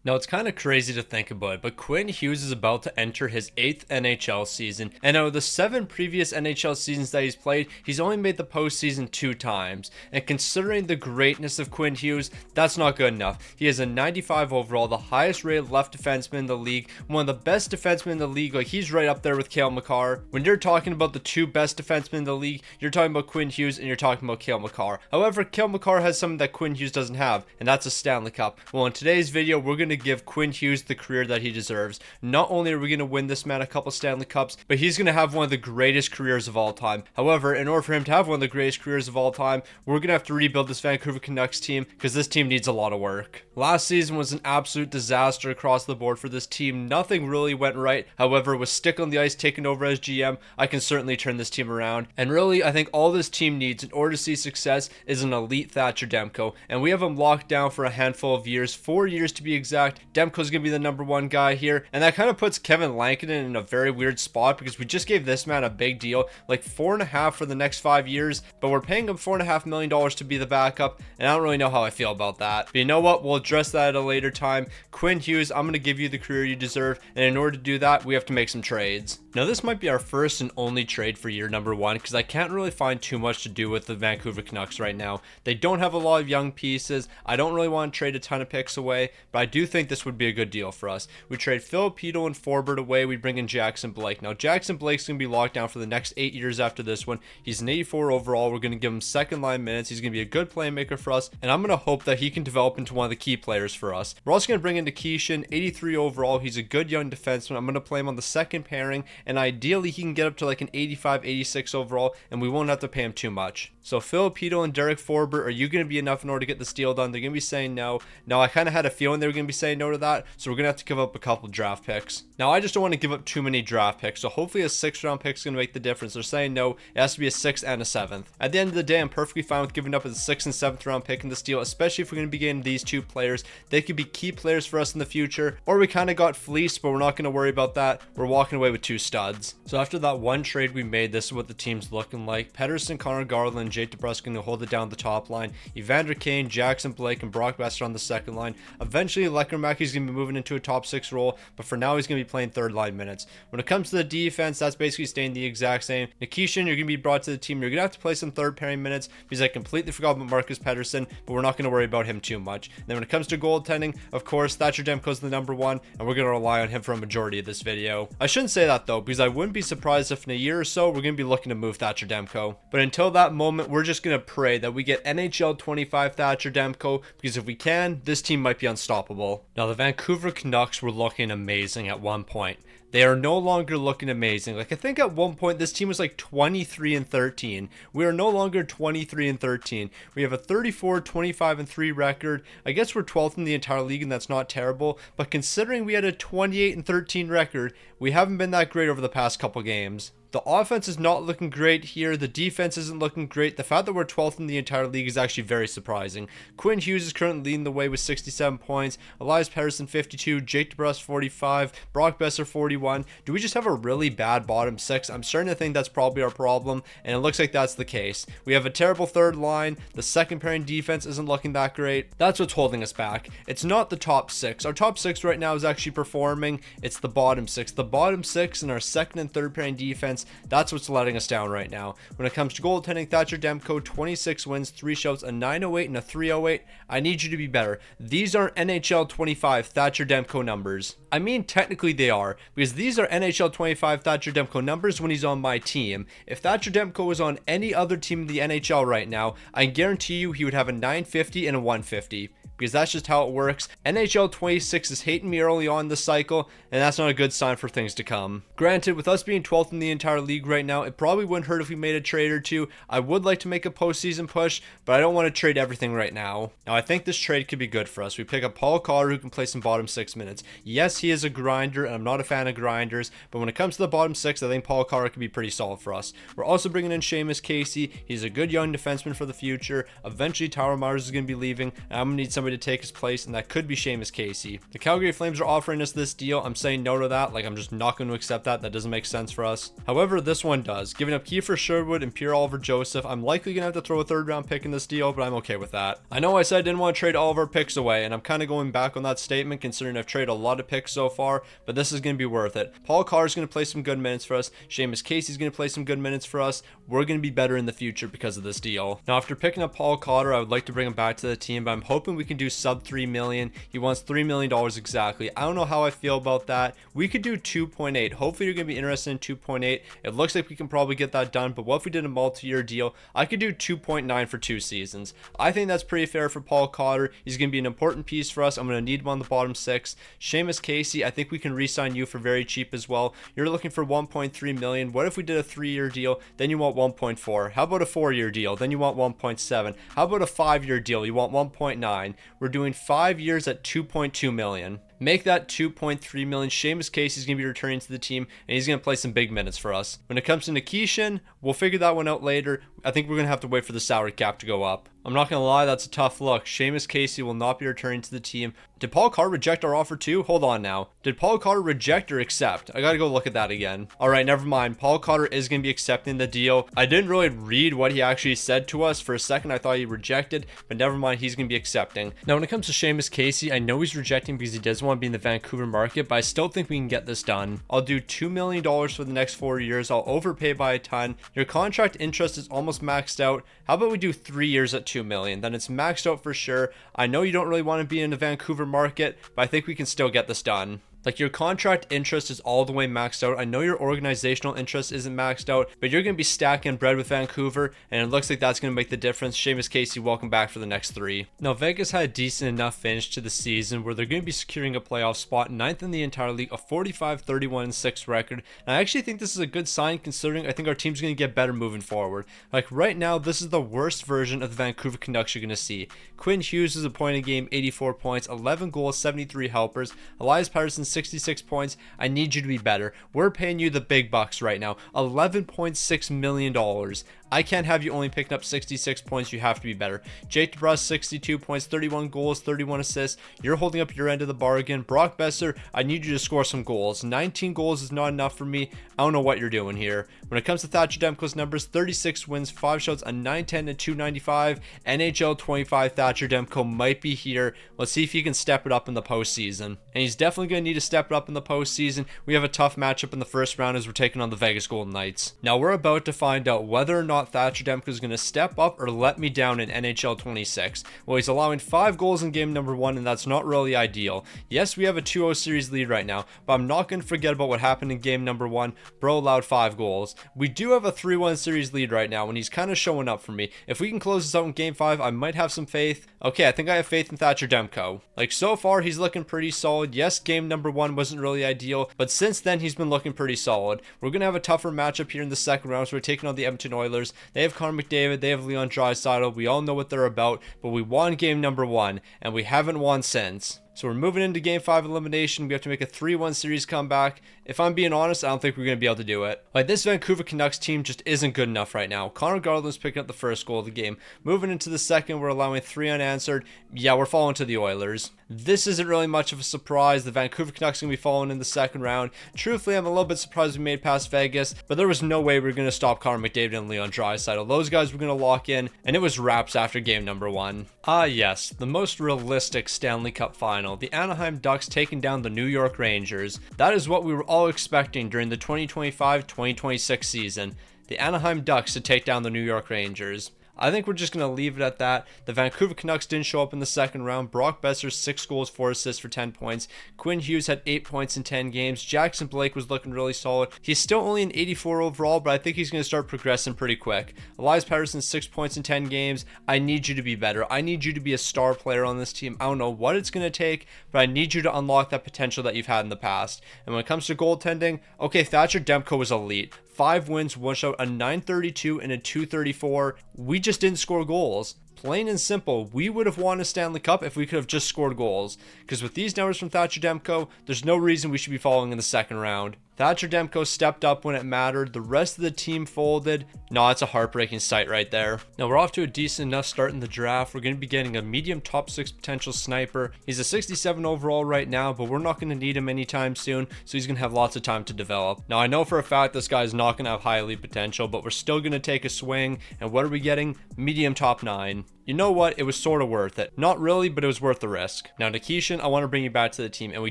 Now, it's kind of crazy to think about it, but Quinn Hughes is about to enter his 8th NHL season, and out of the 7 previous NHL seasons that he's played, he's only made the postseason 2 times. And considering the greatness of Quinn Hughes, that's not good enough. He has a 95 overall, the highest rated left defenseman in the league, one of the best defensemen in the league. Like, he's right up there with Cale Makar. When you're talking about the 2 best defensemen in the league, you're talking about Quinn Hughes and you're talking about Cale Makar. However, Cale Makar has something that Quinn Hughes doesn't have, and that's a Stanley Cup. Well, in today's video, we're going to give Quinn Hughes the career that he deserves. Not only are we going to win this man a couple Stanley Cups, but he's going to have one of the greatest careers of all time. However, in order for him to have one of the greatest careers of all time, we're going to have to rebuild this Vancouver Canucks team because this team needs a lot of work. Last season was an absolute disaster across the board for this team. Nothing really went right. However, with Stick on the ice taking over as GM, I can certainly turn this team around. And really, I think all this team needs in order to see success is an elite Thatcher Demko. And we have him locked down for a handful of years, 4 years to be exact. Demko's going to be the #1 guy here. And that kind of puts Kevin Lankinen in a very weird spot because we just gave this man a big deal, like $4.5 for the next 5 years, but we're paying him $4.5 million to be the backup. And I don't really know how I feel about that. But you know what? We'll address that at a later time. Quinn Hughes, I'm going to give you the career you deserve. And in order to do that, we have to make some trades. Now, this might be our first and only trade for year #1 because I can't really find too much to do with the Vancouver Canucks right now. They don't have a lot of young pieces. I don't really want to trade a ton of picks away, but I do think this would be a good deal for us. We trade Filipino and Forbert away. We bring in Jackson Blake. Now, Jackson Blake's going to be locked down for the next 8 years after this one. He's an 84 overall. We're going to give him second line minutes. He's going to be a good playmaker for us, and I'm going to hope that he can develop into one of the key players for us. We're also going to bring in Nikishin, 83 overall. He's a good young defenseman. I'm going to play him on the second pairing, and ideally he can get up to like an 85, 86 overall, and we won't have to pay him too much. So Filipino and Derek Forbert, are you going to be enough in order to get the deal done? They're going to be saying no. Now, I kind of had a feeling they were going to be saying no to that, so we're going to have to give up a couple draft picks. Now, I just don't want to give up too many draft picks, so hopefully a 6th round pick is going to make the difference. They're saying no. It has to be a 6th and a 7th. At the end of the day, I'm perfectly fine with giving up a 6th and 7th round pick in this deal, especially if we're going to be getting these 2 players. They could be key players for us in the future, or we kind of got fleeced, but we're not going to worry about that. We're walking away with 2 studs. So after that one trade we made, this is what the team's looking like. Pedersen, Connor Garland, and Jake DeBrusk going to hold it down the top line. Evander Kane, Jackson Blake, and Brock Besser on the second line. Eventually, Lekkermaki's going to be moving into a top 6 role, but for now, he's going to be playing third line minutes. When it comes to the defense, that's basically staying the exact same. Nikishin, you're going to be brought to the team. You're going to have to play some third pairing minutes because I completely forgot about Marcus Pedersen, but we're not going to worry about him too much. And then when it comes to goaltending, of course, Thatcher Demko's the #1, and we're going to rely on him for a majority of this video. I shouldn't say that though, because I wouldn't be surprised if in a year or so, we're going to be looking to move Thatcher Demko. But until that moment, we're just going to pray that we get NHL 25 Thatcher Demko, because if we can, this team might be unstoppable. Now, the Vancouver Canucks were looking amazing at one point. They are no longer looking amazing. Like, I think at one point this team was like 23-13. We are no longer 23-13. We have a 34-25-3 record. I guess we're 12th in the entire league, and that's not terrible. But considering we had a 28-13 record, we haven't been that great over the past couple games. The offense is not looking great here. The defense isn't looking great. The fact that we're 12th in the entire league is actually very surprising. Quinn Hughes is currently leading the way with 67 points. Elias Pettersson 52. Jake DeBrusk 45. Brock Besser 41. Do we just have a really bad bottom 6? I'm starting to think that's probably our problem, and it looks like that's the case. We have a terrible third line. The second pairing defense isn't looking that great. That's what's holding us back. It's not the top 6. Our top 6 right now is actually performing. It's the bottom 6. The bottom 6 and our second and third pairing defense, that's what's letting us down right now. When it comes to goaltending, Thatcher Demko, 26 wins, 3 shouts, a 908 and a 308. I need you to be better. These aren't NHL 25 Thatcher Demko numbers. I mean, technically they are, because these are NHL 25 Thatcher Demko numbers when he's on my team. If Thatcher Demko was on any other team in the NHL right now, I guarantee you he would have a 950 and a 150. Because that's just how it works. NHL 26 is hating me early on in the cycle, and that's not a good sign for things to come. Granted, with us being 12th in the entire league right now, it probably wouldn't hurt if we made a trade or two. I would like to make a postseason push, but I don't want to trade everything right now. Now, I think this trade could be good for us. We pick up Paul Cotter, who can play some bottom 6 minutes. Yes, he is a grinder, and I'm not a fan of grinders, but when it comes to the bottom 6, I think Paul Cotter could be pretty solid for us. We're also bringing in Seamus Casey. He's a good young defenseman for the future. Eventually, Tyler Myers is going to be leaving, and I'm going to need somebody somebody to take his place, and that could be Seamus Casey. The Calgary Flames are offering us this deal. I'm saying no to that. Like, I'm just not going to accept that. That doesn't make sense for us. However, this one does. Giving up Kiefer Sherwood and Pierre-Oliver Joseph. I'm likely going to have to throw a third round pick in this deal, but I'm okay with that. I know I said I didn't want to trade all of our picks away, and I'm kind of going back on that statement considering I've traded a lot of picks so far, but this is going to be worth it. Paul Carr is going to play some good minutes for us. Seamus Casey is going to play some good minutes for us. We're going to be better in the future because of this deal. Now, after picking up Paul Cotter, I would like to bring him back to the team, but I'm hoping we can do sub $3 million. He wants $3 million exactly. I don't know how I feel about that. We could do 2.8. Hopefully you're going to be interested in 2.8. It looks like we can probably get that done, but what if we did a multi-year deal? I could do 2.9 for 2 seasons. I think that's pretty fair for Paul Cotter. He's going to be an important piece for us. I'm going to need him on the bottom 6. Seamus Casey, I think we can re-sign you for very cheap as well. You're looking for 1.3 million. What if we did a 3-year deal? Then you want 1.4. How about a 4-year deal? Then you want 1.7. How about a 5-year deal? You want 1.9. We're doing 5 years at 2.2 million. Make that 2.3 million. Seamus Casey is going to be returning to the team, and he's going to play some big minutes for us. When it comes to Nikishin, we'll figure that one out later. I think we're going to have to wait for the salary cap to go up. I'm not going to lie, that's a tough look. Seamus Casey will not be returning to the team. Did Paul Carr reject our offer too? Hold on now. Did Paul Carr reject or accept? I got to go look at that again. All right, never mind. Paul Carter is going to be accepting the deal. I didn't really read what he actually said to us. For a second, I thought he rejected, but never mind. He's going to be accepting. Now, when it comes to Seamus Casey, I know he's rejecting because he doesn't want to be in the Vancouver market, but I still think we can get this done. I'll do $2 million for the next 4 years. I'll overpay by a ton. Your contract interest is almost maxed out. How about we do 3 years at $2 million? Then it's maxed out for sure. I know you don't really want to be in the Vancouver market, but I think we can still get this done. Like, your contract interest is all the way maxed out. I know your organizational interest isn't maxed out, but you're going to be stacking bread with Vancouver, and it looks like that's going to make the difference. Seamus Casey, welcome back for the next 3. Now, Vegas had a decent enough finish to the season where they're going to be securing a playoff spot, 9th in the entire league, a 45-31-6 record. And I actually think this is a good sign considering I think our team's going to get better moving forward. Like, right now, this is the worst version of the Vancouver Canucks you're going to see. Quinn Hughes is a point a game, 84 points, 11 goals, 73 helpers. Elias Patterson, 66 points. I need you to be better. We're paying you the big bucks right now. $11.6 million. I can't have you only picking up 66 points. You have to be better. Jake DeBrusk, 62 points, 31 goals, 31 assists. You're holding up your end of the bargain. Brock Besser, I need you to score some goals. 19 goals is not enough for me. I don't know what you're doing here. When it comes to Thatcher Demko's numbers, 36 wins, 5 shots, a 910 and 295. NHL 25 Thatcher Demko might be here. Let's see if he can step it up in the postseason. And he's definitely going to need to step it up in the postseason. We have a tough matchup in the first round as we're taking on the Vegas Golden Knights. Now, we're about to find out whether or not Thatcher Demko is going to step up or let me down in NHL 26. Well, he's allowing 5 goals in game number 1, and that's not really ideal. Yes, we have a 2-0 series lead right now, but I'm not going to forget about what happened in game number 1. Bro allowed 5 goals. We do have a 3-1 series lead right now, and he's kind of showing up for me. If we can close this out in game 5, I might have some faith. Okay, I think I have faith in Thatcher Demko. Like, so far, he's looking pretty solid. Yes, game number 1 wasn't really ideal, but since then, he's been looking pretty solid. We're going to have a tougher matchup here in the second round, so we're taking on the Edmonton Oilers. They have Connor McDavid, they have Leon Draisaitl. We all know what they're about, but we won game number 1, and we haven't won since. So we're moving into game 5 elimination. We have to make a 3-1 series comeback. If I'm being honest, I don't think we're going to be able to do it. Like, this Vancouver Canucks team just isn't good enough right now. Connor Garland's picking up the first goal of the game. Moving into the second, we're allowing 3 unanswered. Yeah, we're falling to the Oilers. This isn't really much of a surprise. The Vancouver Canucks are going to be falling in the second round. Truthfully, I'm a little bit surprised we made past Vegas, but there was no way we were going to stop Connor McDavid and Leon Draisaitl. Those guys were going to lock in, and it was wraps after game number 1. Ah, yes, the most realistic Stanley Cup final. The Anaheim Ducks taking down the New York Rangers. That is what we were all expecting during the 2025-2026 season. The Anaheim Ducks to take down the New York Rangers. I think we're just going to leave it at that. The Vancouver Canucks didn't show up in the second round. Brock Besser, 6 goals, 4 assists for 10 points. Quinn Hughes had 8 points in 10 games. Jackson Blake was looking really solid. He's still only an 84 overall, but I think he's going to start progressing pretty quick. Elias Patterson, 6 points in 10 games. I need you to be better. I need you to be a star player on this team. I don't know what it's going to take, but I need you to unlock that potential that you've had in the past. And when it comes to goaltending, okay, Thatcher Demko was elite. 5 wins, 1 shot, a 932 and a 234. We just didn't score goals. Plain and simple, we would have won a Stanley Cup if we could have just scored goals. Because with these numbers from Thatcher Demko, there's no reason we should be falling in the second round. Thatcher Demko stepped up when it mattered. The rest of the team folded. No, it's a heartbreaking sight right there. Now we're off to a decent enough start in the draft. We're going to be getting a medium top 6 potential sniper. He's a 67 overall right now, but we're not going to need him anytime soon, so he's going to have lots of time to develop. Now I know for a fact this guy's not going to have high elite potential, but we're still going to take a swing. And what are we getting? Medium top 9. You know what? It was sort of worth it. Not really, but it was worth the risk. Now, Nikishin, I want to bring you back to the team, and we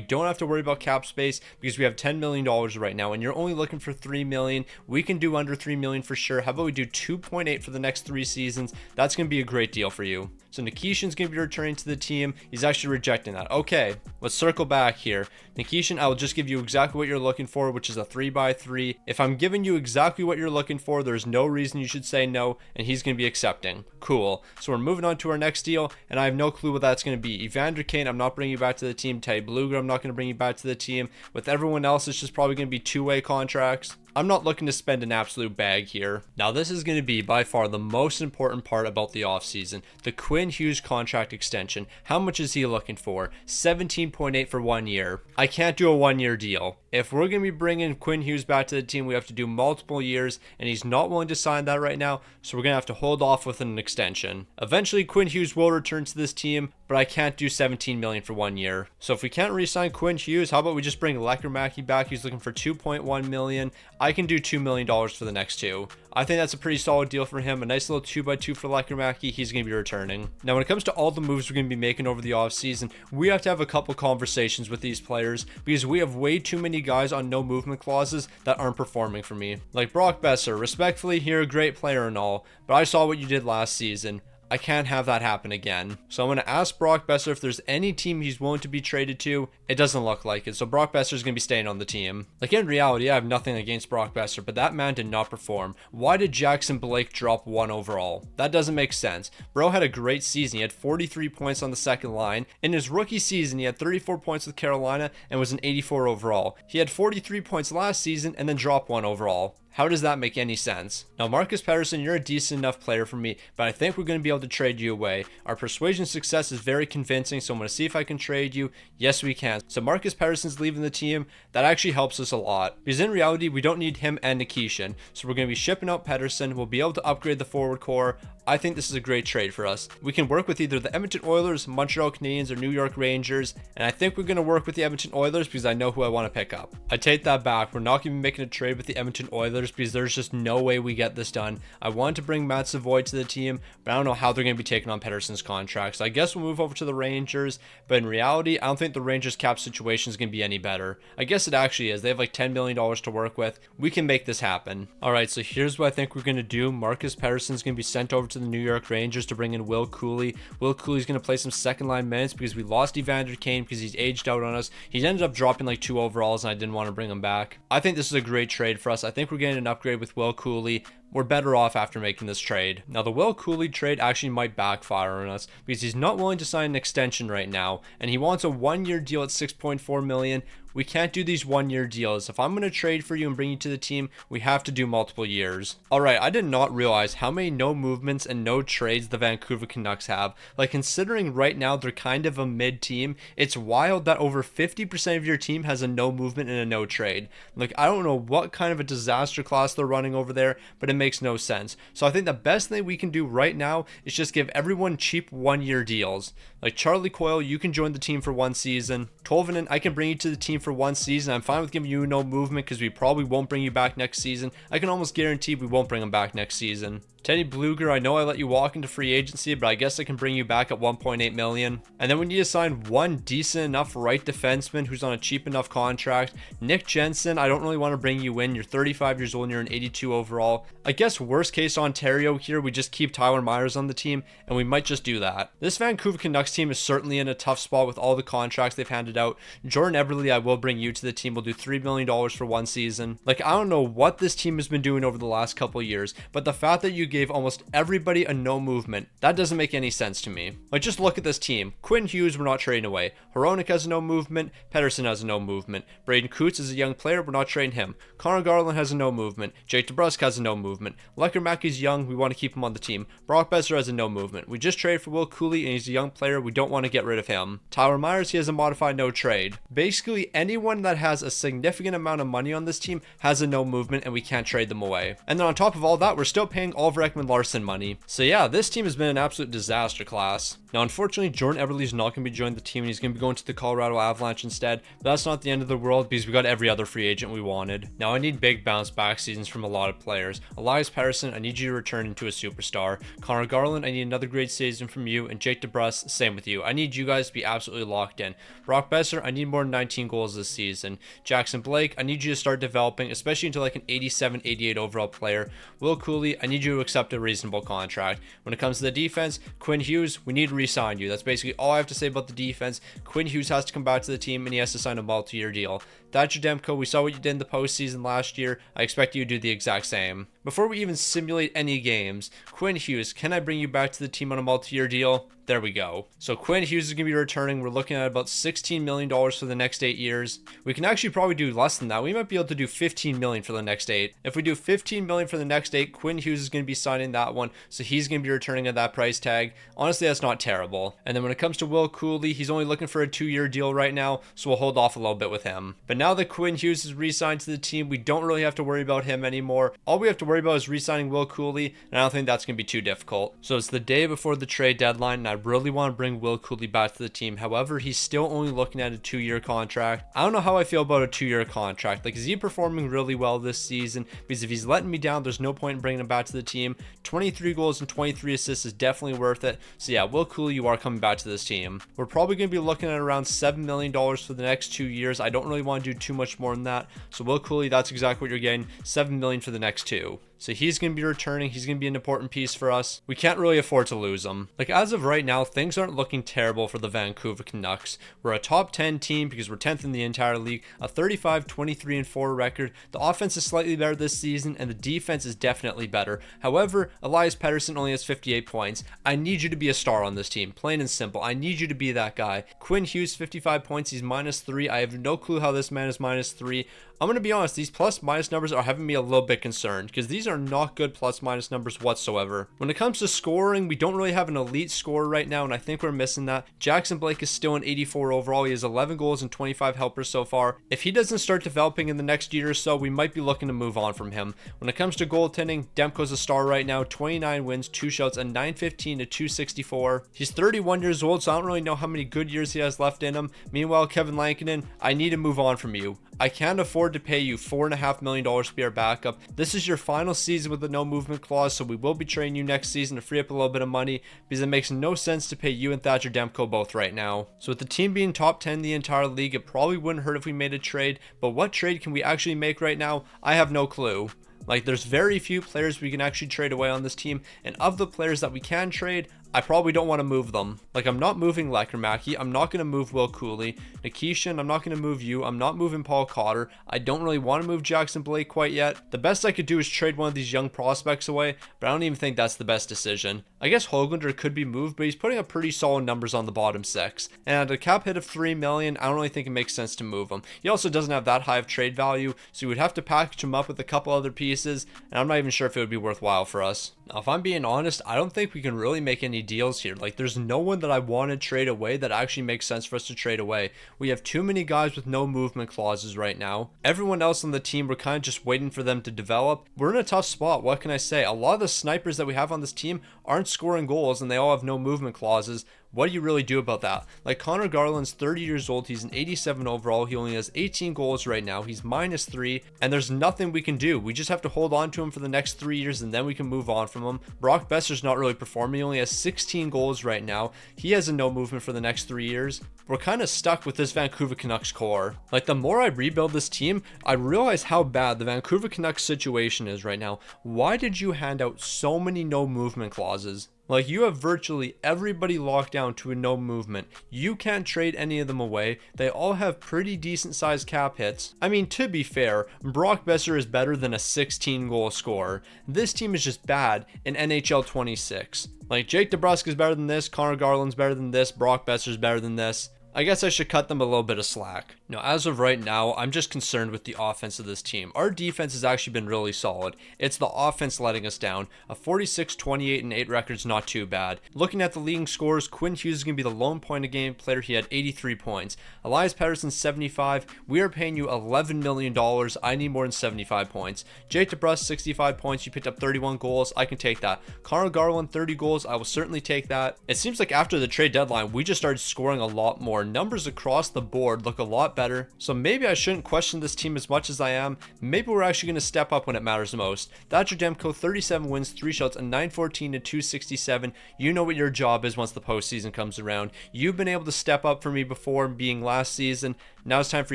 don't have to worry about cap space because we have $10 million right now, and you're only looking for $3 million. We can do under $3 million for sure. How about we do 2.8 for the next 3 seasons? That's going to be a great deal for you. So Nikishin's going to be returning to the team. He's actually rejecting that. Okay, let's circle back here. Nikishin, I will just give you exactly what you're looking for, which is a 3x3. If I'm giving you exactly what you're looking for, there's no reason you should say no, and he's going to be accepting. Cool. So we're moving on to our next deal, and I have no clue what that's going to be. Evander Kane, I'm not bringing you back to the team. Teddy Bluger, I'm not going to bring you back to the team. With everyone else, it's just probably going to be 2-way contracts. I'm not looking to spend an absolute bag here. Now this is going to be by far the most important part about the offseason. The Quinn Hughes contract extension. How much is he looking for? 17.8 for 1 year. I can't do a 1-year deal. If we're going to be bringing Quinn Hughes back to the team, we have to do multiple years, and he's not willing to sign that right now, so we're going to have to hold off with an extension. Eventually, Quinn Hughes will return to this team, but I can't do $17 million for 1 year. So if we can't re-sign Quinn Hughes, how about we just bring Lekkerimäki back? He's looking for $2.1 million. I can do $2 million for the next 2. I think that's a pretty solid deal for him. A nice little 2x2 for Lekkerimäki. He's going to be returning. Now, when it comes to all the moves we're going to be making over the offseason, we have to have a couple conversations with these players because we have way too many guys on no movement clauses that aren't performing for me. Like Brock Boeser, respectfully, you're a great player and all, but I saw what you did last season. I can't have that happen again. So I'm going to ask Brock Boeser if there's any team he's willing to be traded to. It doesn't look like it. So Brock Boeser is going to be staying on the team. Like in reality, I have nothing against Brock Boeser, but that man did not perform. Why did Jackson Blake drop 1 overall? That doesn't make sense. Bro had a great season. He had 43 points on the second line. In his rookie season, he had 34 points with Carolina and was an 84 overall. He had 43 points last season and then dropped 1 overall. How does that make any sense? Now, Marcus Pettersson, you're a decent enough player for me, but I think we're going to be able to trade you away. Our persuasion success is very convincing, so I'm going to see if I can trade you. Yes, we can. So Marcus Pettersson's leaving the team. That actually helps us a lot. Because in reality, we don't need him and Nikishin. So we're going to be shipping out Pettersson. We'll be able to upgrade the forward core. I think this is a great trade for us. We can work with either the Edmonton Oilers, Montreal Canadiens, or New York Rangers, and I think we're going to work with the Edmonton Oilers because I know who I want to pick up. I take that back. We're not going to be making a trade with the Edmonton Oilers because there's just no way we get this done. I wanted to bring Matt Savoy to the team, but I don't know how they're going to be taking on Pettersson's contract. So I guess we'll move over to the Rangers, but in reality, I don't think the Rangers cap situation is going to be any better. I guess it actually is. They have like $10 million to work with. We can make this happen. All right, so here's what I think we're going to do. Marcus Pettersson's going to be sent over to the New York Rangers to bring in Will Cooley. Will Cooley's going to play some second line minutes because we lost Evander Kane because he's aged out on us. He ended up dropping like 2 overalls and I didn't want to bring him back. I think this is a great trade for us. I think we're getting an upgrade with Will Cooley. We're better off after making this trade. Now, the Will Cooley trade actually might backfire on us because he's not willing to sign an extension right now, and he wants a 1-year deal at $6.4 million. We can't do these 1-year deals. If I'm going to trade for you and bring you to the team, we have to do multiple years. All right, I did not realize how many no movements and no trades the Vancouver Canucks have. Like, considering right now they're kind of a mid team, it's wild that over 50% of your team has a no movement and a no trade. Like, I don't know what kind of a disaster class they're running over there, but it makes no sense. So I think the best thing we can do right now is just give everyone cheap 1-year deals. Like Charlie Coyle, you can join the team for 1 season. Tolvanen, I can bring you to the team for 1 season. I'm fine with giving you no movement because we probably won't bring you back next season. I can almost guarantee we won't bring him back next season. Teddy Bluger, I know I let you walk into free agency, but I guess I can bring you back at $1.8 million. And then we need to sign one decent enough right defenseman who's on a cheap enough contract. Nick Jensen, I don't really want to bring you in. You're 35 years old and you're an 82 overall. I guess worst case Ontario here, we just keep Tyler Myers on the team, and we might just do that. This Vancouver Canucks team is certainly in a tough spot with all the contracts they've handed out. Jordan Eberle, I will bring you to the team. We'll do $3 million for 1 season. Like, I don't know what this team has been doing over the last couple of years, but the fact that you give gave almost everybody a no movement. That doesn't make any sense to me. Like, just look at this team. Quinn Hughes, we're not trading away. Hronek has a no movement. Pettersson has a no movement. Braden Coots is a young player, we're not trading him. Connor Garland has a no movement. Jake DeBrusk has a no movement. Lekkermaki's young, we want to keep him on the team. Brock Besser has a no movement. We just traded for Will Cooley and he's a young player, we don't want to get rid of him. Tyler Myers, he has a modified no trade. Basically, anyone that has a significant amount of money on this team has a no movement and we can't trade them away. And then on top of all that, we're still paying Oliver Ekman-Larsson money. So yeah, this team has been an absolute disaster class. Now, unfortunately, Jordan Eberle's not going to be joining the team and he's going to be going to the Colorado Avalanche instead. But that's not the end of the world because we got every other free agent we wanted. Now, I need big bounce back seasons from a lot of players. Elias Pettersson, I need you to return into a superstar. Connor Garland, I need another great season from you. And Jake DeBrusk, same with you. I need you guys to be absolutely locked in. Brock Besser, I need more than 19 goals this season. Jackson Blake, I need you to start developing, especially into like an 87, 88 overall player. Will Cooley, I need you to accept a reasonable contract. When it comes to the defense, Quinn Hughes, we need to re-sign you. That's basically all I have to say about the defense. Quinn Hughes has to come back to the team and he has to sign a multi-year deal. Thatcher Demko, we saw what you did in the postseason last year. I expect you to do the exact same. Before we even simulate any games, Quinn Hughes, can I bring you back to the team on a multi-year deal? There we go. So Quinn Hughes is going to be returning. We're looking at about $16 million for the next 8 years. We can actually probably do less than that. We might be able to do $15 million for the next 8. If we do $15 million for the next 8, Quinn Hughes is going to be signing that one. So he's going to be returning at that price tag. Honestly, that's not terrible. And then when it comes to Will Cooley, he's only looking for a 2-year deal right now. So we'll hold off a little bit with him. But now that Quinn Hughes is re-signed to the team, we don't really have to worry about him anymore. All we have to worry about is re-signing Will Cooley. And I don't think that's going to be too difficult. So it's the day before the trade deadline. And I really want to bring Will Cooley back to the team. However, he's still only looking at a 2-year contract. I don't know how I feel about a 2-year contract. Like, is he performing really well this season? Because if he's letting me down, there's no point in bringing him back to the team. 23 goals and 23 assists is definitely worth it. So yeah, Will Cooley, you are coming back to this team. We're probably going to be looking at around $7 million for the next 2 years. I don't really want to do too much more than that. So Will Cooley, that's exactly what you're getting. $7 million for the next 2. So he's going to be returning. He's going to be an important piece for us. We can't really afford to lose him. Like, as of right now, things aren't looking terrible for the Vancouver Canucks. We're a top 10 team because we're 10th in the entire league, a 35, 23, and 4 record. The offense is slightly better this season, and the defense is definitely better. However, Elias Pettersson only has 58 points. I need you to be a star on this team, plain and simple. I need you to be that guy. Quinn Hughes, 55 points. He's -3. I have no clue how this man is -3. I'm going to be honest, these plus-minus numbers are having me a little bit concerned because these are not good plus-minus numbers whatsoever. When it comes to scoring, we don't really have an elite scorer right now, and I think we're missing that. Jackson Blake is still an 84 overall. He has 11 goals and 25 helpers so far. If he doesn't start developing in the next year or so, we might be looking to move on from him. When it comes to goaltending, Demko's a star right now. 29 wins, 2 shouts, a 915 to 264. He's 31 years old, so I don't really know how many good years he has left in him. Meanwhile, Kevin Lankinen, I need to move on from you. I can't afford to pay you $4.5 million to be our backup. This is your final season with a no movement clause, so we will be trading you next season to free up a little bit of money because it makes no sense to pay you and Thatcher Demko both right now. So with the team being top 10 in the entire league, it probably wouldn't hurt if we made a trade, but what trade can we actually make right now? I have no clue. Like, there's very few players we can actually trade away on this team, and of the players that we can trade, I probably don't want to move them. Like, I'm not moving Lekkermaki. I'm not going to move Will Cooley. Nikishin, I'm not going to move you. I'm not moving Paul Cotter. I don't really want to move Jackson Blake quite yet. The best I could do is trade one of these young prospects away, but I don't even think that's the best decision. I guess Höglander could be moved, but he's putting up pretty solid numbers on the bottom 6. And at a cap hit of $3 million, I don't really think it makes sense to move him. He also doesn't have that high of trade value, so you would have to package him up with a couple other pieces, and I'm not even sure if it would be worthwhile for us. Now, if I'm being honest, I don't think we can really make any deals here. Like, there's no one that I want to trade away that actually makes sense for us to trade away. We have too many guys with no movement clauses right now. Everyone else on the team, we're kind of just waiting for them to develop. We're in a tough spot. What can I say? A lot of the snipers that we have on this team aren't scoring goals and they all have no movement clauses. What do you really do about that? Like, Connor Garland's 30 years old. He's an 87 overall. He only has 18 goals right now. He's -3, and there's nothing we can do. We just have to hold on to him for the next 3 years, and then we can move on from him. Brock Besser's not really performing. He only has 16 goals right now. He has a no movement for the next 3 years. We're kind of stuck with this Vancouver Canucks core. Like, the more I rebuild this team, I realize how bad the Vancouver Canucks situation is right now. Why did you hand out so many no movement clauses? Like, you have virtually everybody locked down to a no movement. You can't trade any of them away. They all have pretty decent sized cap hits. I mean, to be fair, Brock Besser is better than a 16 goal scorer. This team is just bad in NHL 26. Like, Jake DeBrusk is better than this, Connor Garland's better than this, Brock Besser's better than this. I guess I should cut them a little bit of slack. Now, as of right now, I'm just concerned with the offense of this team. Our defense has actually been really solid. It's the offense letting us down. A 46, 28, and 8 record's not too bad. Looking at the leading scores, Quinn Hughes is going to be the lone point a game player. He had 83 points. Elias Pettersson, 75. We are paying you $11 million. I need more than 75 points. Jake DeBrusk, 65 points. You picked up 31 goals. I can take that. Connor Garland, 30 goals. I will certainly take that. It seems like after the trade deadline, we just started scoring a lot more. Numbers across the board look a lot better, so maybe I shouldn't question this team as much as I am. Maybe we're actually going to step up when it matters most. Thatcher Demko, 37 wins, 3 shots, a 914 to 267. You know what your job is once the postseason comes around. You've been able to step up for me before, being last season. Now it's time for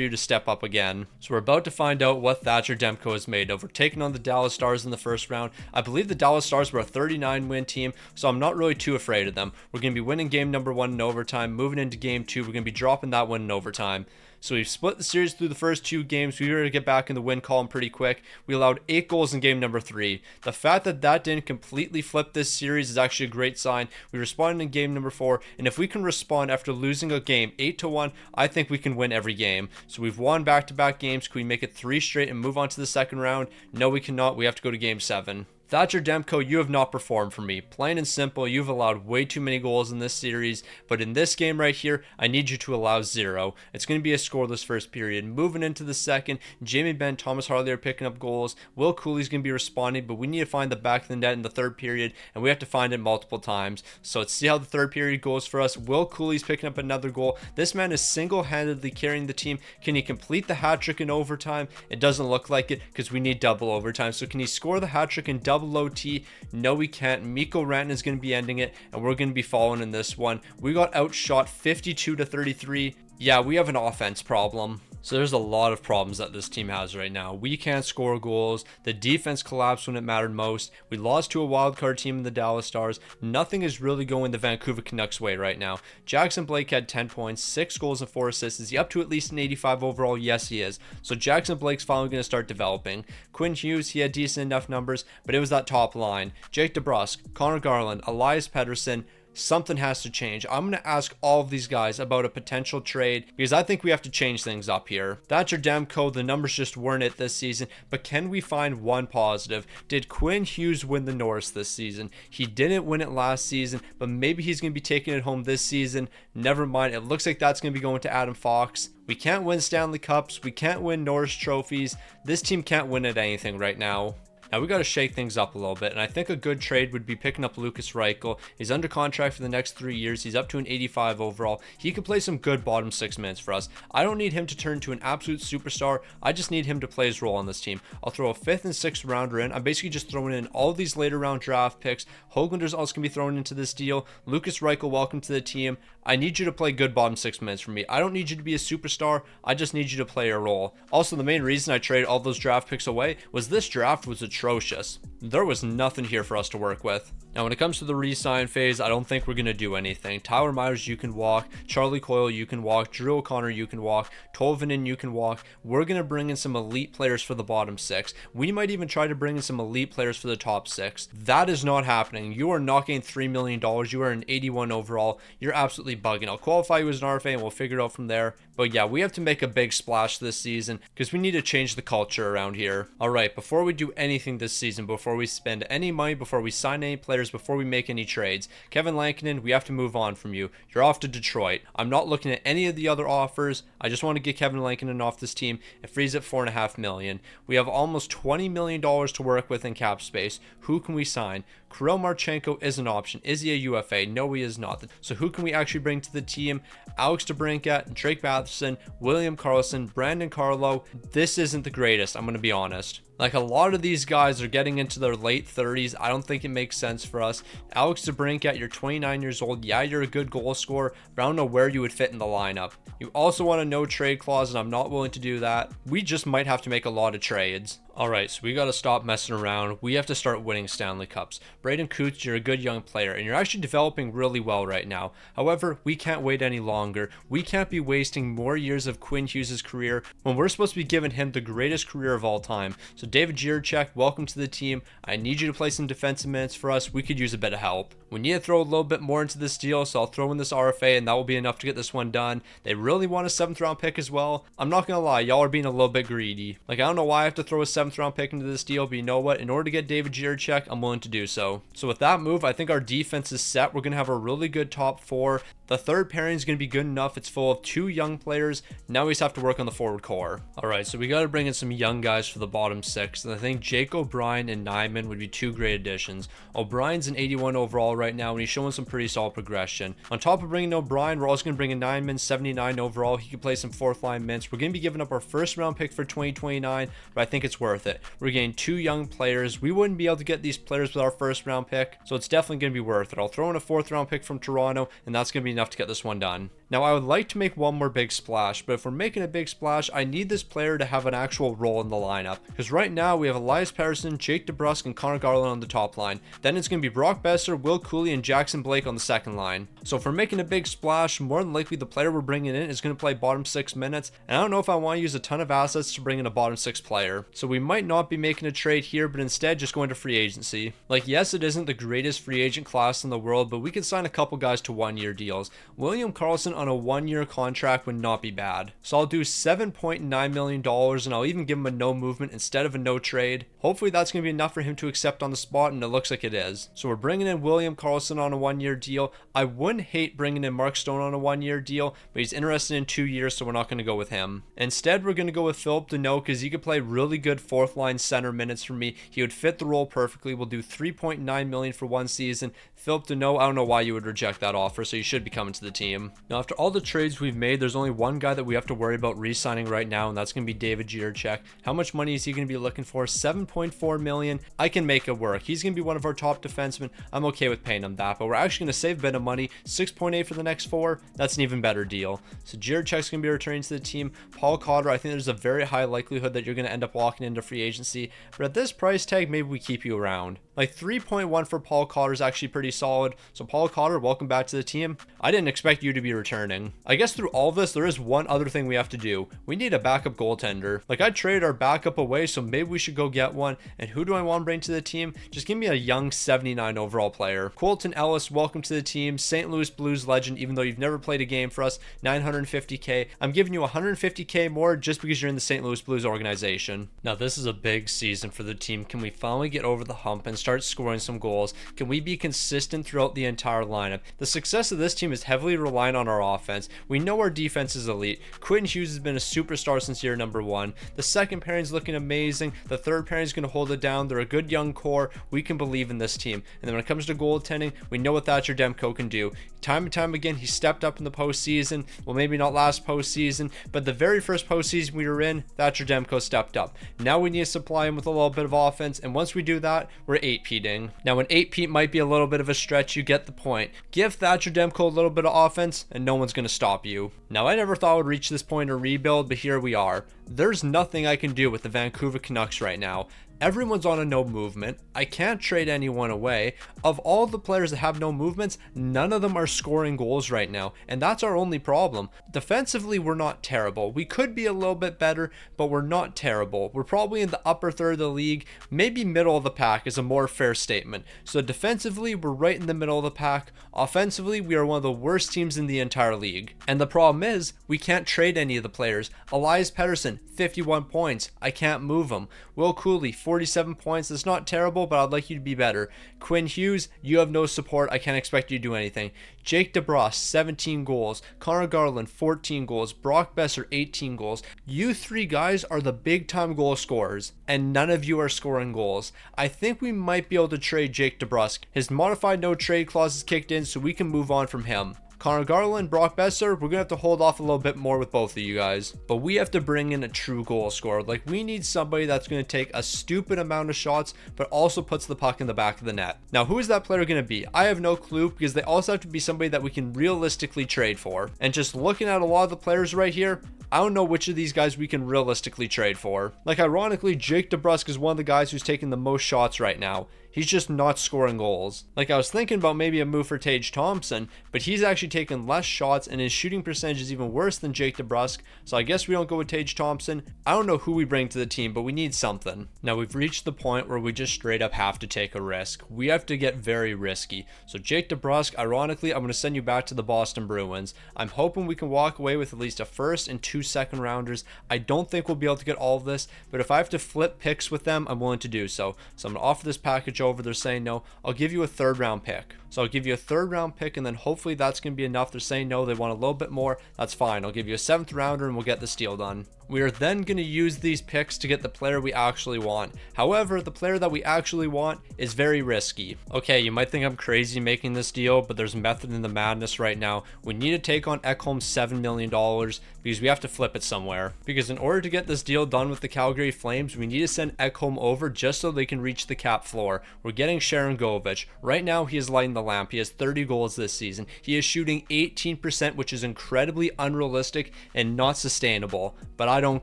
you to step up again. So we're about to find out what Thatcher Demko is made of. We're taking on the Dallas Stars in the first round. I believe the Dallas Stars were a 39 win team, so I'm not really too afraid of them. We're going to be winning game number 1 in overtime. Moving into game 2, we're going to be dropping that one in overtime. So we've split the series through the first 2 games. We were to get back in the win column pretty quick. We allowed 8 goals in game number 3. The fact that that didn't completely flip this series is actually a great sign. We responded in game number 4, and if we can respond after losing a game 8-1, I think we can win every game. So we've won back-to-back games. Can we make it 3 straight and move on to the second round? No, we cannot. We have to go to game 7. Thatcher Demko, you have not performed for me. Plain and simple, you've allowed way too many goals in this series, but in this game right here, I need you to allow 0. It's going to be a scoreless first period. Moving into the second, Jamie Benn, Thomas Harley are picking up goals. Will Cooley's going to be responding, but we need to find the back of the net in the third period, and we have to find it multiple times. So let's see how the third period goes for us. Will Cooley's picking up another goal. This man is single-handedly carrying the team. Can he complete the hat trick in overtime? It doesn't look like it because we need double overtime. So can he score the hat trick in double OT? No, we can't. Mikko Rantanen is going to be ending it, and we're going to be following in this one. We got outshot 52-33. Yeah, we have an offense problem. So there's a lot of problems that this team has right now. We can't score goals. The defense collapsed when it mattered most. We lost to a wildcard team in the Dallas Stars. Nothing is really going the Vancouver Canucks way right now. Jackson Blake had 10 points, 6 goals and 4 assists. Is he up to at least an 85 overall? Yes, he is. So Jackson Blake's finally going to start developing. Quinn Hughes, he had decent enough numbers, but it was that top line. Jake DeBrusk, Connor Garland, Elias Pettersson. Something has to change. I'm going to ask all of these guys about a potential trade because I think we have to change things up here. Thatcher Demko, the numbers just weren't it this season, but can we find one positive? Did Quinn Hughes win the Norris this season? He didn't win it last season, but maybe he's going to be taking it home this season. Never mind. It looks like that's going to be going to Adam Fox. We can't win Stanley Cups. We can't win Norris trophies. This team can't win at anything right now. Now we got to shake things up a little bit, and I think a good trade would be picking up Lukas Reichel. He's under contract for the next 3 years. He's up to an 85 overall. He could play some good bottom 6 minutes for us. I don't need him to turn to an absolute superstar. I just need him to play his role on this team. I'll throw a 5th and 6th rounder in. I'm basically just throwing in all of these later round draft picks. Hoaglander's also going to be thrown into this deal. Lukas Reichel, welcome to the team. I need you to play good bottom 6 minutes for me. I don't need you to be a superstar. I just need you to play a role. Also, the main reason I traded all those draft picks away was this draft was atrocious. There was nothing here for us to work with. Now, when it comes to the re-sign phase, I don't think we're going to do anything. Tyler Myers, you can walk. Charlie Coyle, you can walk. Drew O'Connor, you can walk. Tolvanen, you can walk. We're going to bring in some elite players for the bottom 6. We might even try to bring in some elite players for the top 6. That is not happening. You are not getting $3 million. You are an 81 overall. You're absolutely bugging. I'll qualify you as an RFA and we'll figure it out from there. But yeah, we have to make a big splash this season because we need to change the culture around here. All right, before we do anything this season, before we spend any money, before we sign any players, before we make any trades, Kevin Lankinen, we have to move on from you. You're off to Detroit. I'm not looking at any of the other offers. I just want to get Kevin Lankinen off this team. It frees up $4.5 million. We have almost $20 million to work with in cap space. Who can we sign? Kirill Marchenko is an option. Is he a UFA? No, he is not. So who can we actually bring to the team? Alex DeBrincat, Drake Batherson, William Karlsson, Brandon Carlo. This isn't the greatest, I'm going to be honest. Like, a lot of these guys are getting into their late 30s. I don't think it makes sense for us. Alex DeBrincat, you're 29 years old. Yeah, you're a good goal scorer, but I don't know where you would fit in the lineup. You also want a no trade clause, and I'm not willing to do that. We just might have to make a lot of trades. Alright, so we gotta stop messing around. We have to start winning Stanley Cups. Braden Coots, you're a good young player, and you're actually developing really well right now. However, we can't wait any longer. We can't be wasting more years of Quinn Hughes' career when we're supposed to be giving him the greatest career of all time. So David Jiricek, welcome to the team. I need you to play some defensive minutes for us. We could use a bit of help. We need to throw a little bit more into this deal, so I'll throw in this RFA, and that will be enough to get this one done. They really want a 7th round pick as well. I'm not gonna lie, y'all are being a little bit greedy. Like, I don't know why I have to throw a 7th round pick into this deal, but you know what? In order to get David Jiricek, I'm willing to do so. So with that move, I think our defense is set. We're going to have a really good top 4. The third pairing is going to be good enough. It's full of 2 young players. Now we just have to work on the forward core. All right, so we got to bring in some young guys for the bottom 6. And I think Jake O'Brien and Nyman would be 2 great additions. O'Brien's an 81 overall right now, and he's showing some pretty solid progression. On top of bringing O'Brien, we're also going to bring in Nyman, 79 overall. He can play some 4th line minutes. We're going to be giving up our 1st round pick for 2029, but I think it's worth it. We're getting 2 young players. We wouldn't be able to get these players with our 1st round pick, so it's definitely going to be worth it. I'll throw in a 4th round pick from Toronto, and that's going to be enough to get this one done. Now, I would like to make one more big splash, but if we're making a big splash, I need this player to have an actual role in the lineup. Because right now, we have Elias Pettersson, Jake DeBrusk, and Connor Garland on the top line. Then it's going to be Brock Besser, Will Cooley, and Jackson Blake on the second line. So if we're making a big splash, more than likely the player we're bringing in is going to play bottom 6 minutes, and I don't know if I want to use a ton of assets to bring in a bottom 6 player. So we might not be making a trade here, but instead just going to free agency. Like, yes, it isn't the greatest free agent class in the world, but we could sign a couple guys to 1-year deals. William Karlsson on a 1-year contract would not be bad. So I'll do $7.9 million, and I'll even give him a no movement instead of a no trade. Hopefully that's going to be enough for him to accept on the spot, and it looks like it is. So we're bringing in William Karlsson on a 1-year deal. I wouldn't hate bringing in Mark Stone on a 1-year deal, but he's interested in 2 years, so we're not going to go with him. Instead, we're going to go with Philip Deneau because he could play really good 4th line center minutes for me. He would fit the role perfectly. We'll do $3.9 million for 1 season. Philip Deneau, I don't know why you would reject that offer, so you should be coming to the team. Now, after all the trades we've made, there's only one guy that we have to worry about re-signing right now, and that's going to be David Jiricek. How much money is he going to be looking for? $7.4 million. I can make it work. He's going to be one of our top defensemen. I'm okay with paying him that, but we're actually going to save a bit of money. 6.8 for the next 4. That's an even better deal. So Jiricek's going to be returning to the team. Paul Cotter, I think there's a very high likelihood that you're going to end up walking into free agency, but at this price tag, maybe we keep you around. Like 3.1 for Paul Cotter is actually pretty solid. So Paul Cotter, welcome back to the team. I didn't expect you to be returning. I guess through all of this, there is one other thing we have to do. We need a backup goaltender. Like, I traded our backup away, so maybe we should go get one. And who do I want to bring to the team? Just give me a young 79 overall player. Colton Ellis, welcome to the team. St. Louis Blues legend, even though you've never played a game for us. $950K. I'm giving you $150K more just because you're in the St. Louis Blues organization. Now, this is a big season for the team. Can we finally get over the hump and start scoring some goals? Can we be consistent throughout the entire lineup? The success of this team is heavily reliant on our offense. We know our defense is elite. Quinn Hughes has been a superstar since year number 1. The second pairing is looking amazing. The third pairing is going to hold it down. They're a good young core. We can believe in this team. And then when it comes to goaltending, we know what Thatcher Demko can do. Time and time again, he stepped up in the postseason. Well, maybe not last postseason, but the very first postseason we were in, Thatcher Demko stepped up. Now we need to supply him with a little bit of offense, and once we do that, we're 8-peating. Now, an 8-peat might be a little bit of a stretch. You get the point. Give Thatcher Demko a little bit of offense, and no one's going to stop you. Now, I never thought I would reach this point in a rebuild, but here we are. There's nothing I can do with the Vancouver Canucks right now. Everyone's on a no movement. I can't trade anyone away. Of all the players that have no movements, none of them are scoring goals right now, and that's our only problem. Defensively, we're not terrible. We could be a little bit better, but we're not terrible. We're probably in the upper third of the league. Maybe middle of the pack is a more fair statement. So defensively, we're right in the middle of the pack. Offensively, we are one of the worst teams in the entire league. And the problem is, we can't trade any of the players. Elias Pettersson, 51 points. I can't move him. Will Cooley, 47 points. That's not terrible, but I'd like you to be better. Quinn Hughes, you have no support. I can't expect you to do anything. Jake DeBrusk, 17 goals. Connor Garland, 14 goals. Brock Besser, 18 goals. You 3 guys are the big-time goal scorers, and none of you are scoring goals. I think we might be able to trade Jake DeBrusk. His modified no-trade clause is kicked in, so we can move on from him. Connor Garland, Brock Besser, we're going to have to hold off a little bit more with both of you guys. But we have to bring in a true goal scorer. Like, we need somebody that's going to take a stupid amount of shots, but also puts the puck in the back of the net. Now, who is that player going to be? I have no clue, because they also have to be somebody that we can realistically trade for. And just looking at a lot of the players right here, I don't know which of these guys we can realistically trade for. Like, ironically, Jake DeBrusk is one of the guys who's taking the most shots right now. He's just not scoring goals. Like, I was thinking about maybe a move for Tage Thompson, but he's actually taking less shots and his shooting percentage is even worse than Jake DeBrusk, so I guess we don't go with Tage Thompson. I don't know who we bring to the team, but we need something. Now, we've reached the point where we just straight up have to take a risk. We have to get very risky. So Jake DeBrusk, ironically, I'm going to send you back to the Boston Bruins. I'm hoping we can walk away with at least a first and 2 second rounders. I don't think we'll be able to get all of this, but if I have to flip picks with them, I'm willing to do so. So I'm going to offer this package over. They're saying no. I'll give you a 3rd round pick. So I'll give you a 3rd round pick, and then hopefully that's going to be enough. They're saying no, they want a little bit more. That's fine. I'll give you a 7th rounder and we'll get this deal done. We are then going to use these picks to get the player we actually want. However, the player that we actually want is very risky. Okay, you might think I'm crazy making this deal, but there's method in the madness right now. We need to take on Ekholm's $7 million because we have to flip it somewhere. Because in order to get this deal done with the Calgary Flames, we need to send Ekholm over just so they can reach the cap floor. We're getting Sharon Govich. Right now, he is lighting the lamp. He has 30 goals this season. He is shooting 18%, which is incredibly unrealistic and not sustainable. But I don't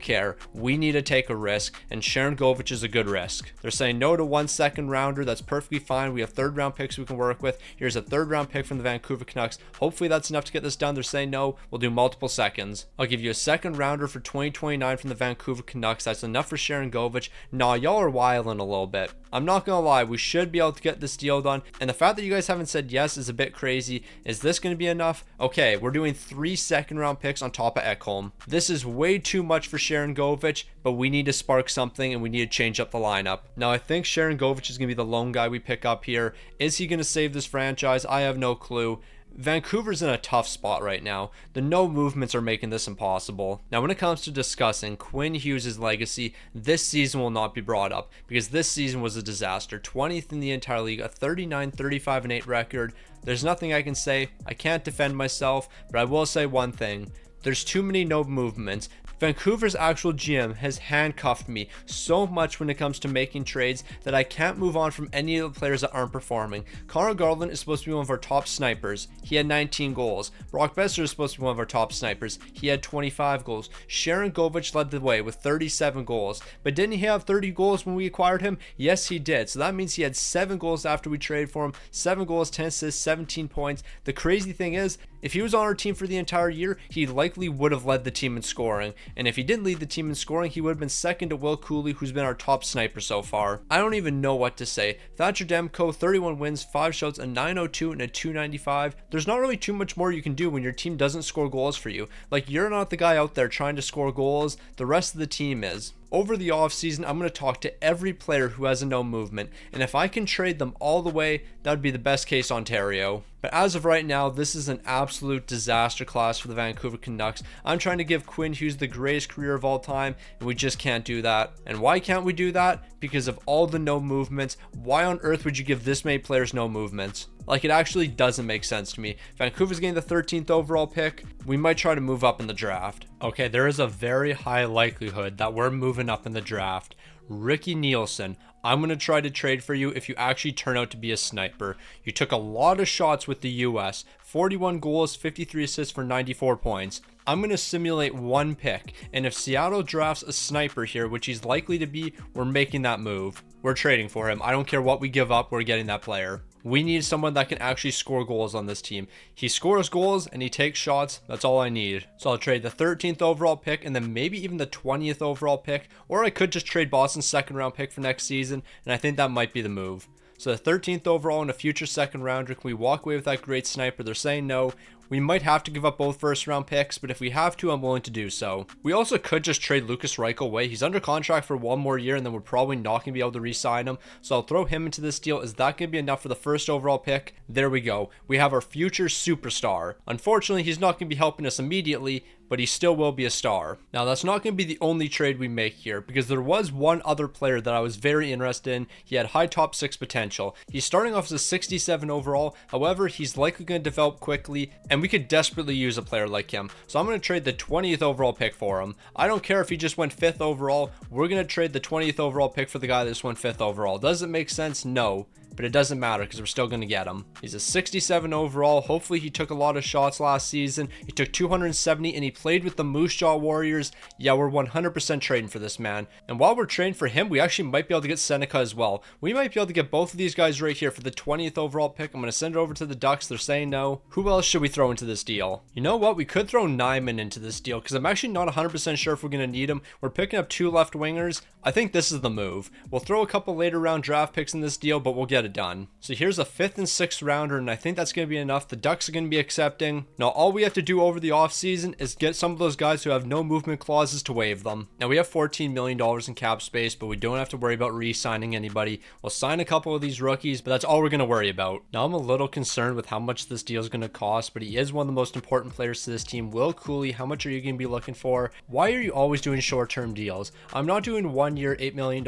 care. We need to take a risk, and Sharon Govich is a good risk. They're saying no to 1 second rounder. That's perfectly fine. We have 3rd round picks we can work with. Here's a 3rd round pick from the Vancouver Canucks. Hopefully that's enough to get this done. They're saying no. We'll do multiple seconds. I'll give you a 2nd rounder for 2029 from the Vancouver Canucks. That's enough for Sharon Govich. Nah, y'all are wilding a little bit. I'm not gonna lie, we should be able to get this deal done, and the fact that you guys haven't said yes is a bit crazy. Is this gonna be enough? Okay, we're doing 3 second round picks on top of Ekholm. This is way too much for Sharon Govich, but we need to spark something and we need to change up the lineup. Now, I think Sharon Govich is gonna be the lone guy we pick up here. Is he gonna save this franchise? I have no clue. Vancouver's in a tough spot right now. The no movements are making this impossible. Now, when it comes to discussing Quinn Hughes' legacy, this season will not be brought up because this season was a disaster. 20th in the entire league, a 39-35-8 record. There's nothing I can say. I can't defend myself, but I will say one thing. There's too many no movements. Vancouver's actual GM has handcuffed me so much when it comes to making trades that I can't move on from any of the players that aren't performing. Connor Garland is supposed to be one of our top snipers. He had 19 goals. Brock Besser is supposed to be one of our top snipers. He had 25 goals. Sharon Govich led the way with 37 goals. But didn't he have 30 goals when we acquired him? Yes, he did. So that means he had 7 goals after we traded for him. 7 goals, 10 assists, 17 points. The crazy thing is, if he was on our team for the entire year, he likely would have led the team in scoring. And if he didn't lead the team in scoring, he would have been second to Will Cooley, who's been our top sniper so far. I don't even know what to say. Thatcher Demko, 31 wins, 5 shots, a 902 and a 295. There's not really too much more you can do when your team doesn't score goals for you. Like, you're not the guy out there trying to score goals. The rest of the team is. Over the offseason, I'm going to talk to every player who has a no movement, and if I can trade them all the way, that would be the best case Ontario. But as of right now, this is an absolute disaster class for the Vancouver Canucks. I'm trying to give Quinn Hughes the greatest career of all time, and we just can't do that. And why can't we do that? Because of all the no movements. Why on earth would you give this many players no movements? Like, it actually doesn't make sense to me. Vancouver's getting the 13th overall pick. We might try to move up in the draft. Okay, there is a very high likelihood that we're moving up in the draft. Ricky Nielsen, I'm going to try to trade for you if you actually turn out to be a sniper. You took a lot of shots with the US. 41 goals, 53 assists for 94 points. I'm going to simulate one pick, and if Seattle drafts a sniper here, which he's likely to be, we're making that move. We're trading for him. I don't care what we give up, we're getting that player. We need someone that can actually score goals on this team. He scores goals and he takes shots. That's all I need. So I'll trade the 13th overall pick and then maybe even the 20th overall pick. Or I could just trade Boston's 2nd round pick for next season. And I think that might be the move. So the 13th overall and a future 2nd rounder. Can we walk away with that great sniper? They're saying no. We might have to give up both 1st round picks, but if we have to, I'm willing to do so. We also could just trade Lucas Reichel away. He's under contract for 1 more year, and then we're probably not going to be able to re-sign him. So I'll throw him into this deal. Is that going to be enough for the 1st overall pick? There we go. We have our future superstar. Unfortunately, he's not going to be helping us immediately, but he still will be a star. Now, that's not going to be the only trade we make here, because there was one other player that I was very interested in. He had high top 6 potential. He's starting off as a 67 overall. However, he's likely going to develop quickly, and we could desperately use a player like him. So I'm going to trade the 20th overall pick for him. I don't care if he just went 5th overall. We're going to trade the 20th overall pick for the guy that just went 5th overall. Does it make sense? No. but it doesn't matter because we're still going to get him. He's a 67 overall. Hopefully he took a lot of shots last season. He took 270 and he played with the Moose Jaw Warriors. Yeah, we're 100% trading for this man. And while we're trading for him, we actually might be able to get Seneca as well. We might be able to get both of these guys right here for the 20th overall pick. I'm going to send it over to the Ducks. They're saying no. Who else should we throw into this deal? You know what? We could throw Nyman into this deal because I'm actually not 100% sure if we're going to need him. We're picking up 2 left wingers. I think this is the move. We'll throw a couple later round draft picks in this deal, but we'll get it done. So here's a 5th and 6th rounder, and I think that's going to be enough. The Ducks are going to be accepting. Now all we have to do over the offseason is get some of those guys who have no movement clauses to waive them. Now we have $14 million in cap space, but we don't have to worry about re-signing anybody. We'll sign a couple of these rookies, but that's all we're going to worry about. Now I'm a little concerned with how much this deal is going to cost, but he is one of the most important players to this team. Will Cooley, how much are you going to be looking for? Why are you always doing short-term deals? I'm not doing 1 year, $8 million.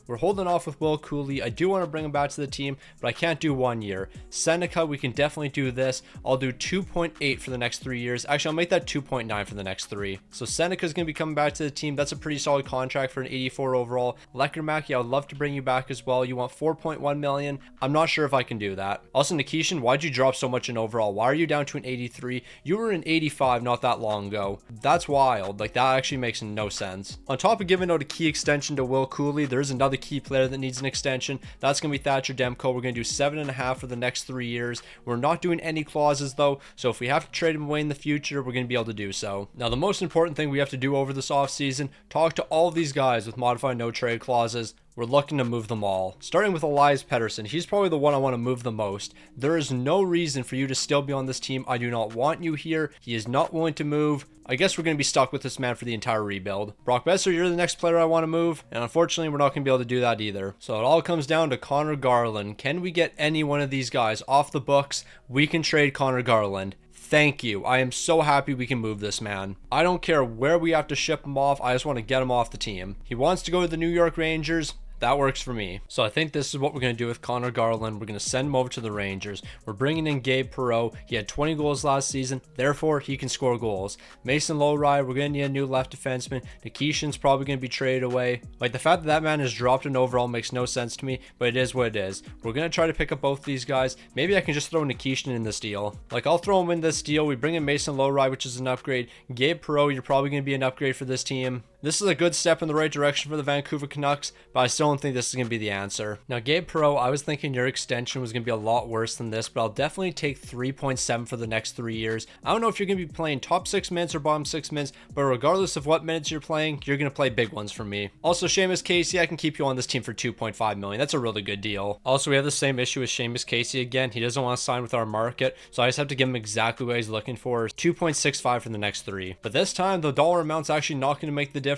We're holding off with Will Cooley. I do want to bring him back to the team, but I can't do 1 year. Seneca, we can definitely do this. I'll do 2.8 for the next 3 years. Actually, I'll make that 2.9 for the next 3. So Seneca's going to be coming back to the team. That's a pretty solid contract for an 84 overall. Lekermack, I would love to bring you back as well. You want 4.1 million. I'm not sure if I can do that. Also, Nikishin, why'd you drop so much in overall? Why are you down to an 83? You were an 85 not that long ago. That's wild. Like, that actually makes no sense. On top of giving out a key extension to Will Cooley, there's another key player that needs an extension. That's going to be Thatcher Demko. We're going to do 7.5 for the next 3 years. We're not doing any clauses though, so if we have to trade him away in the future, we're going to be able to do so. Now, the most important thing we have to do over this offseason, talk to all of these guys with modified no trade clauses. We're looking to move them all. Starting with Elias Pettersson, he's probably the one I want to move the most. There is no reason for you to still be on this team. I do not want you here. He is not willing to move. I guess we're going to be stuck with this man for the entire rebuild. Brock Besser, you're the next player I want to move, and unfortunately, we're not going to be able to do that either. So it all comes down to Connor Garland. Can we get any one of these guys off the books? We can trade Connor Garland. Thank you. I am so happy we can move this man. I don't care where we have to ship him off. I just want to get him off the team. He wants to go to the New York Rangers. That works for me. So I think this is what we're going to do with Connor Garland. We're going to send him over to the Rangers. We're bringing in Gabe Perreault. He had 20 goals last season. Therefore, he can score goals. Mason Lowry, we're going to need a new left defenseman. Nikishin's probably going to be traded away. Like, the fact that that man has dropped in overall makes no sense to me, but it is what it is. We're going to try to pick up both these guys. Maybe I can just throw Nikishin in this deal. Like, I'll throw him in this deal. We bring in Mason Lowry, which is an upgrade. Gabe Perreault, you're probably going to be an upgrade for this team. This is a good step in the right direction for the Vancouver Canucks, but I still don't think this is going to be the answer. Now, Gabe Perreault, I was thinking your extension was going to be a lot worse than this, but I'll definitely take 3.7 for the next 3 years. I don't know if you're going to be playing top 6 minutes or bottom 6 minutes, but regardless of what minutes you're playing, you're going to play big ones for me. Also, Seamus Casey, I can keep you on this team for 2.5 million. That's a really good deal. Also, we have the same issue with Seamus Casey again. He doesn't want to sign with our market, so I just have to give him exactly what he's looking for, 2.65 for the next 3. But this time, the dollar amount's actually not going to make the difference.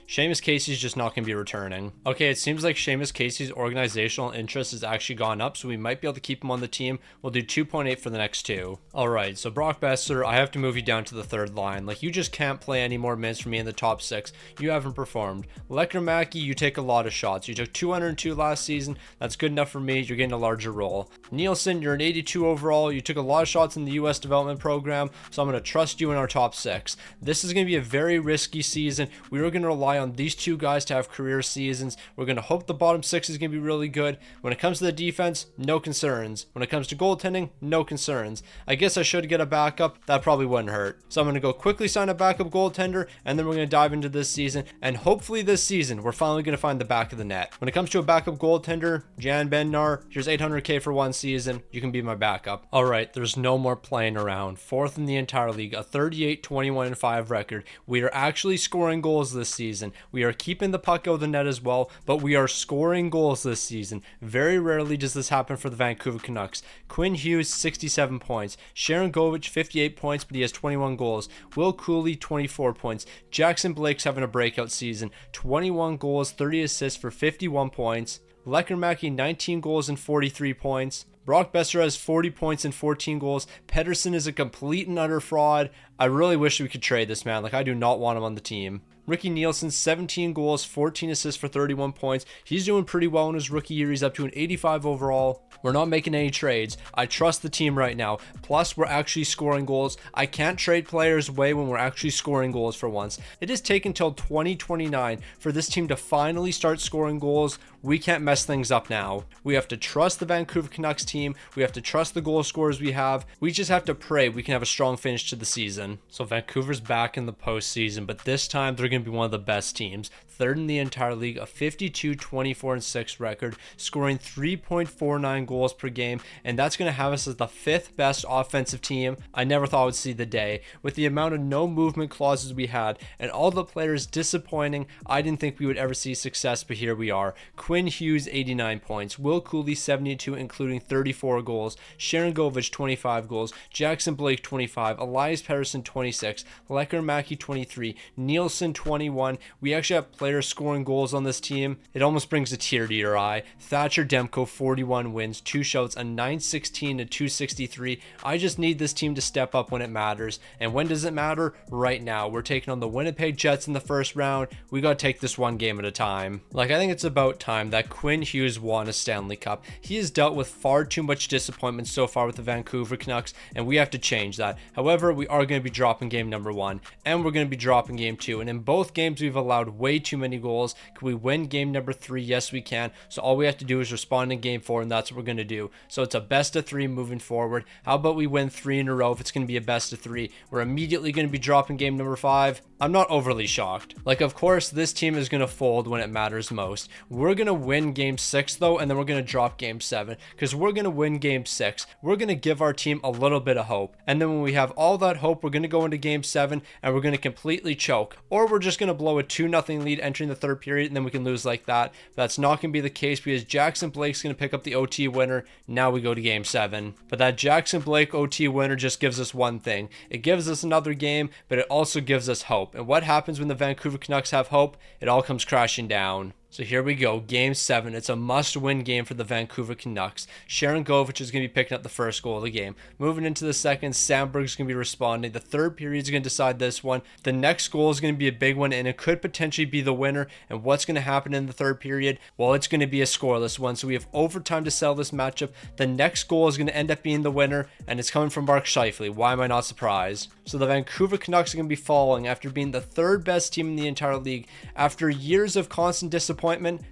Seamus Casey's just not going to be returning. Okay, it seems like Seamus Casey's organizational interest has actually gone up, so we might be able to keep him on the team. We'll do 2.8 for the next 2. Alright, so Brock Besser, I have to move you down to the 3rd line. Like, you just can't play any more minutes for me in the top 6. You haven't performed. Lekermack, you take a lot of shots. You took 202 last season. That's good enough for me. You're getting a larger role. Nielsen, you're an 82 overall. You took a lot of shots in the U.S. development program, so I'm going to trust you in our top 6. This is going to be a very risky season. We are going to rely on these 2 guys to have career seasons. We're going to hope the bottom 6 is going to be really good. When it comes to the defense, no concerns. When it comes to goaltending, no concerns. I guess I should get a backup. That probably wouldn't hurt. So I'm going to go quickly sign a backup goaltender, and then we're going to dive into this season. And hopefully this season, we're finally going to find the back of the net. When it comes to a backup goaltender, Jan Bednar, here's $800K for 1 season. You can be my backup. All right, there's no more playing around. 4th in the entire league, a 38-21-5 record. We are actually scoring goals this season. We are keeping the puck out of the net as well, but we are scoring goals this season. Very rarely does this happen for the Vancouver Canucks. Quinn Hughes, 67 points. Sharon Govich, 58 points, but he has 21 goals. Will Cooley, 24 points. Jackson Blake's having a breakout season. 21 goals, 30 assists for 51 points. Lekermack, 19 goals and 43 points. Brock Besser has 40 points and 14 goals. Pettersson is a complete and utter fraud. I really wish we could trade this man. Like, I do not want him on the team. Ricky Nielsen, 17 goals, 14 assists for 31 points. He's doing pretty well in his rookie year. He's up to an 85 overall. We're not making any trades. I trust the team right now. Plus, we're actually scoring goals. I can't trade players away when we're actually scoring goals for once. It has taken till 2029 for this team to finally start scoring goals. we can't mess things up now. We have to trust the Vancouver Canucks team. We have to trust the goal scorers we have. We just have to pray we can have a strong finish to the season. So Vancouver's back in the postseason, but this time they're going to be one of the best teams. Third in the entire league, a 52-24-6 record, scoring 3.49 goals per game, and that's going to have us as the 5th best offensive team. I never thought I would see the day. With the amount of no movement clauses we had and all the players disappointing, I didn't think we would ever see success, but here we are. Quinn Hughes, 89 points, Will Cooley, 72, including 34 goals, Sharangovich, 25 goals, Jackson Blake, 25, Elias Pettersson, 26, Lecker-Mackey, 23, Nielsen, 21. We actually have players scoring goals on this team. It almost brings a tear to your eye. Thatcher Demko, 41 wins, 2 shouts, a 916 to 263. I just need this team to step up when it matters. And when does it matter? Right now. We're taking on the Winnipeg Jets in the first round. We got to take this one game at a time. I think it's about time that Quinn Hughes won a Stanley Cup. He has dealt with far too much disappointment so far with the Vancouver Canucks, and we have to change that. However, we are going to be dropping game number 1, and we're going to be dropping game 2. And in both games, we've allowed way too many goals. Can we win game number 3? Yes, we can. So all we have to do is respond in game 4, and that's what we're going to do. So it's a best of 3 moving forward. How about we win 3 in a row if it's going to be a best of 3? We're immediately going to be dropping game number 5. I'm not overly shocked. Of course, this team is going to fold when it matters most. We're going to win game 6 though, and then we're going to drop game 7 because we're going to win game 6. We're going to give our team a little bit of hope. And then when we have all that hope, we're going to go into game 7 and we're going to completely choke. Or we're just going to blow a 2-0 lead entering the third period and then we can lose like that. But that's not going to be the case because Jackson Blake's going to pick up the OT winner. Now we go to game 7. But that Jackson Blake OT winner just gives us one thing. It gives us another game, but it also gives us hope. And what happens when the Vancouver Canucks have hope? It all comes crashing down. So here we go, game 7. It's a must-win game for the Vancouver Canucks. Sharangovich is going to be picking up the first goal of the game. Moving into the second, Sandberg's going to be responding. The third period is going to decide this one. The next goal is going to be a big one, and it could potentially be the winner. And what's going to happen in the third period? Well, it's going to be a scoreless one, so we have overtime to settle this matchup. The next goal is going to end up being the winner, and it's coming from Mark Scheifele. Why am I not surprised? So the Vancouver Canucks are going to be falling after being the 3rd best team in the entire league. After years of constant disappointment,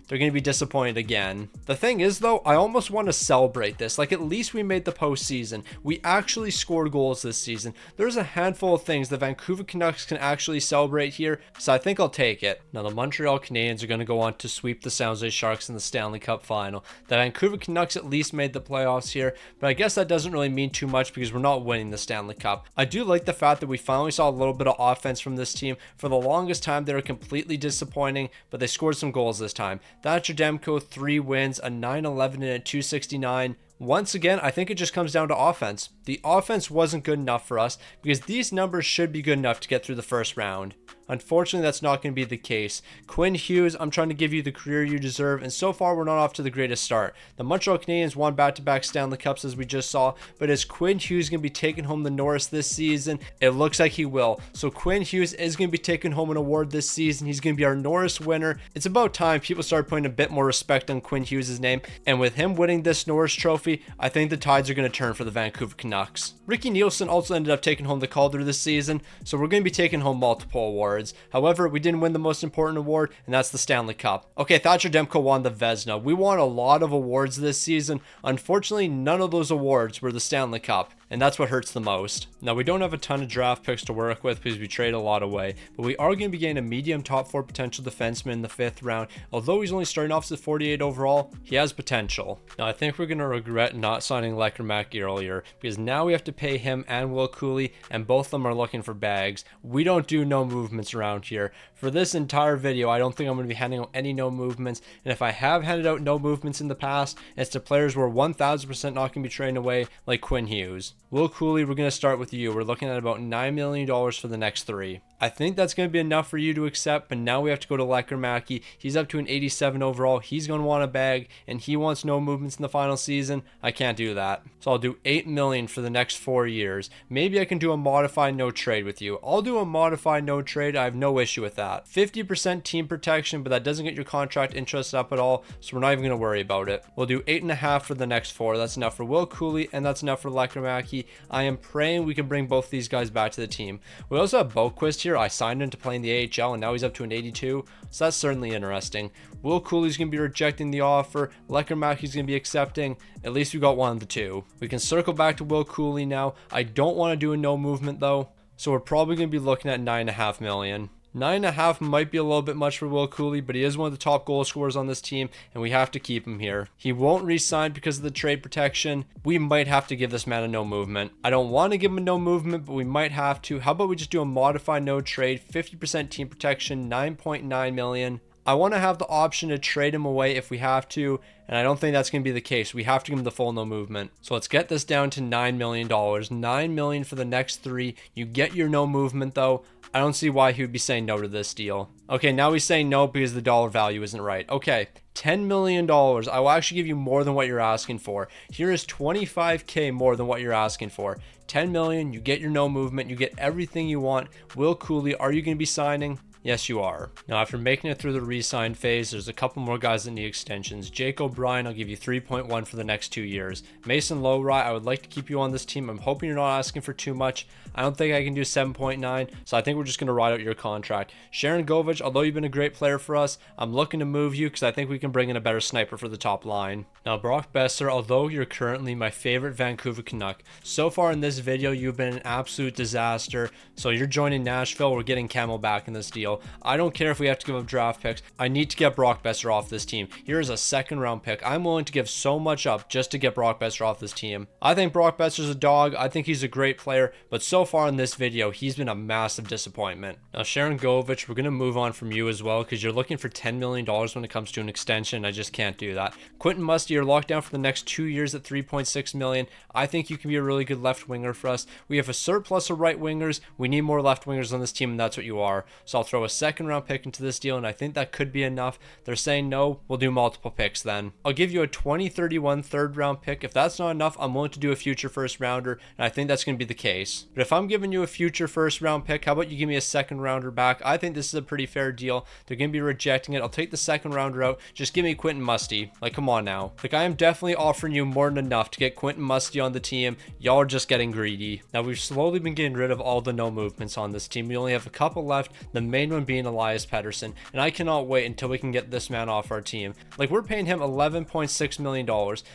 they're going to be disappointed again. The thing is though, I almost want to celebrate this. At least we made the postseason. We actually scored goals this season. There's a handful of things the Vancouver Canucks can actually celebrate here, so I think I'll take it. Now the Montreal Canadiens are going to go on to sweep the San Jose Sharks in the Stanley Cup final. The Vancouver Canucks at least made the playoffs here, but I guess that doesn't really mean too much because we're not winning the Stanley Cup. I do like the fact that we finally saw a little bit of offense from this team. For the longest time, they were completely disappointing, but they scored some goals this time. Thatcher Demko, 3 wins, a 911 and a 269. Once again, I think it just comes down to offense. The offense wasn't good enough for us because these numbers should be good enough to get through the first round. Unfortunately, that's not going to be the case. Quinn Hughes, I'm trying to give you the career you deserve, and so far we're not off to the greatest start. The Montreal Canadiens won back-to-back Stanley Cups as we just saw, but is Quinn Hughes going to be taking home the Norris this season? It looks like he will. So Quinn Hughes is going to be taking home an award this season. He's going to be our Norris winner. It's about time people start putting a bit more respect on Quinn Hughes' name, and with him winning this Norris trophy, I think the tides are going to turn for the Vancouver Canucks. Ricky Nielsen also ended up taking home the Calder this season, so we're going to be taking home multiple awards. However, we didn't win the most important award, and that's the Stanley Cup. Okay, Thatcher Demko won the Vezina. We won a lot of awards this season. Unfortunately, none of those awards were the Stanley Cup, and that's what hurts the most. Now, we don't have a ton of draft picks to work with because we trade a lot away, but we are going to be getting a medium top 4 potential defenseman in the 5th round. Although he's only starting off as 48 overall, he has potential. Now, I think we're going to regret not signing Lecker-Mackey earlier because now we have to pay him and Will Cooley, and both of them are looking for bags. We don't do no movements around here. For this entire video, I don't think I'm going to be handing out any no movements, and if I have handed out no movements in the past, it's to players we're 1000% not going to be trading away, like Quinn Hughes. Will Cooley, we're going to start with you. We're looking at about $9 million for the next 3. I think that's going to be enough for you to accept, but now we have to go to Lecker-Mackey. He's up to an 87 overall. He's going to want a bag, and he wants no movements in the final season. I can't do that. So I'll do $8 million for the next 4 years. Maybe I can do a modified no trade with you. I'll do a modified no trade. I have no issue with that. 50% team protection, but that doesn't get your contract interest up at all, so we're not even going to worry about it. We'll do 8.5 for the next 4. That's enough for Will Cooley, and that's enough for Lecker-Mackey. I am praying we can bring both these guys back to the team. We also have Boquist here. year, I signed him to play in the AHL, and now he's up to an 82. So that's certainly interesting. Will Cooley's going to be rejecting the offer. Lekkerimäki's going to be accepting. At least we got one of the two. We can circle back to Will Cooley now. I don't want to do a no movement though. So we're probably going to be looking at $9.5 million. 9.5 might be a little bit much for Will Cooley, but he is one of the top goal scorers on this team, and we have to keep him here. He won't re-sign because of the trade protection. We might have to give this man a no movement. I don't want to give him a no movement, but we might have to. How about we just do a modified no trade, 50% team protection, $9.9 million. I want to have the option to trade him away if we have to, and I don't think that's going to be the case. We have to give him the full no movement. So let's get this down to $9 million. $9 million for the next 3. You get your no movement though. I don't see why he would be saying no to this deal. Okay, now he's saying no because the dollar value isn't right. Okay, $10 million. I will actually give you more than what you're asking for. Here is $25K more than what you're asking for. $10 million, you get your no movement, you get everything you want. Will Cooley, are you going to be signing? Yes, you are. Now, after making it through the re-sign phase, there's a couple more guys that need extensions. Jake O'Brien, I'll give you 3.1 for the next 2 years. Mason Lowry, I would like to keep you on this team. I'm hoping you're not asking for too much. I don't think I can do 7.9, so I think we're just going to ride out your contract. Sharon Govich, although you've been a great player for us, I'm looking to move you because I think we can bring in a better sniper for the top line. Now, Brock Besser, although you're currently my favorite Vancouver Canuck, so far in this video, you've been an absolute disaster. So you're joining Nashville. We're getting Camel back in this deal. I don't care if we have to give up draft picks. I need to get Brock Besser off this team. Here is a 2nd round pick. I'm willing to give so much up just to get Brock Besser off this team. I think Brock Besser's a dog. I think he's a great player, but so far in this video, he's been a massive disappointment. Now, Sharon Govich, we're going to move on from you as well because you're looking for $10 million when it comes to an extension. I just can't do that. Quentin Musty, you're locked down for the next 2 years at $3.6 million. I think you can be a really good left winger for us. We have a surplus of right wingers. We need more left wingers on this team, and that's what you are. So I'll throw a 2nd round pick into this deal, and I think that could be enough. They're saying no, we'll do multiple picks then. I'll give you a 2031 3rd round pick. If that's not enough, I'm willing to do a future 1st rounder, and I think that's going to be the case. But if I'm giving you a future 1st round pick, how about you give me a 2nd rounder back? I think this is a pretty fair deal. They're going to be rejecting it. I'll take the 2nd rounder out. Just give me Quentin Musty. Like, come on now. Like, I am definitely offering you more than enough to get Quentin Musty on the team. Y'all are just getting greedy. Now, we've slowly been getting rid of all the no movements on this team. We only have a couple left, the main one being Elias Pettersson, and I cannot wait until we can get this man off our team. Like, we're paying him $11.6 million.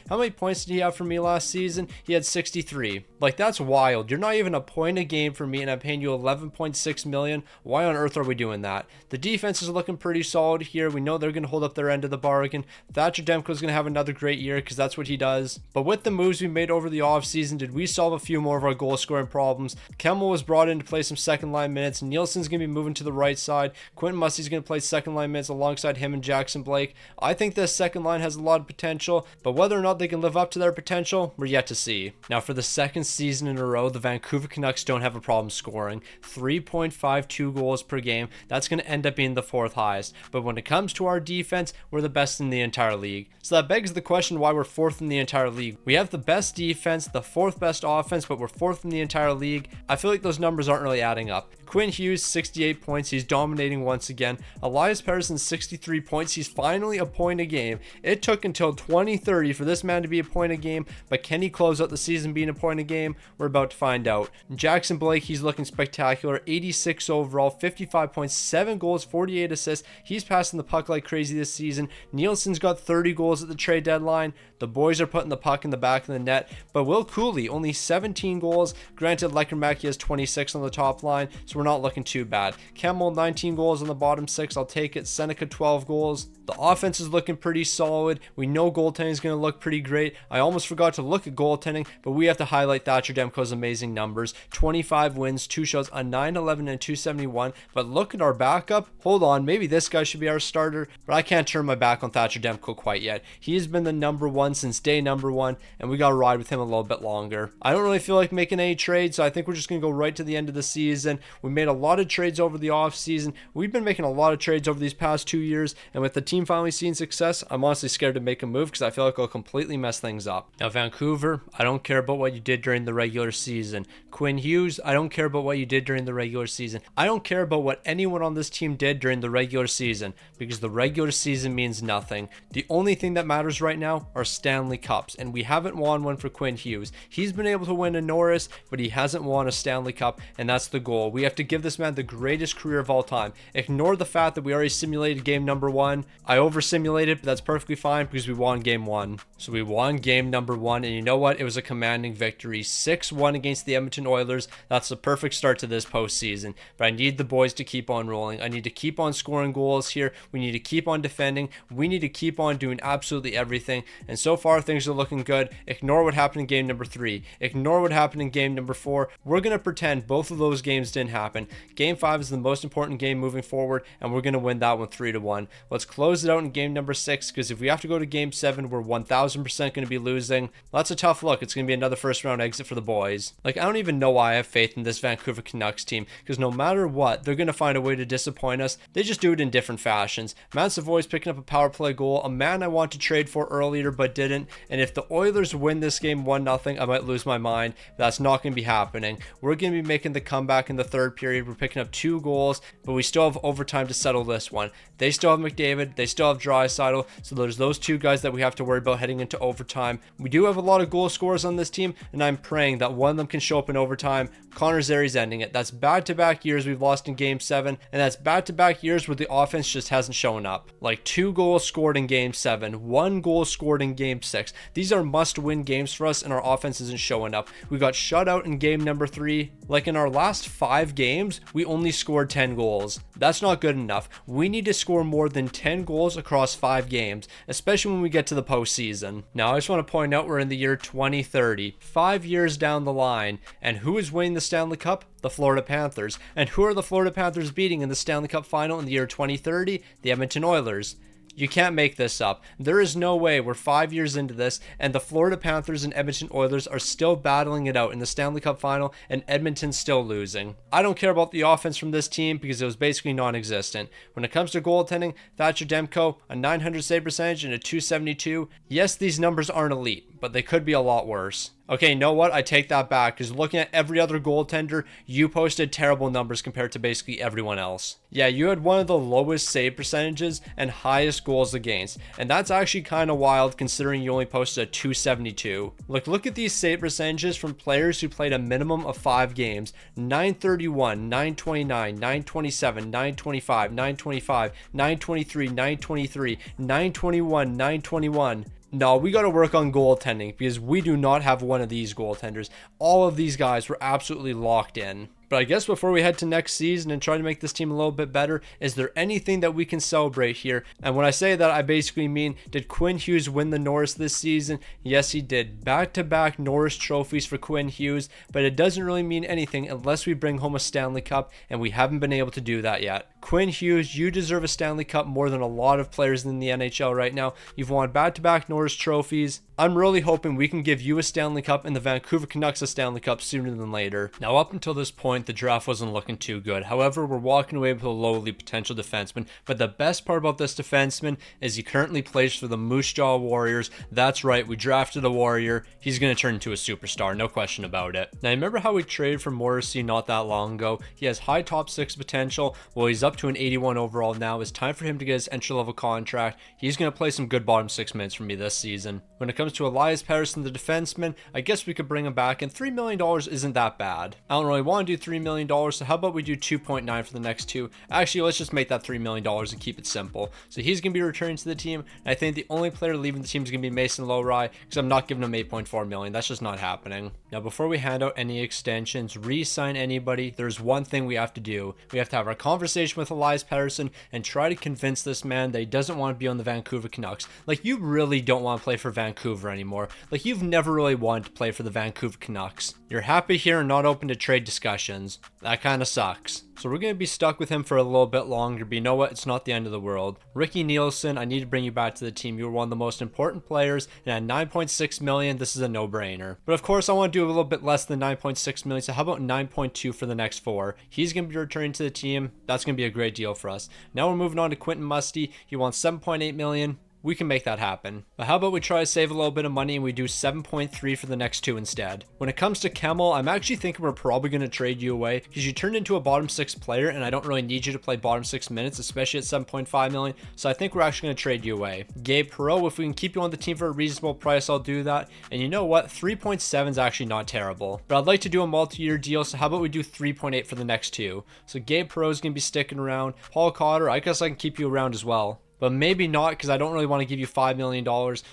How many points did he have for me last season? He had 63. Like, that's wild. You're not even a point a game for me, and I'm paying you $11.6 million. Why on earth are we doing that? The defense is looking pretty solid here. We know they're going to hold up their end of the bargain. Thatcher Demko is going to have another great year because that's what he does. But with the moves we made over the offseason, did we solve a few more of our goal scoring problems? Kemmel was brought in to play some 2nd line minutes. Nielsen's going to be moving to the right side. Quentin Musty's going to play 2nd line minutes alongside him and Jackson Blake. I think this 2nd line has a lot of potential, but whether or not they can live up to their potential, we're yet to see. Now, for the 2nd season in a row, the Vancouver Canucks don't have a problem scoring. 3.52 goals per game. That's going to end up being the 4th highest. But when it comes to our defense, we're the best in the entire league. So that begs the question why we're 4th in the entire league. We have the best defense, the 4th best offense, but we're 4th in the entire league. I feel like those numbers aren't really adding up. Quinn Hughes, 68 points. He's dominating once again. Elias Pettersson, 63 points. He's finally a point a game. It took until 2030 for this man to be a point a game, but can he close out the season being a point a game? We're about to find out. Jackson Blake, he's looking spectacular. 86 overall, 55.7 goals, 48 assists. He's passing the puck like crazy this season. Nielsen's got 30 goals at the trade deadline. The boys are putting the puck in the back of the net, but Will Cooley, only 17 goals. Granted, Lekkerimäki has 26 on the top line, so we're not looking too bad. Kemmel, 19 goals on the bottom 6. I'll take it. Seneca, 12 goals. The offense is looking pretty solid. We know goaltending is going to look pretty great. I almost forgot to look at goaltending, but we have to highlight Thatcher Demko's amazing numbers. 25 wins, 2 shots, a 911 and 271. But look at our backup. Hold on, maybe this guy should be our starter, but I can't turn my back on Thatcher Demko quite yet. He has been the number 1 since day number 1, and we got to ride with him a little bit longer. I don't really feel like making any trades, so I think we're just going to go right to the end of the season. We made a lot of trades over the offseason. We've been making a lot of trades over these past 2 years, and with the team team finally seeing success, I'm honestly scared to make a move because I feel like it'll completely mess things up. Now, Vancouver, I don't care about what you did during the regular season. Quinn Hughes, I don't care about what you did during the regular season. I don't care about what anyone on this team did during the regular season because the regular season means nothing. The only thing that matters right now are Stanley Cups, and we haven't won one for Quinn Hughes. He's been able to win a Norris, but he hasn't won a Stanley Cup, and that's the goal. We have to give this man the greatest career of all time. Ignore the fact that we already simulated game number 1. I over-simulated, but that's perfectly fine because we won game 1. So we won game number 1, and you know what? It was a commanding victory. 6-1 against the Edmonton Oilers. That's the perfect start to this postseason. But I need the boys to keep on rolling. I need to keep on scoring goals here. We need to keep on defending. We need to keep on doing absolutely everything. And so far, things are looking good. Ignore what happened in game number 3. Ignore what happened in game number 4. We're going to pretend both of those games didn't happen. Game 5 is the most important game moving forward, and we're going to win that one 3-1. Let's close it out in game number 6, because if we have to go to game 7, we're 1000% going to be losing. That's a tough look. It's going to be another first round exit for the boys. Like, I don't even know why I have faith in this Vancouver Canucks team, because no matter what, they're going to find a way to disappoint us. They just do it in different fashions. Matt Savoy's picking up a power play goal, a man I want to trade for earlier but didn't, and if the Oilers win this game 1-0, I might lose my mind. That's not going to be happening. We're going to be making the comeback in the third period. We're picking up 2 goals, but we still have overtime to settle this one. They still have McDavid, they still have Draisaitl, so there's those 2 guys that we have to worry about heading into overtime. We do have a lot of goal scorers on this team, and I'm praying that one of them can show up in overtime. Connor Zari's ending it. That's back-to-back years we've lost in game 7, and that's back-to-back years where the offense just hasn't shown up. Like 2 goals scored in game 7, 1 goal scored in game 6. These are must-win games for us, and our offense isn't showing up. We got shut out in game number 3. Like, in our last 5 games, we only scored 10 goals. That's not good enough. We need to score more than 10 goals across 5 games, especially when we get to the postseason. Now, I just want to point out we're in the year 2030, 5 years down the line, and who is winning the Stanley Cup? The Florida Panthers. And who are the Florida Panthers beating in the Stanley Cup final in the year 2030? The Edmonton Oilers. You can't make this up. There is no way we're 5 years into this and the Florida Panthers and Edmonton Oilers are still battling it out in the Stanley Cup final and Edmonton's still losing. I don't care about the offense from this team because it was basically non-existent. When it comes to goaltending, Thatcher Demko, a 900 save percentage and a 272. Yes, these numbers aren't elite, but they could be a lot worse. Okay, you know what? I take that back, because looking at every other goaltender, you posted terrible numbers compared to basically everyone else. Yeah, you had one of the lowest save percentages and highest goals against, and that's actually kind of wild considering you only posted a 272. Look at these save percentages from players who played a minimum of 5 games. 931, 929, 927, 925, 925, 923, 923, 921, 921. No, we got to work on goaltending because we do not have one of these goaltenders. All of these guys were absolutely locked in. But I guess before we head to next season and try to make this team a little bit better, is there anything that we can celebrate here? And when I say that, I basically mean, did Quinn Hughes win the Norris this season? Yes, he did. Back-to-back Norris trophies for Quinn Hughes, but it doesn't really mean anything unless we bring home a Stanley Cup, and we haven't been able to do that yet. Quinn Hughes, you deserve a Stanley Cup more than a lot of players in the NHL right now. You've won back-to-back Norris trophies. I'm really hoping we can give you a Stanley Cup and the Vancouver Canucks a Stanley Cup sooner than later. Now, up until this point, the draft wasn't looking too good. However, we're walking away with a lowly potential defenseman. But the best part about this defenseman is he currently plays for the Moose Jaw Warriors. That's right, we drafted a Warrior. He's going to turn into a superstar, no question about it. Now, remember how we traded for Morrissey not that long ago? He has high top 6 potential. Well, he's up to an 81 overall now. It's time for him to get his entry-level contract. He's going to play some good bottom 6 minutes for me this season. When it comes to Elias Pettersson, the defenseman, I guess we could bring him back, and $3 million isn't that bad. I don't really want to do $3 million, so how about we do 2.9 for the next 2? Actually, let's just make that $3 million and keep it simple. So he's going to be returning to the team, and I think the only player leaving the team is going to be Mason Lowry, because I'm not giving him $8.4 million. That's just not happening. Now, before we hand out any extensions, re-sign anybody, there's one thing we have to do. We have to have our conversation with Elias Pettersson and try to convince this man that he doesn't want to be on the Vancouver Canucks. Like, you really don't want to play for Vancouver anymore. Like, you've never really wanted to play for the Vancouver Canucks. You're happy here and not open to trade discussions. That kind of sucks. So we're going to be stuck with him for a little bit longer, but you know what? It's not the end of the world. Ricky Nielsen, I need to bring you back to the team. You were one of the most important players, and at $9.6 million, this is a no-brainer. But of course, I want to do a little bit less than $9.6 million, so how about 9.2 for the next 4? He's going to be returning to the team. That's going to be a great deal for us. Now we're moving on to Quentin Musty. He wants 7.8 million. We can make that happen. But how about we try to save a little bit of money and we do 7.3 for the next 2 instead? When it comes to Kemmel, I'm actually thinking we're probably going to trade you away because you turned into a bottom 6 player and I don't really need you to play bottom 6 minutes, especially at 7.5 million. So I think we're actually going to trade you away. Gabe Perreault, if we can keep you on the team for a reasonable price, I'll do that. And you know what? 3.7 is actually not terrible. But I'd like to do a multi-year deal, so how about we do 3.8 for the next 2? So Gabe Perreault is going to be sticking around. Paul Cotter, I guess I can keep you around as well. But maybe not because I don't really want to give you $5 million.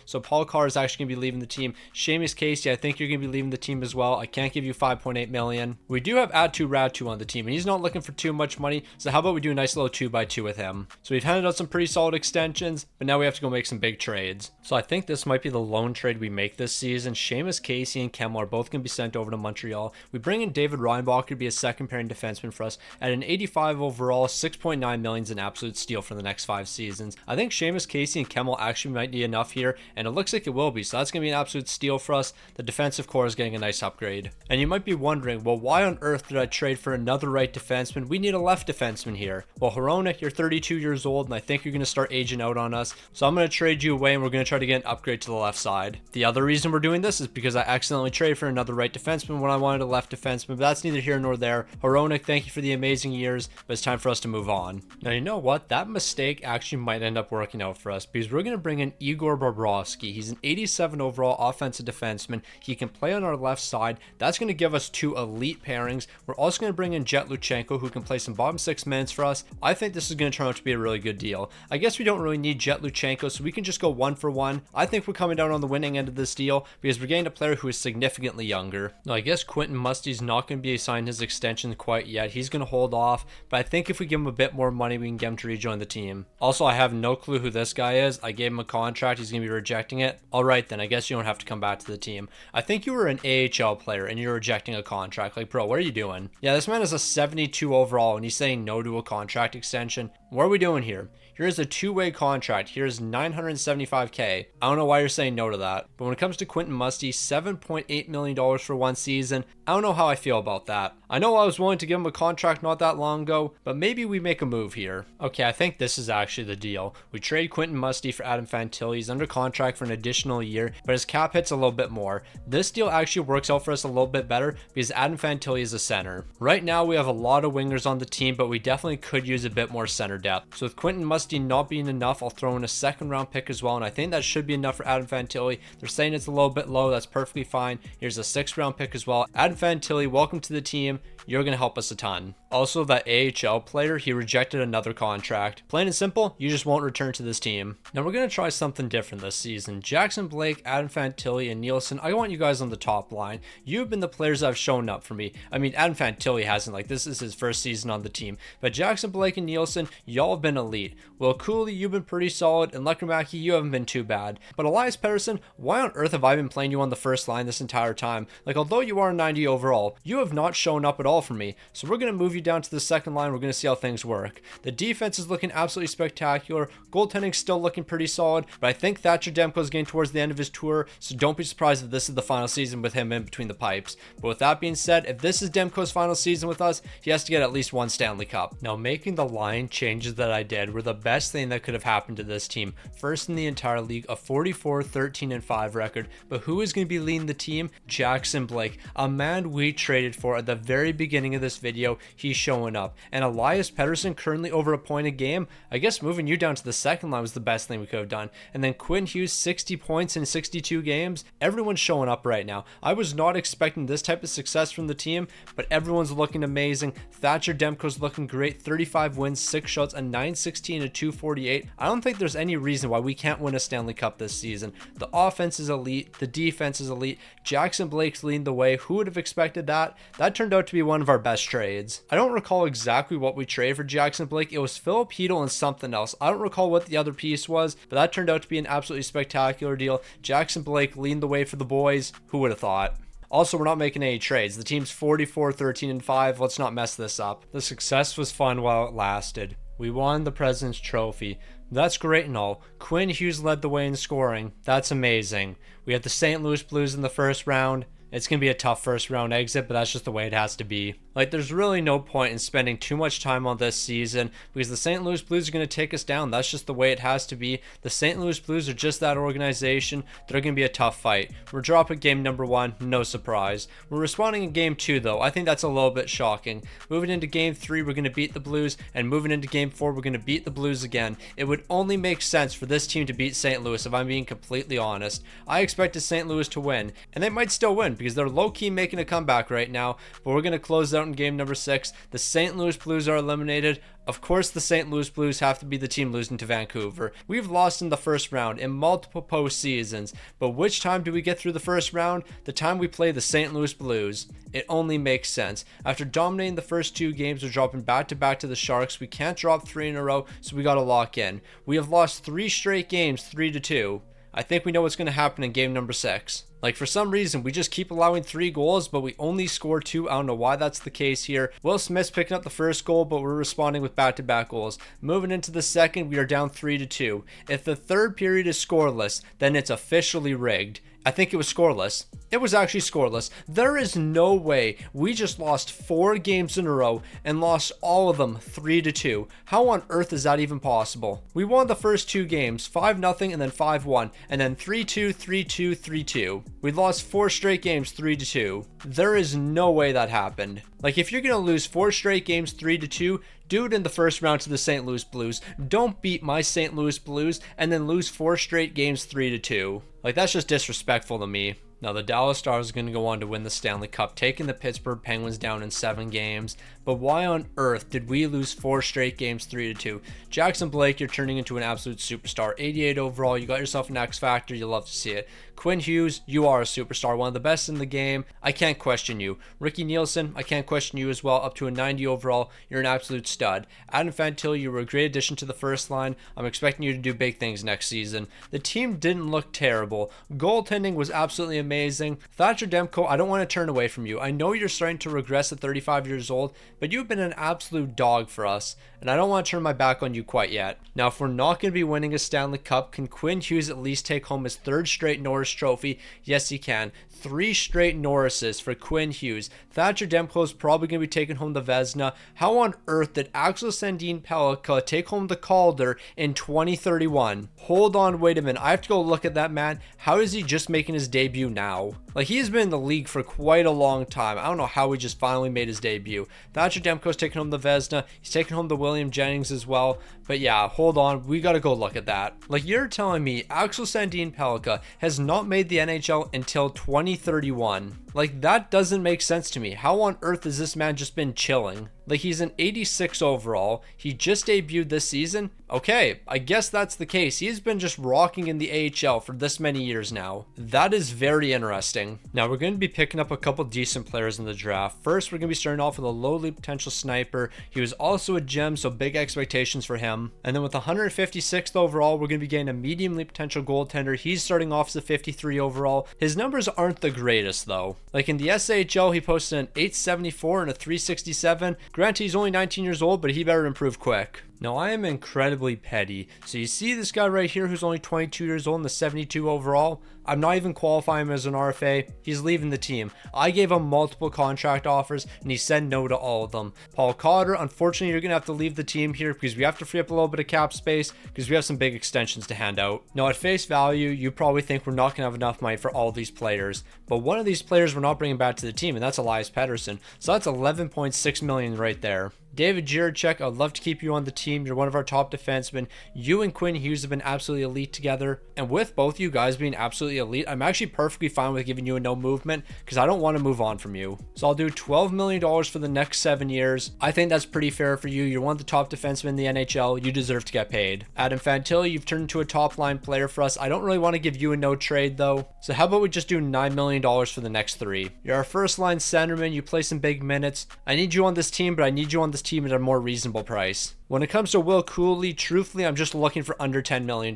So Paul Carr is actually going to be leaving the team. Seamus Casey, I think you're going to be leaving the team as well. I can't give you $5.8 million. We do have Atu Ratu on the team, and he's not looking for too much money. So how about we do a nice little 2x2 with him? So we've handed out some pretty solid extensions, but now we have to go make some big trades. So I think this might be the lone trade we make this season. Seamus Casey and Kemmel are both going to be sent over to Montreal. We bring in David Reinbacher to be a second pairing defenseman for us at an 85 overall. 6.9 million is an absolute steal for the next 5 seasons. I think Seamus Casey and Kemmel actually might be enough here, and it looks like it will be, so that's going to be an absolute steal for us. The defensive core is getting a nice upgrade. And you might be wondering, well, why on earth did I trade for another right defenseman? We need a left defenseman here. Well, Hronek, you're 32 years old, and I think you're going to start aging out on us, so I'm going to trade you away, and we're going to try to get an upgrade to the left side. The other reason we're doing this is because I accidentally traded for another right defenseman when I wanted a left defenseman, but that's neither here nor there. Hronek, thank you for the amazing years, but it's time for us to move on. Now, you know what? That mistake actually might end up working out for us because we're going to bring in Igor Bobrovsky. He's an 87 overall offensive defenseman. He can play on our left side. That's going to give us 2 elite pairings. We're also going to bring in Jet Luchenko, who can play some bottom 6 minutes for us. I think this is going to turn out to be a really good deal. I guess we don't really need Jet Luchenko, so we can just go 1 for 1. I think we're coming down on the winning end of this deal because we're getting a player who is significantly younger. Now, I guess Quentin Musty's not going to be assigned his extension quite yet. He's going to hold off, but I think if we give him a bit more money, we can get him to rejoin the team. Also, I have no clue who this guy is. I gave him a contract. He's going to be rejecting it. All right, then. I guess you don't have to come back to the team. I think you were an AHL player and you're rejecting a contract. Like, bro, what are you doing? Yeah, this man is a 72 overall and he's saying no to a contract extension. What are we doing here? Here's a 2-way contract. Here's $975K. I don't know why you're saying no to that. But when it comes to Quentin Musty, $7.8 million for 1 season. I don't know how I feel about that. I know I was willing to give him a contract not that long ago, but maybe we make a move here. Okay, I think this is actually the deal. We trade Quentin Musty for Adam Fantilli. He's under contract for an additional year, but his cap hits a little bit more. This deal actually works out for us a little bit better because Adam Fantilli is a center. Right now, we have a lot of wingers on the team, but we definitely could use a bit more center depth. So with Quentin Musty not being enough, I'll throw in a 2nd round pick as well, and I think that should be enough for Adam Fantilli. They're saying it's a little bit low. That's perfectly fine. Here's a 6th round pick as well. Adam Fantilli, welcome to the team. You're going to help us a ton. Also, that AHL player, he rejected another contract. Plain and simple, you just won't return to this team. Now we're going to try something different this season. Jackson Blake, Adam Fantilli, and Nielsen, I want you guys on the top line. You've been the players that have shown up for me. I mean, Adam Fantilli hasn't, like, this is his first season on the team. But Jackson Blake and Nielsen, y'all have been elite. Will Cooley, you've been pretty solid, and Lekkerimäki, you haven't been too bad. But Elias Pettersson, why on earth have I been playing you on the first line this entire time? Like, although you are 90 overall, you have not shown up at all for me. So we're going to move you down to the 2nd line. We're going to see how things work. The defense is looking absolutely spectacular. Goaltending's still looking pretty solid, but I think Thatcher Demko is getting towards the end of his tour, so don't be surprised if this is the final season with him in between the pipes. But with that being said, if this is Demko's final season with us, he has to get at least 1 Stanley Cup. Now, making the line changes that I did were the best thing that could have happened to this team. First in the entire league, a 44-13-5 record, but who is going to be leading the team? Jackson Blake, a man we traded for at the very beginning of this video. He's showing up. And Elias Pettersson, currently over a point a game. I guess moving you down to the 2nd line was the best thing we could have done. And then Quinn Hughes, 60 points in 62 games. Everyone's showing up right now. I was not expecting this type of success from the team, but everyone's looking amazing. Thatcher Demko's looking great. 35 wins, 6 shots, a 916, a 248. I don't think there's any reason why we can't win a Stanley Cup this season. The offense is elite. The defense is elite. Jackson Blake's leading the way. Who would have expected that? That turned out to be one of our best trades. I don't recall exactly what we traded for Jackson Blake. It was Philip Hedl and something else. I don't recall what the other piece was, but that turned out to be an absolutely spectacular deal. Jackson Blake leading the way for the boys. Who would have thought? Also, we're not making any trades. The team's 44-13-5. Let's not mess this up. The success was fun while it lasted. We won the President's Trophy. That's great and all. Quinn Hughes led the way in scoring. That's amazing. We had the St. Louis Blues in the 1st round. It's going to be a tough 1st round exit, but that's just the way it has to be. Like, there's really no point in spending too much time on this season because the St. Louis Blues are going to take us down. That's just the way it has to be. The St. Louis Blues are just that organization. They're going to be a tough fight. We're dropping game number 1, no surprise. We're responding in game 2, though. I think that's a little bit shocking. Moving into game 3, we're going to beat the Blues, and moving into game 4, we're going to beat the Blues again. It would only make sense for this team to beat St. Louis, if I'm being completely honest. I expected St. Louis to win, and they might still win because they're low-key making a comeback right now, but we're going to close out in game number 6. The St. Louis Blues are eliminated. Of course, the St. Louis Blues have to be the team losing to Vancouver. We've lost in the first round in multiple postseasons, but which time do we get through the first round? The time we play the St. Louis Blues. It only makes sense. After dominating the first 2 games, we're dropping back-to-back to the Sharks. We can't drop 3 in a row, so we got to lock in. We have lost 3 straight games, 3-2. I think we know what's going to happen in game number 6. Like, for some reason, we just keep allowing 3 goals, but we only score 2. I don't know why that's the case here. Will Smith's picking up the first goal, but we're responding with back-to-back goals. Moving into the second, we are down 3-2. If the third period is scoreless, then it's officially rigged. I think it was scoreless. It was actually scoreless. There is no way we just lost 4 games in a row and lost all of them 3-2. How on earth is that even possible? We won the first 2 games, 5-0 and then 5-1, and then 3-2, 3-2, 3-2. We lost 4 straight games 3-2. There is no way that happened. Like, if you're going to lose 4 straight games 3-2, do it in the first round to the St. Louis Blues. Don't beat my St. Louis Blues and then lose 4 straight games 3-2. Like, that's just disrespectful to me. Now, the Dallas Stars are going to go on to win the Stanley Cup, taking the Pittsburgh Penguins down in 7 games. But why on earth did we lose 4 straight games 3-2? Jackson Blake, you're turning into an absolute superstar. 88 overall, you got yourself an X Factor, you love to see it. Quinn Hughes, you are a superstar, one of the best in the game. I can't question you. Ricky Nielsen, I can't question you as well, up to a 90 overall. You're an absolute stud. Adam Fantilli, you were a great addition to the first line. I'm expecting you to do big things next season. The team didn't look terrible. Goaltending was absolutely amazing. Thatcher Demko, I don't want to turn away from you. I know you're starting to regress at 35 years old, but you've been an absolute dog for us, and I don't want to turn my back on you quite yet. Now, if we're not going to be winning a Stanley Cup, can Quinn Hughes at least take home his 3rd straight Norris Trophy? Yes, he can. 3 straight Norrises for Quinn Hughes. Thatcher Demko is probably going to be taking home the Vezina. How on earth did Axel Sandin Pellikka take home the Calder in 2031? Hold on, wait a minute. I have to go look at that man. How is he just making his debut now? Like, he's been in the league for quite a long time. I don't know how he just finally made his debut. Thatcher Demko's taking home the Vezina. He's taking home the William Jennings as well. But yeah, hold on. We got to go look at that. Like, you're telling me Axel Sandin Pellikka has not made the NHL until 2031. Like, that doesn't make sense to me. How on earth has this man just been chilling? Like, he's an 86 overall. He just debuted this season. Okay, I guess that's the case. He's been just rocking in the AHL for this many years now. That is very interesting. Now, we're going to be picking up a couple decent players in the draft. First, we're going to be starting off with a lowly potential sniper. He was also a gem, so big expectations for him. And then with 156th overall, we're going to be getting a mediumly potential goaltender. He's starting off as a 53 overall. His numbers aren't the greatest, though. Like, in the SHL, he posted an 874 and a 367. Granted, he's only 19 years old, but he better improve quick. Now, I am incredibly petty. So you see this guy right here who's only 22 years old and the 72 overall? I'm not even qualifying him as an RFA. He's leaving the team. I gave him multiple contract offers and he said no to all of them. Paul Cotter, unfortunately, you're going to have to leave the team here because we have to free up a little bit of cap space because we have some big extensions to hand out. Now, at face value, you probably think we're not going to have enough money for all these players, but one of these players we're not bringing back to the team, and that's Elias Pettersson. So that's 11.6 million right there. David Jiricek, I'd love to keep you on the team. You're one of our top defensemen. You and Quinn Hughes have been absolutely elite together. And with both you guys being absolutely elite, I'm actually perfectly fine with giving you a no movement because I don't want to move on from you. So I'll do $12 million for the next 7 years. I think that's pretty fair for you. You're one of the top defensemen in the NHL. You deserve to get paid. Adam Fantilli, you've turned into a top line player for us. I don't really want to give you a no trade though. So how about we just do $9 million for the next 3? You're our first line centerman. You play some big minutes. I need you on this team, but I need you on this team at a more reasonable price. When it comes to Will Cooley, truthfully, I'm just looking for under $10 million.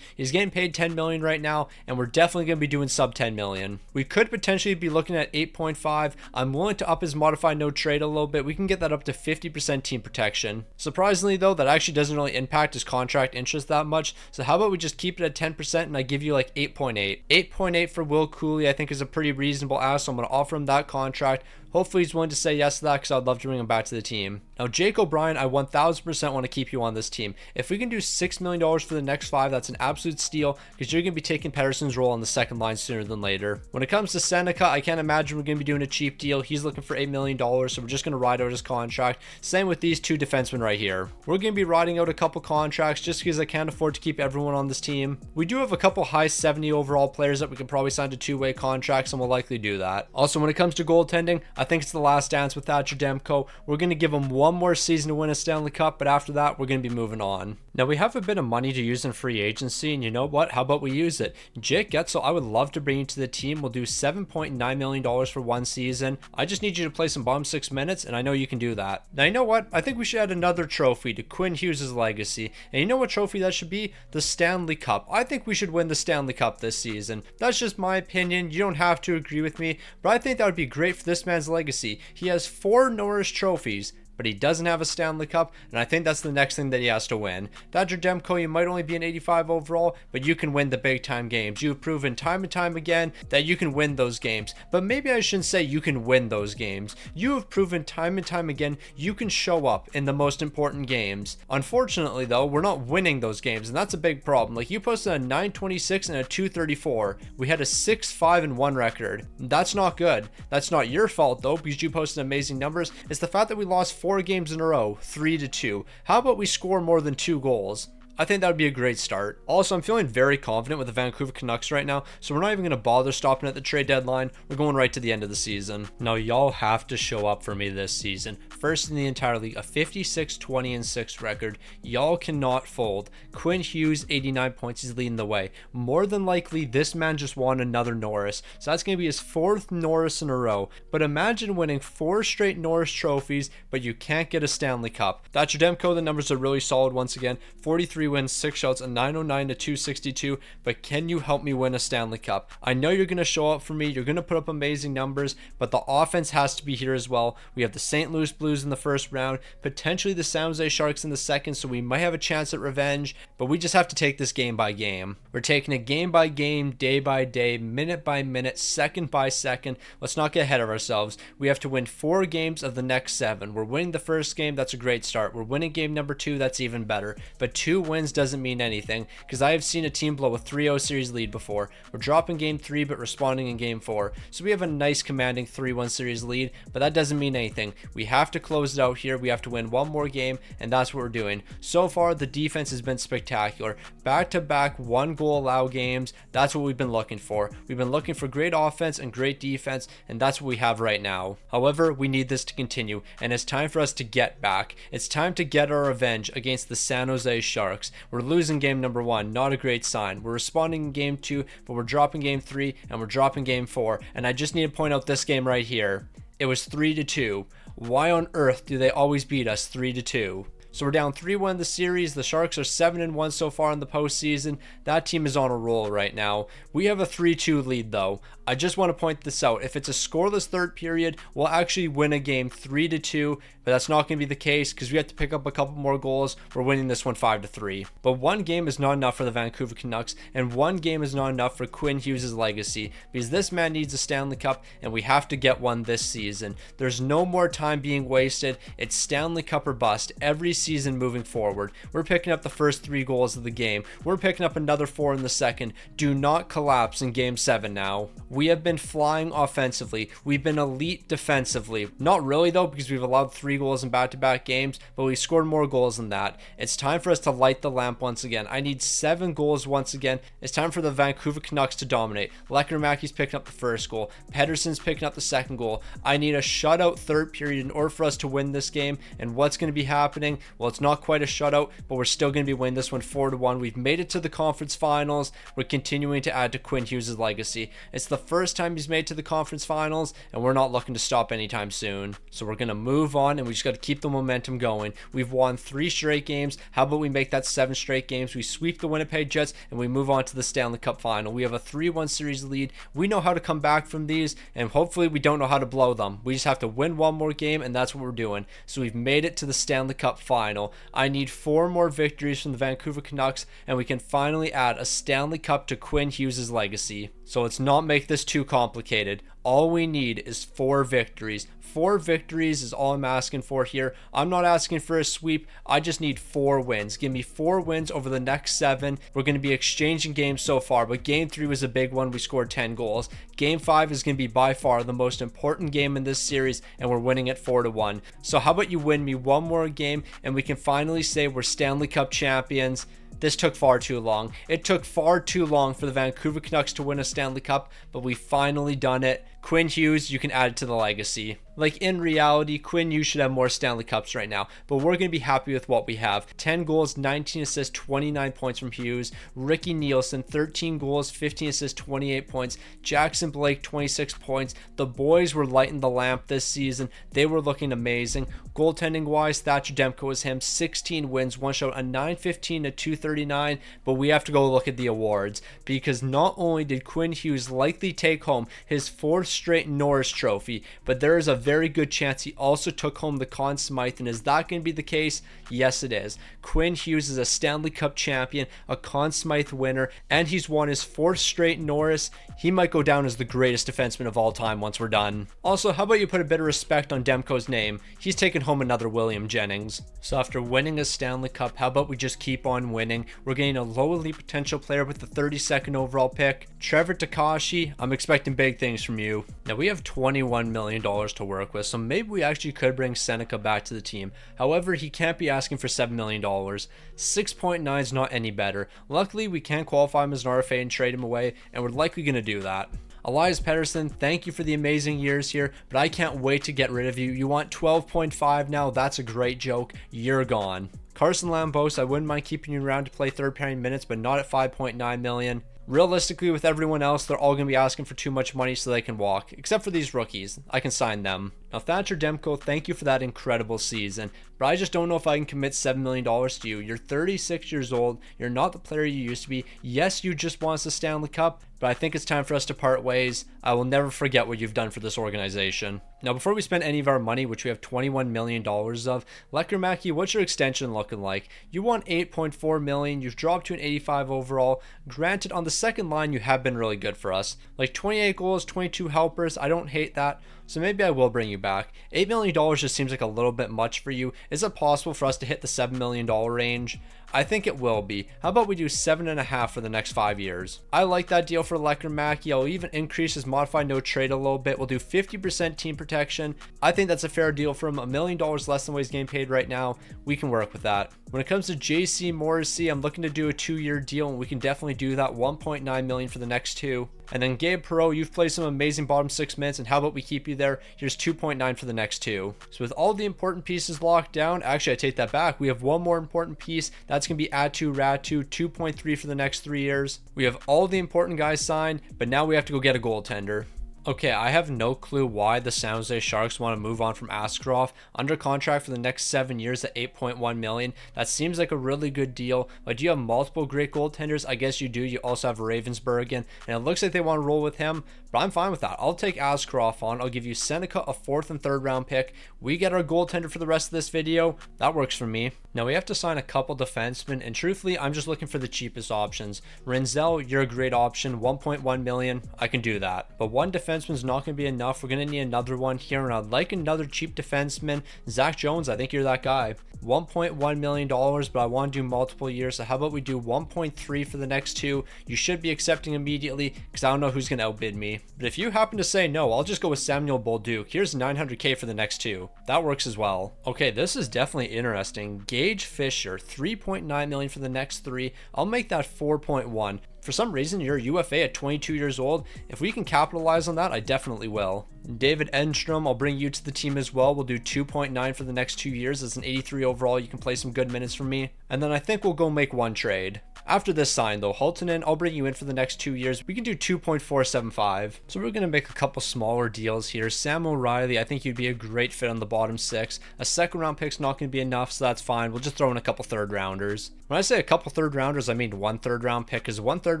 He's getting paid $10 million right now, and we're definitely going to be doing sub $10 million. We could potentially be looking at 8.5. I'm willing to up his modified no trade a little bit. We can get that up to 50% team protection. Surprisingly, though, that actually doesn't really impact his contract interest that much. So how about we just keep it at 10% and I give you like 8.8. 8.8 for Will Cooley, I think, is a pretty reasonable ask. So I'm going to offer him that contract. Hopefully he's willing to say yes to that because I'd love to bring him back to the team. Now, Jake O'Brien, I 1000% want to keep you on this team. If we can do $6 million for the next 5, that's an absolute steal because you're going to be taking Pettersson's role on the second line sooner than later. When it comes to Seneca, I can't imagine we're going to be doing a cheap deal. He's looking for $8 million, so we're just going to ride out his contract. Same with these two defensemen right here. We're going to be riding out a couple contracts just because I can't afford to keep everyone on this team. We do have a couple high 70 overall players that we can probably sign to two-way contracts, and we'll likely do that. Also, when it comes to goaltending, I think it's the last dance with Thatcher Demko. We're going to give him one more season to win a Stanley Cup, but after that, we're going to be moving on. Now, we have a bit of money to use in free agency, and you know what? How about we use it? Jake Getzel, I would love to bring you to the team. We'll do $7.9 million for one season. I just need you to play some bottom 6 minutes, and I know you can do that. Now, you know what? I think we should add another trophy to Quinn Hughes' legacy. And you know what trophy that should be? The Stanley Cup. I think we should win the Stanley Cup this season. That's just my opinion. You don't have to agree with me, but I think that would be great for this man's legacy. He has 4 Norris trophies, but he doesn't have a Stanley Cup, and I think that's the next thing that he has to win. Thatcher Demko, you might only be an 85 overall, but you can win the big time games. You've proven time and time again that you can win those games, but maybe I shouldn't say you can win those games. You have proven time and time again you can show up in the most important games. Unfortunately, though, we're not winning those games, and that's a big problem. Like, you posted a 926 and a 234. We had a 6-5-1 record. That's not good. That's not your fault, though, because you posted amazing numbers. It's the fact that we lost 4 games in a row, 3-2. How about we score more than 2 goals? I think that would be a great start. Also, I'm feeling very confident with the Vancouver Canucks right now, so we're not even going to bother stopping at the trade deadline. We're going right to the end of the season. Now, y'all have to show up for me this season. First in the entire league, a 56-20-6 record. Y'all cannot fold. Quinn Hughes, 89 points, he's leading the way. More than likely, this man just won another Norris, so that's going to be his 4th Norris in a row. But imagine winning 4 straight Norris trophies, but you can't get a Stanley Cup. Thatcher Demko, the numbers are really solid once again. 43 wins, 6 shots, a 909 to 262, but can you help me win a Stanley Cup? I know you're going to show up for me, you're going to put up amazing numbers, but the offense has to be here as well. We have the St. Louis Blues in the first round, potentially the San Jose Sharks in the second, so we might have a chance at revenge, but we just have to take this game by game. We're taking it game by game, day by day, minute by minute, second by second. Let's not get ahead of ourselves. We have to win 4 games of the next 7. We're winning the first game, that's a great start. We're winning game number 2, that's even better, but 2 wins doesn't mean anything because I have seen a team blow a 3-0 series lead before. We're dropping game 3 but responding in game 4, so we have a nice commanding 3-1 series lead, but that doesn't mean anything. We have to close it out here. We have to win one more game, and that's what we're doing. So far, the defense has been spectacular. Back-to-back 1-goal allow games, that's what we've been looking for. We've been looking for great offense and great defense, and that's what we have right now. However, we need this to continue, and it's time for us to get back. It's time to get our revenge against the San Jose Sharks. We're losing game number 1, not a great sign. We're responding in game 2, but we're dropping game 3, and we're dropping game 4, and I just need to point out this game right here. It was 3-2. Why on earth do they always beat us 3-2? So we're down 3-1 in the series. The Sharks are 7-1 so far in the postseason. That team is on a roll right now. We have a 3-2 lead though. I just want to point this out. If it's a scoreless third period, we'll actually win a game 3-2, but that's not going to be the case because we have to pick up a couple more goals. We're winning this one 5-3. But one game is not enough for the Vancouver Canucks, and one game is not enough for Quinn Hughes' legacy because this man needs a Stanley Cup, and we have to get one this season. There's no more time being wasted. It's Stanley Cup or bust every season moving forward. We're picking up the first 3 goals of the game. We're picking up another 4 in the second. Do not collapse in game 7 now. We have been flying offensively. We've been elite defensively. Not really though, because we've allowed 3 goals in back-to-back games, but we scored more goals than that. It's time for us to light the lamp once again. I need 7 goals once again. It's time for the Vancouver Canucks to dominate. Lekkerimäki's picking up the first goal. Pettersson's picking up the second goal. I need a shutout third period in order for us to win this game, and what's going to be happening? Well, it's not quite a shutout, but we're still going to be winning this one 4-1. We've made it to the conference finals. We're continuing to add to Quinn Hughes' legacy. It's the first time he's made to the conference finals, and we're not looking to stop anytime soon. So we're going to move on, and we just got to keep the momentum going. We've won 3 straight games. How about we make that 7 straight games? We sweep the Winnipeg Jets, and we move on to the Stanley Cup final. We have a 3-1 series lead. We know how to come back from these, and hopefully we don't know how to blow them. We just have to win one more game, and that's what we're doing. So we've made it to the Stanley Cup final. I need 4 more victories from the Vancouver Canucks, and we can finally add a Stanley Cup to Quinn Hughes' legacy. So let's not make this too complicated. All we need is 4 victories. 4 victories is all I'm asking for here. I'm not asking for a sweep. I just need 4 wins. Give me 4 wins over the next 7. We're going to be exchanging games so far, but game 3 was a big one. We scored 10 goals. Game 5 is going to be by far the most important game in this series, and we're winning it 4-1. So how about you win me one more game, and we can finally say we're Stanley Cup champions. This took far too long. It took far too long for the Vancouver Canucks to win a Stanley Cup, but we finally done it. Quinn Hughes, you can add it to the legacy. Like, in reality, Quinn Hughes should have more Stanley Cups right now, but we're going to be happy with what we have. 10 goals, 19 assists, 29 points from Hughes. Ricky Nielsen, 13 goals, 15 assists, 28 points. Jackson Blake, 26 points. The boys were lighting the lamp this season. They were looking amazing. Goaltending-wise, Thatcher Demko was him. 16 wins, one shot, a 915 to 239, but we have to go look at the awards, because not only did Quinn Hughes likely take home his 4th straight Norris Trophy, but there is a very good chance he also took home the Conn Smythe. And is that going to be the case? Yes, it is. Quinn Hughes is a Stanley Cup champion, a Conn Smythe winner, and he's won his 4th straight Norris. He might go down as the greatest defenseman of all time once we're done. Also, how about you put a bit of respect on Demko's name? He's taken home another William Jennings. So after winning a Stanley Cup, how about we just keep on winning? We're getting a low elite potential player with the 32nd overall pick. Trevor Takashi, I'm expecting big things from you. Now we have $21 million to work with, so maybe we actually could bring Seneca back to the team. However, he can't be asking for $7 million. 6.9 is not any better. Luckily, we can qualify him as an RFA and trade him away, and we're likely going to do that. Elias Pettersson, thank you for the amazing years here, but I can't wait to get rid of you. You want 12.5 now? That's a great joke. You're gone. Carson Lambos, I wouldn't mind keeping you around to play third pairing minutes, but not at $5.9 million. Realistically, with everyone else, they're all going to be asking for too much money so they can walk, except for these rookies. I can sign them. Now, Thatcher Demko, thank you for that incredible season, but I just don't know if I can commit $7 million to you. You're 36 years old. You're not the player you used to be. Yes, you just won us a Stanley Cup, but I think it's time for us to part ways. I will never forget what you've done for this organization. Now, before we spend any of our money, which we have $21 million of, Lekkerimäki, what's your extension looking like? You won $8.4 million. You've dropped to an 85 overall. Granted, on the second line, you have been really good for us. Like 28 goals, 22 helpers. I don't hate that. So maybe I will bring you back. $8 million just seems like a little bit much for you. Is it possible for us to hit the $7 million range? I think it will be. How about we do 7.5 for the next 5 years? I like that deal for Lekkerimäki. I'll even increase his modified no trade a little bit. We'll do 50% team protection. I think that's a fair deal for him. $1 million less than what he's getting paid right now. We can work with that. When it comes to JC Morrissey, I'm looking to do a 2-year deal, and we can definitely do that. $1.9 million for the next 2. And then Gabe Perreault, you've played some amazing bottom 6 minutes, and how about we keep you there? Here's 2.9 for the next 2. So with all the important pieces locked down, actually I take that back. We have one more important piece. That's going to be Aatu Räty, 2.3 for the next 3 years. We have all the important guys signed, but now we have to go get a goaltender. Okay, I have no clue why the San Jose Sharks want to move on from Askarov, under contract for the next 7 years at $8.1 million. That seems like a really good deal, but do you have multiple great goaltenders? I guess you do. You also have Ravensbergen, and it looks like they want to roll with him, but I'm fine with that. I'll take Askarov on. I'll give you Seneca, a 4th and 3rd round pick. We get our goaltender for the rest of this video. That works for me. Now we have to sign a couple defensemen, and truthfully, I'm just looking for the cheapest options. Renzel, you're a great option, $1.1 million. I can do that, but one defenseman's not going to be enough. We're going to need another one here, and I'd like another cheap defenseman. Zach Jones, I think you're that guy. $1.1 million, but I want to do multiple years, so how about we do 1.3 for the next 2? You should be accepting immediately, because I don't know who's going to outbid me. But if you happen to say no, I'll just go with Samuel Bolduc. Here's $900K for the next 2. That works as well. Okay, this is definitely interesting. Gage Fisher, $3.9 million for the next 3. I'll make that 4.1. For some reason, you're a UFA at 22 years old. If we can capitalize on that, I definitely will. David Enstrom, I'll bring you to the team as well. We'll do 2.9 for the next 2 years. As an 83 overall. You can play some good minutes for me. And then I think we'll go make one trade. After this sign though, Haltonen, I'll bring you in for the next 2 years. We can do 2.475. So we're going to make a couple smaller deals here. Sam O'Reilly, I think you'd be a great fit on the bottom 6. A second round pick's not going to be enough, so that's fine. We'll just throw in a couple third rounders. When I say a couple third rounders, I mean 1 third round pick, because 1 third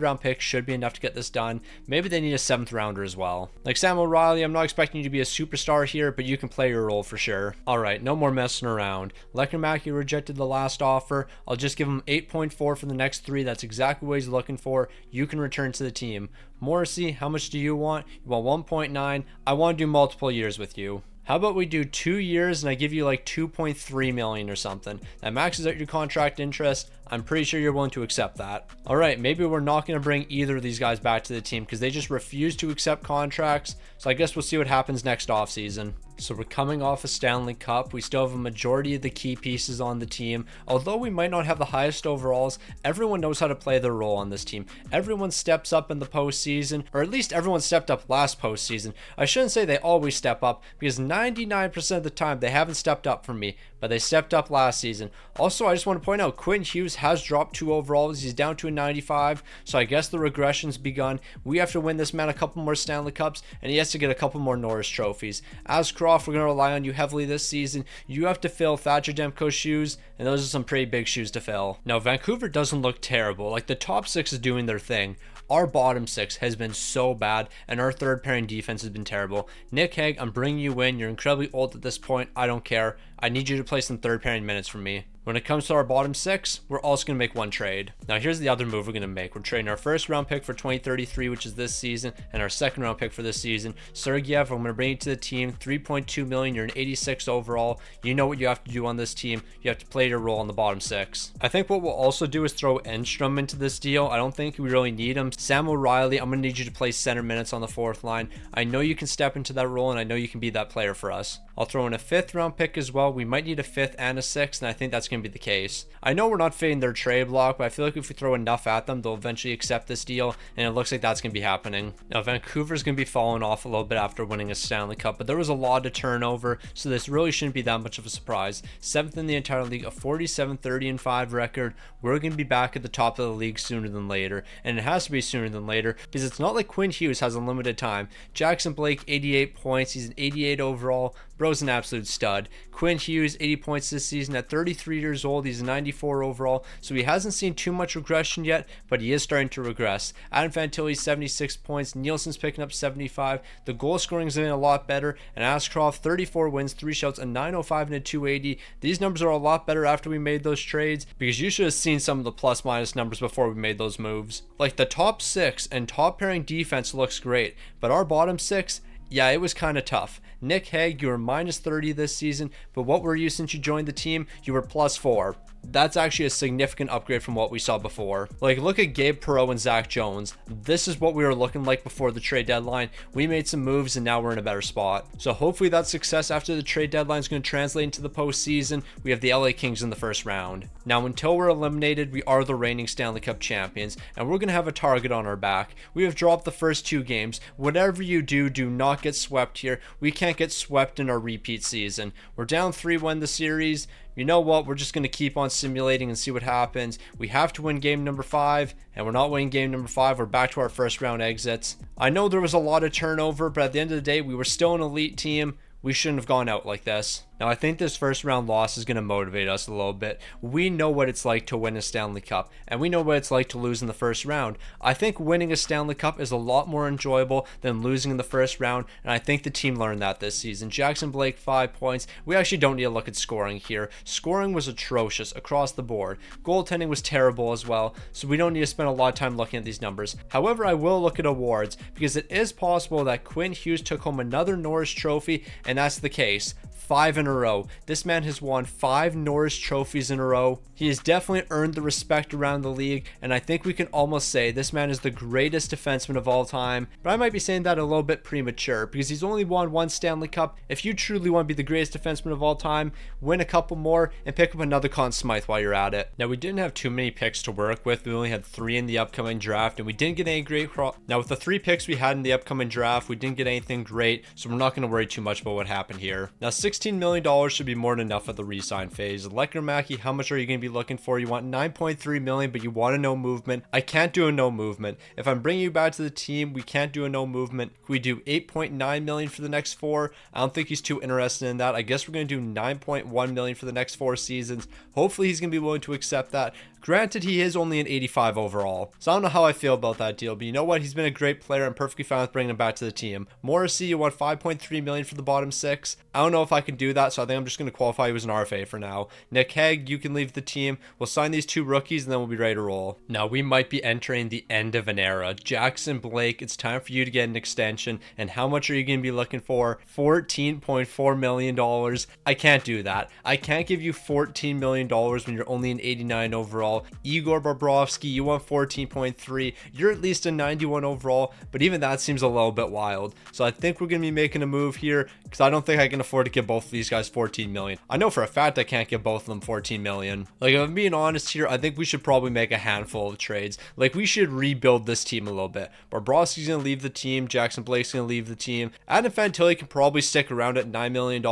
round pick should be enough to get this done. Maybe they need a 7th rounder as well. Like Sam O'Reilly, I'm not expecting you to be a superstar here, but you can play your role for sure. Alright, no more messing around. Lekkernmäki rejected the last offer. I'll just give him 8.4 for the next 3. That's exactly what he's looking for. You can return to the team. Morrissey, how much do you want? You want 1.9. I want to do multiple years with you. How about we do 2 years and I give you like 2.3 million or something. That maxes out your contract interest. I'm pretty sure you're willing to accept that. All right, maybe we're not going to bring either of these guys back to the team because they just refuse to accept contracts. So I guess we'll see what happens next offseason. So we're coming off a Stanley Cup. We still have a majority of the key pieces on the team. Although we might not have the highest overalls, everyone knows how to play their role on this team. Everyone steps up in the postseason, or at least everyone stepped up last postseason. I shouldn't say they always step up because 99% of the time they haven't stepped up for me, but they stepped up last season. Also, I just want to point out Quinn Hughes has dropped 2 overalls. He's down to a 95, so I guess the regression's begun. We have to win this man a couple more Stanley Cups, and he has to get a couple more Norris trophies. Ascroft, we're going to rely on you heavily this season. You have to fill Thatcher Demko's shoes, and those are some pretty big shoes to fill. Now, Vancouver doesn't look terrible. Like, the top 6 is doing their thing. Our bottom 6 has been so bad, and our third pairing defense has been terrible. Nick Hague, I'm bringing you in. You're incredibly old at this point. I don't care. I need you to play some third pairing minutes for me. When it comes to our bottom 6, we're also going to make one trade. Now here's the other move we're going to make. We're trading our first round pick for 2033, which is this season, and our second round pick for this season. Sergeyev, I'm going to bring you to the team. 3.2 million. You're an 86 overall. You know what you have to do on this team. You have to play your role on the bottom 6. I think what we'll also do is throw Enstrom into this deal. I don't think we really need him. Sam O'Reilly, I'm going to need you to play center minutes on the 4th line. I know you can step into that role, and I know you can be that player for us. I'll throw in a 5th round pick as well. We might need a 5th and a 6th, and I think that's going to be the case. I know we're not fitting their trade block, but I feel like if we throw enough at them, they'll eventually accept this deal, and it looks like that's going to be happening. Now, Vancouver's going to be falling off a little bit after winning a Stanley Cup, but there was a lot of turnover, so this really shouldn't be that much of a surprise. 7th in the entire league, a 47-30-5 record. We're going to be back at the top of the league sooner than later, and it has to be sooner than later, because it's not like Quinn Hughes has unlimited time. Jackson Blake, 88 points. He's an 88 overall. Bro's an absolute stud. Quinn Hughes, 80 points this season at 33 years old. He's a 94 overall, so he hasn't seen too much regression yet, but he is starting to regress. Adam Fantilli, 76 points. Nielsen's picking up 75. The goal scoring is in a lot better, and Ashcroft, 34 wins, 3 shouts, a 905 and a 280. These numbers are a lot better after we made those trades, because you should have seen some of the plus minus numbers before we made those moves. Like, the top 6 and top pairing defense looks great, but our bottom 6, yeah, it was kind of tough. Nick Hague, you were minus 30 this season, but what were you since you joined the team? You were plus 4. That's actually a significant upgrade from what we saw before. Like, look at Gabe Perreault and Zach Jones. This is what we were looking like before the trade deadline. We made some moves and now we're in a better spot. So hopefully that success after the trade deadline is going to translate into the postseason. We have the LA Kings in the first round. Now, until we're eliminated, we are the reigning Stanley Cup champions, and we're going to have a target on our back. We have dropped the first 2 games. Whatever you do, do not get swept here. We can't get swept in our repeat season. We're down 3-1 the series. You know what? We're just going to keep on simulating and see what happens. We have to win game number 5, and we're not winning game number 5. We're back to our first round exits. I know there was a lot of turnover, but at the end of the day, we were still an elite team. We shouldn't have gone out like this. Now, I think this first round loss is going to motivate us a little bit. We know what it's like to win a Stanley Cup, and we know what it's like to lose in the first round. I think winning a Stanley Cup is a lot more enjoyable than losing in the first round, and I think the team learned that this season. Jackson Blake, 5 points. We actually don't need to look at scoring here. Scoring was atrocious across the board. Goaltending was terrible as well, so we don't need to spend a lot of time looking at these numbers. However, I will look at awards, because it is possible that Quinn Hughes took home another Norris trophy, and that's the case. 5 in a row. This man has won 5 Norris trophies in a row. He has definitely earned the respect around the league, and I think we can almost say this man is the greatest defenseman of all time. But I might be saying that a little bit premature because he's only won 1 Stanley Cup. If you truly want to be the greatest defenseman of all time, win a couple more and pick up another Conn Smythe while you're at it. Now, we didn't have too many picks to work with. We only had 3 in the upcoming draft, and we didn't get any great. Now, with the 3 picks we had in the upcoming draft, we didn't get anything great, so we're not going to worry too much about what happened here. Now, $16 million should be more than enough at the re-sign phase. Lekkermacki, how much are you going to be looking for? You want $9.3 million, but you want a no movement. I can't do a no movement. If I'm bringing you back to the team, we can't do a no movement. We do $8.9 million for the next 4. I don't think he's too interested in that. I guess we're going to do $9.1 million for the next 4 seasons. Hopefully he's going to be willing to accept that. Granted, he is only an 85 overall, so I don't know how I feel about that deal, but you know what? He's been a great player. I'm perfectly fine with bringing him back to the team. Morrissey, you want $5.3 million for the bottom 6. I don't know if I can do that, so I think I'm just going to qualify you as an RFA for now. Nick Hague, you can leave the team. We'll sign these 2 rookies, and then we'll be ready to roll. Now, we might be entering the end of an era. Jackson Blake, it's time for you to get an extension, and how much are you going to be looking for? $14.4 million. I can't do that. I can't give you $14 million when you're only an 89 overall. Igor Bobrovsky, you want 14.3. You're at least a 91 overall, but even that seems a little bit wild. So I think we're going to be making a move here because I don't think I can afford to give both of these guys 14 million. I know for a fact I can't give both of them 14 million. Like, if I'm being honest here, I think we should probably make a handful of trades. Like, we should rebuild this team a little bit. Bobrovsky's going to leave the team. Jackson Blake's going to leave the team. Adam Fantilli can probably stick around at $9 million.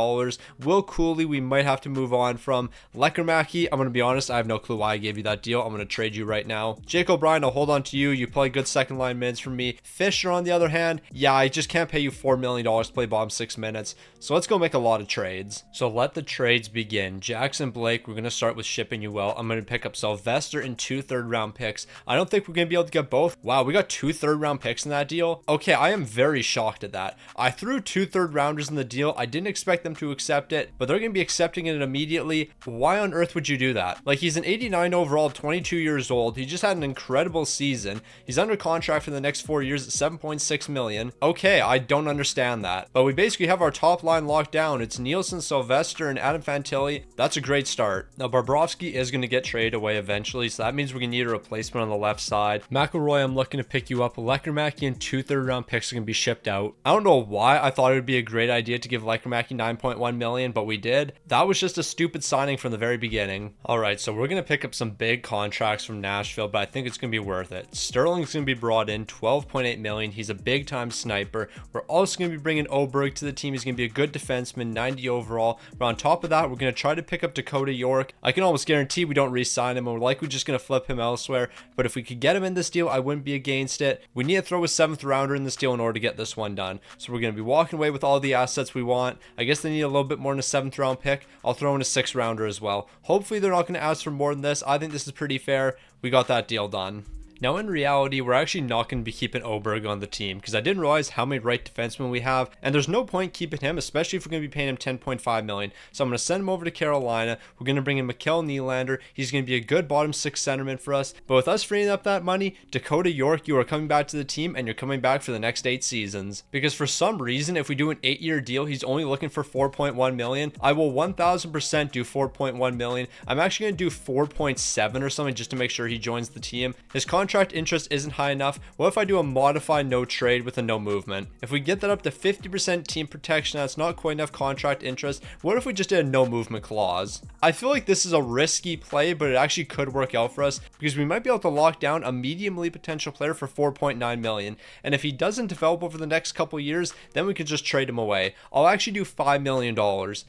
Will Cooley, we might have to move on from. Lekkermacki, I'm going to be honest, I have no clue why I gave you that deal. I'm going to trade you right now. Jake O'Brien, I'll hold on to you. You play good second line minutes for me. Fisher, on the other hand, yeah, I just can't pay you $4 million to play bottom 6 minutes. So let's go make a lot of trades. So let the trades begin. Jackson Blake, we're going to start with shipping you well. I'm going to pick up Sylvester and 2 third-round picks. I don't think we're going to be able to get both. Wow, we got 2 third-round picks in that deal. Okay, I am very shocked at that. I threw 2 third-rounders in the deal. I didn't expect them to accept it, but they're going to be accepting it immediately. Why on earth would you do that? Like, he's an 89 overall, 22 years old. He just had an incredible season. He's under contract for the next 4 years at $7.6 million. Okay, I don't understand that. But we basically have our top line locked down. It's Nielsen, Sylvester, and Adam Fantilli. That's a great start. Now, Bobrovsky is going to get traded away eventually, so that means we're going to need a replacement on the left side. McElroy, I'm looking to pick you up. Lekkermacki and 2 third-round picks are going to be shipped out. I don't know why I thought it would be a great idea to give Lekkermacki $9.1 million, but we did. That was just a stupid signing from the very beginning. All right, so we're going to pick up some big contracts from Nashville, but I think it's going to be worth it. Sterling's going to be brought in, $12.8 million. He's a big-time sniper. We're also going to be bringing Oberg to the team. He's going to be a good defenseman, 90 overall. But on top of that, we're going to try to pick up Dakota York. I can almost guarantee we don't re-sign him, and we're likely just going to flip him elsewhere. But if we could get him in this deal, I wouldn't be against it. We need to throw a 7th rounder in this deal in order to get this one done. So we're going to be walking away with all the assets we want. I guess they need a little bit more than a 7th round pick. I'll throw in a 6th rounder as well. Hopefully they're not going to ask for more than this. I think this is pretty fair. We got that deal done. Now, in reality, we're actually not going to be keeping Oberg on the team because I didn't realize how many right defensemen we have, and there's no point keeping him, especially if we're going to be paying him $10.5 million. So I'm going to send him over to Carolina. We're going to bring in Mikkel Nylander. He's going to be a good bottom 6 centerman for us. But with us freeing up that money, Dakota York, you are coming back to the team, and you're coming back for the next 8 seasons. Because for some reason, if we do an 8-year deal, he's only looking for $4.1 million. I will 1000% do $4.1 million. I'm actually going to do 4.7 or something just to make sure he joins the team. His contract interest isn't high enough. What if I do a modified no trade with a no movement? If we get that up to 50% team protection, that's not quite enough contract interest. What if we just did a no movement clause? I feel like this is a risky play, but it actually could work out for us because we might be able to lock down a medium elite potential player for $4.9 million. And if he doesn't develop over the next couple years, then we can just trade him away. I'll actually do $5 million.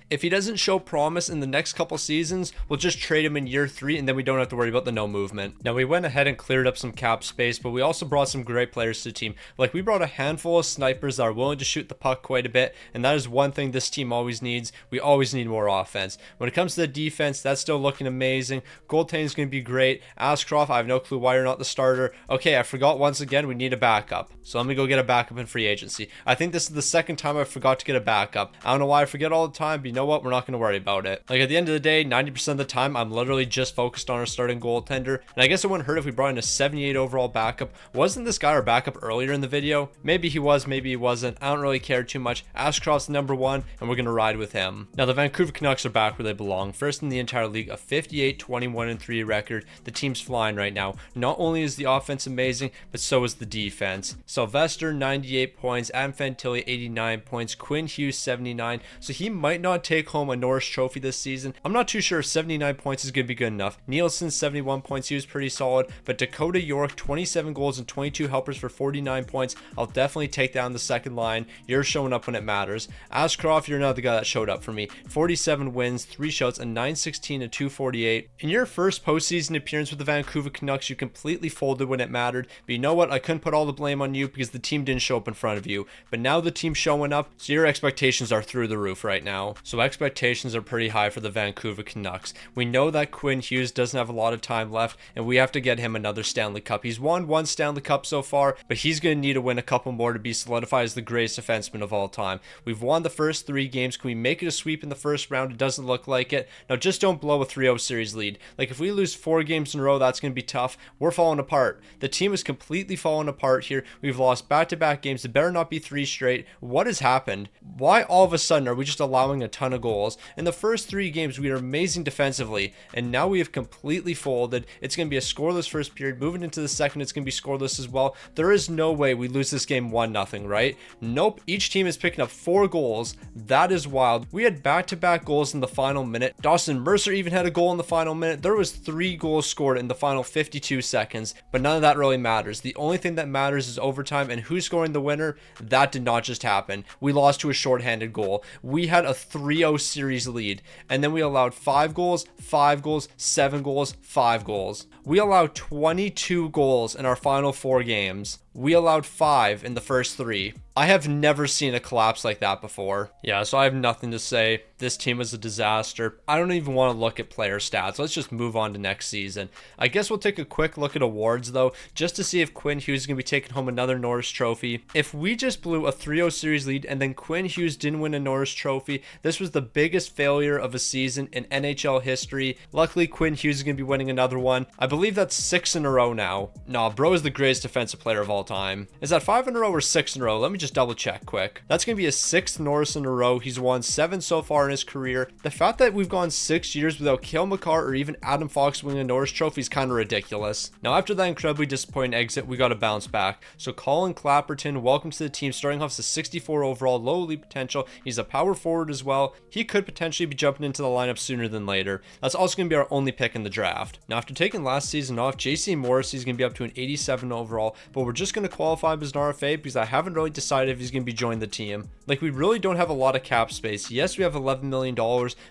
If he doesn't show promise in the next couple seasons, we'll just trade him in year 3, and then we don't have to worry about the no movement. Now, we went ahead and cleared up some cap space, but we also brought some great players to the team. Like, we brought a handful of snipers that are willing to shoot the puck quite a bit, and that is one thing this team always needs. We always need more offense. When it comes to the defense, that's still looking amazing. Goaltending is going to be great. Ashcroft, I have no clue why you're not the starter. Okay, I forgot once again, we need a backup. So let me go get a backup in free agency. I think this is the second time I forgot to get a backup. I don't know why I forget all the time, but you know what? We're not going to worry about it. Like, at the end of the day, 90% of the time, I'm literally just focused on our starting goaltender. And I guess it wouldn't hurt if we brought in a 7 78 overall backup. Wasn't this guy our backup earlier in the video? Maybe he was, maybe he wasn't. I don't really care too much. Ashcroft's number 1, and we're going to ride with him. Now, the Vancouver Canucks are back where they belong. First in the entire league, a 58-21-3 record. The team's flying right now. Not only is the offense amazing, but so is the defense. Sylvester, 98 points. Adam Fantilli, 89 points. Quinn Hughes, 79. So he might not take home a Norris Trophy this season. I'm not too sure if 79 points is going to be good enough. Nielsen, 71 points. He was pretty solid. But Dakota York, 27 goals and 22 helpers for 49 points. I'll definitely take down the second line. You're showing up when it matters. Ashcroft, you're another guy that showed up for me. 47 wins, 3 shots, a 916 and 248. In your first postseason appearance with the Vancouver Canucks, you completely folded when it mattered. But you know what? I couldn't put all the blame on you because the team didn't show up in front of you. But now the team's showing up, so your expectations are through the roof right now. So expectations are pretty high for the Vancouver Canucks. We know that Quinn Hughes doesn't have a lot of time left, and we have to get him another Stanley Cup. He's won 1 Stanley Cup so far, but he's going to need to win a couple more to be solidified as the greatest defenseman of all time. We've won the first 3 games. Can we make it a sweep in the first round? It doesn't look like it. Now, just don't blow a 3-0 series lead. Like, if we lose 4 games in a row, that's going to be tough. We're falling apart. The team is completely falling apart here. We've lost back-to-back games. It better not be 3 straight. What has happened? Why all of a sudden are we just allowing a ton of goals? In the first 3 games, we were amazing defensively, and now we have completely folded. It's going to be a scoreless first period. Moving into the second, it's going to be scoreless as well. There is no way we lose this game 1-0, right? Nope. Each team is picking up 4 goals. That is wild. We had back-to-back goals in the final minute. Dawson Mercer even had a goal in the final minute. There was 3 goals scored in the final 52 seconds, but none of that really matters. The only thing that matters is overtime, and who's scoring the winner? That did not just happen. We lost to a shorthanded goal. We had a 3-0 series lead, and then we allowed 5 goals, 5 goals, 7 goals, 5 goals. We allowed 22 goals in our final 4 games. We allowed 5 in the first 3. I have never seen a collapse like that before. Yeah, so I have nothing to say. This team was a disaster. I don't even want to look at player stats. Let's just move on to next season. I guess we'll take a quick look at awards, though, just to see if Quinn Hughes is going to be taking home another Norris Trophy. If we just blew a 3-0 series lead and then Quinn Hughes didn't win a Norris Trophy, this was the biggest failure of a season in NHL history. Luckily, Quinn Hughes is going to be winning another one. I believe that's 6 in a row now. Nah, bro is the greatest defensive player of all time. Is that 5 in a row or 6 in a row? Let me just double check quick. That's going to be his 6th Norris in a row. He's won 7 so far in his career. The fact that we've gone 6 years without Cale Makar or even Adam Fox winning a Norris Trophy is kind of ridiculous. Now, after that incredibly disappointing exit, we got to bounce back. So Colin Clapperton, welcome to the team, starting off as a 64 overall, low lead potential. He's a power forward as well. He could potentially be jumping into the lineup sooner than later. That's also going to be our only pick in the draft. Now, after taking last season off, JC Morrissey is going to be up to an 87 overall, but we're just going to qualify him as an RFA because I haven't really decided if he's going to be joining the team. Like, we really don't have a lot of cap space. Yes, we have $11 million,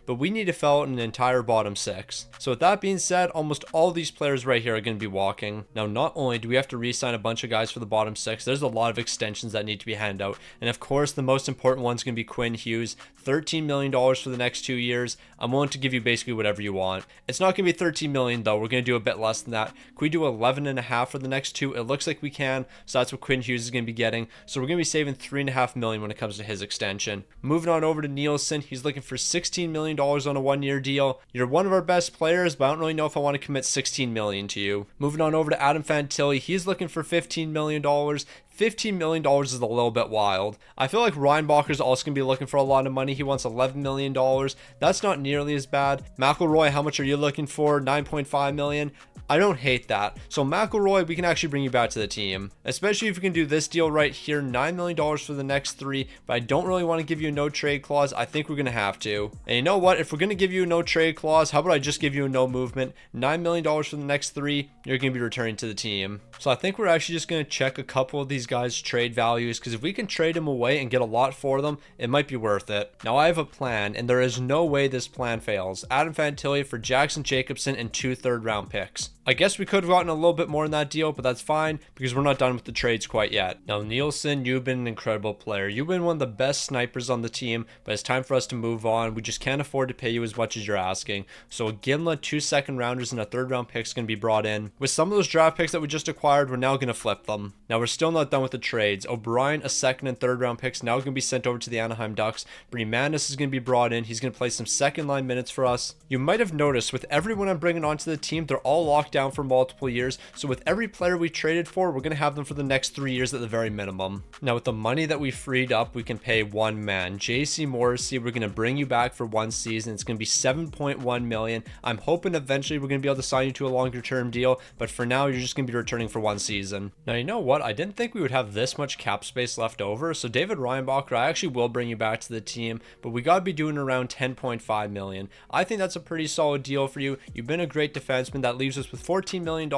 but we need to fill out an entire bottom 6. So with that being said, almost all these players right here are going to be walking. Now, not only do we have to re-sign a bunch of guys for the bottom 6, there's a lot of extensions that need to be handed out. And of course, the most important one's going to be Quinn Hughes. $13 million for the next 2 years. I'm willing to give you basically whatever you want. It's not going to be $13 million though. We're going to do a bit less than that. Can we do 11.5 for the next 2? It looks like we can. So that's what Quinn Hughes is going to be getting. So we're going to be saving $3.5 million when it comes to his extension. Moving on over to Nielsen. He's looking for $16 million on a 1-year deal. You're one of our best players, but I don't really know if I want to commit $16 million to you. Moving on over to Adam Fantilli. He's looking for $15 million. $15 million is a little bit wild. I feel like Reinbacher's also going to be looking for a lot of money. He wants $11 million. That's not nearly as bad. McElroy, how much are you looking for? $9.5 million. I don't hate that. So McElroy, we can actually bring you back to the team, especially if we can do this deal right here, $9 million for the next 3, but I don't really want to give you a no trade clause. I think we're going to have to. And you know what? If we're going to give you a no trade clause, how about I just give you a no movement? $9 million for the next 3, you're going to be returning to the team. So I think we're actually just going to check a couple of these guys' trade values, because if we can trade them away and get a lot for them, it might be worth it. Now I have a plan, and there is no way this plan fails. Adam Fantilli for Jackson Jacobson and 2 third-round picks. I guess we could have gotten a little bit more in that deal, but that's fine because we're not done with the trades quite yet. Now, Nielsen, you've been an incredible player. You've been one of the best snipers on the team, but it's time for us to move on. We just can't afford to pay you as much as you're asking. So a Ginla, 2 second-rounders, and a third-round pick is going to be brought in. With some of those draft picks that we just acquired, we're now going to flip them. Now, we're still not done with the trades. O'Brien, a second and third round picks, now going to be sent over to the Anaheim Ducks. Bremanis is going to be brought in. He's going to play some second line minutes for us. You might have noticed with everyone I'm bringing onto the team, they're all locked down for multiple years. So with every player we traded for, we're going to have them for the next 3 years at the very minimum. Now with the money that we freed up, we can pay one man. JC Morrissey, we're going to bring you back for 1 season. It's going to be $7.1 million. I'm hoping eventually we're going to be able to sign you to a longer term deal, but for now you're just going to be returning for 1 season. Now you know what? I didn't think we would have this much cap space left over. So David Reinbacher, I actually will bring you back to the team, but we got to be doing around $10.5 million. I think that's a pretty solid deal for you. You've been a great defenseman. That leaves us with $14 million,